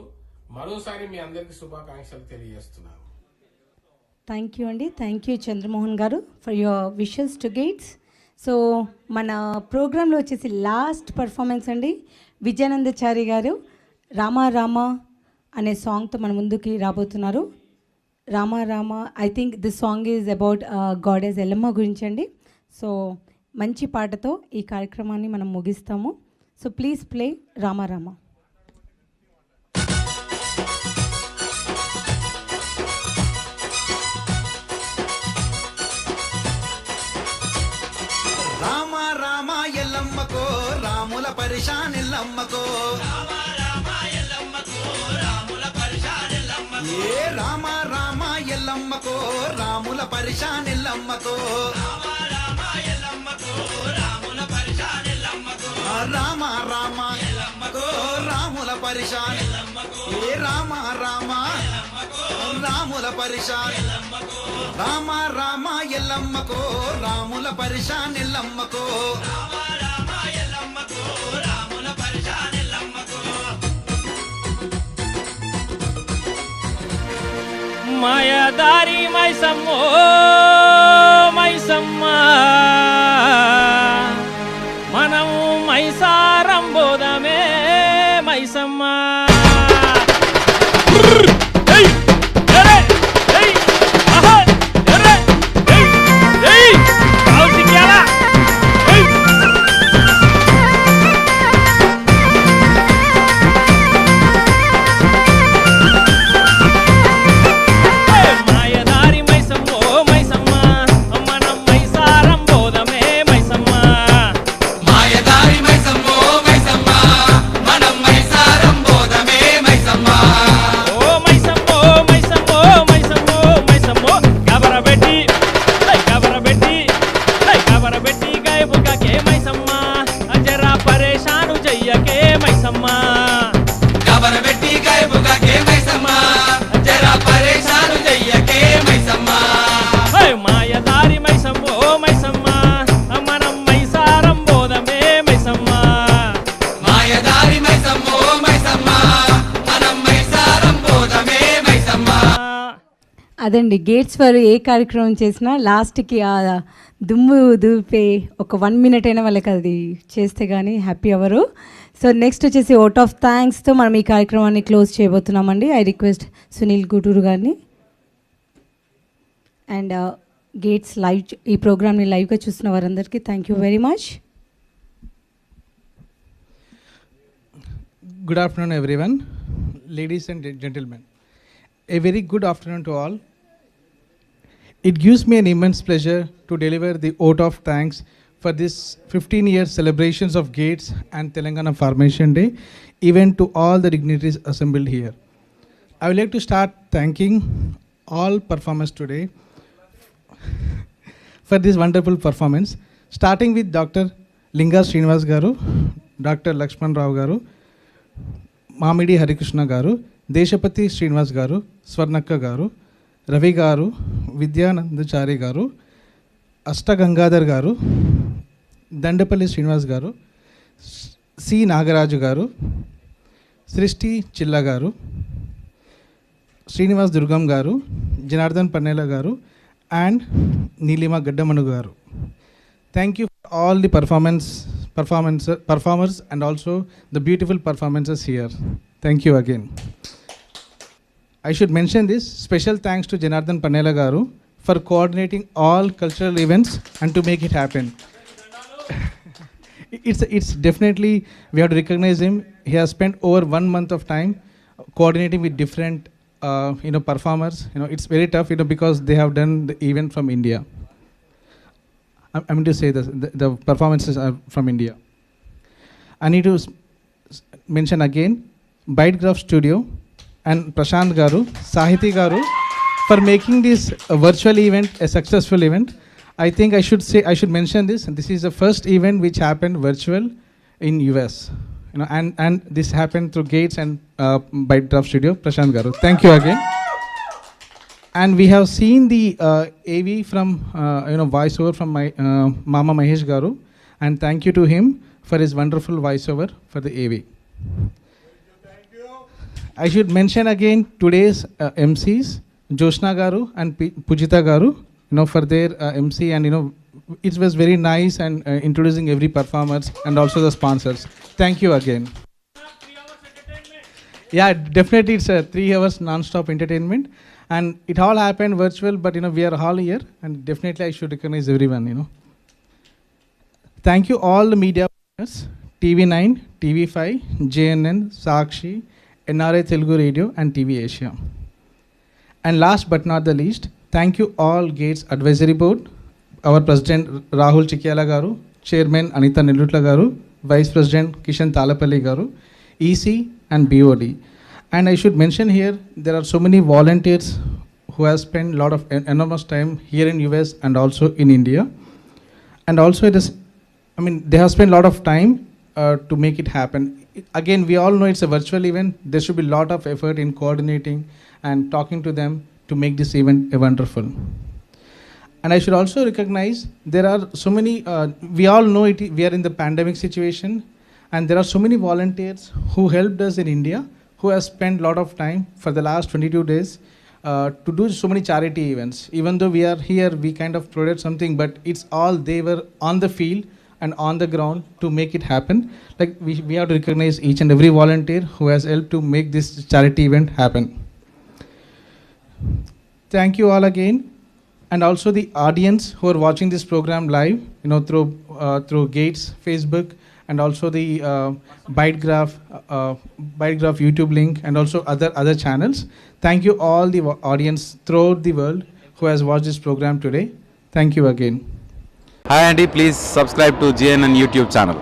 మరోసారి మీ అందరికీ శుభాకాంక్షలు తెలియజేస్తున్నాను. థ్యాంక్ యూ అండి. థ్యాంక్ యూ చంద్రమోహన్ గారు for your wishes to gates. So మన ప్రోగ్రాంలో వచ్చేసి లాస్ట్ పర్ఫార్మెన్స్ అండి. విజయానందచారి గారు రామా రామా అనే సాంగ్తో మన ముందుకి రాబోతున్నారు. Rama Rama, I think this song is about goddess Yellamma గురించి అండి. సో మంచి పాటతో ఈ కార్యక్రమాన్ని మనం ముగిస్తాము. So please play Rama Rama. Rama Rama ఎల్లమ్మకో రాముల పరిశానిల్లమ్మకో ఏ రామ రామ ఎల్లమ్మకో రాముల పరిశానిల్లమ్మకో రామ రామ ఎల్లమ్మకో రాముల పరిశాన్ ఏ రామ రామ రాముల పరిశాన్ రామ రామ ఎల్లమ్మకో రాముల పరిశాన్ ఎల్లమ్మకో మాయదారి మైసమ్మో మైసమ్మ మనము మైసారం బోధమే మైసమ్మ అదండి గేట్స్ వారు ఏ కార్యక్రమం చేసినా లాస్ట్కి ఆ దుమ్ము దులిపే ఒక 1 minute అయినా వాళ్ళకి అది చేస్తే కానీ హ్యాపీ అవ్వరు. సో నెక్స్ట్ వచ్చేసి ఓట్ ఆఫ్ థ్యాంక్స్తో మనం ఈ కార్యక్రమాన్ని క్లోజ్ చేయబోతున్నామండి. ఐ రిక్వెస్ట్ సునీల్ గుటూరు గారిని అండ్ గేట్స్ లైవ్ ఈ ప్రోగ్రామ్ని లైవ్గా చూస్తున్న వారందరికీ thank you very much. Good afternoon, everyone. Ladies and gentlemen, a very good afternoon to all. It gives me an immense pleasure to deliver the vote of thanks for this 15-year celebrations of Gates and Telangana Formation Day, even to all the dignitaries assembled here. I would like to start thanking all performers today for this wonderful performance, starting with Dr. Linga Srinivas Garu, Dr. Lakshman Rao Garu, మామిడి హరికృష్ణ గారు, దేశపతి శ్రీనివాస్ గారు, స్వర్ణక్క గారు, రవి గారు, విద్యానందచారి గారు, అష్టగంగాధర్ గారు, దండపల్లి శ్రీనివాస్ గారు, C Nagaraju గారు, సృష్టి చిల్ల గారు, శ్రీనివాస్ దుర్గం గారు, జనార్దన్ పన్నేల గారు అండ్ నీలిమ గడ్డమను గారు. Thank you for all the performers and also the beautiful performances here. Thank you again. I should mention this special thanks to Janardhan Pannela Garu for coordinating all cultural events and to make it happen. It's definitely, we have to recognize him. He has spent over 1 month of time coordinating with different performers. It's very tough, because they have done the event from India. I'm going to say the performances are from India. I need to mention again Bytecraft Studio and Prashant Garu, Sahiti Garu for making this virtual event a successful event. I think I should mention this. This is the first event which happened virtual in US. And this happened through Gates and Bytecraft Studio, Prashant Garu. Thank you again. And we have seen the AV from, voiceover from my Mama Mahesh Garu. And thank you to him for his wonderful voiceover for the AV. Thank you. I should mention again today's MCs, Joshna Garu and Pujita Garu, for their MC. And, it was very nice and introducing every performers and also the sponsors. Thank you again. Yeah, definitely it's a 3 hours non-stop entertainment. And it all happened virtual, but we are all here, and definitely I should recognize everyone. Thank you all the media partners, TV9, TV5, JNN, Sakshi, NRI Telugu Radio, and TV Asia. And last but not the least, thank you all Gates Advisory Board, our President Rahul Chikyala Garu, Chairman Anita Nellutla Garu, Vice President Kishan Talapalli Garu, EC and BOD. And I should mention here, there are so many volunteers who have spent a lot of enormous time here in US and also in India. And also they have spent a lot of time to make it happen. Again, we all know it's a virtual event. There should be a lot of effort in coordinating and talking to them to make this event a wonderful. And I should also recognize there are so many, we all know we are in the pandemic situation, and there are so many volunteers who helped us in India, who have spent a lot of time for the last 22 days to do so many charity events. Even though we are here, we kind of provide something, but it's all they were on the field and on the ground to make it happen. Like we have to recognize each and every volunteer who has helped to make this charity event happen. Thank you all again, and also the audience who are watching this program live, through Gates Facebook, and also the Bytegraph YouTube link, and also other channels. Thank you all the audience throughout the world who has watched this program today. Thank you again. Hi Andy, please subscribe to GNN YouTube channel.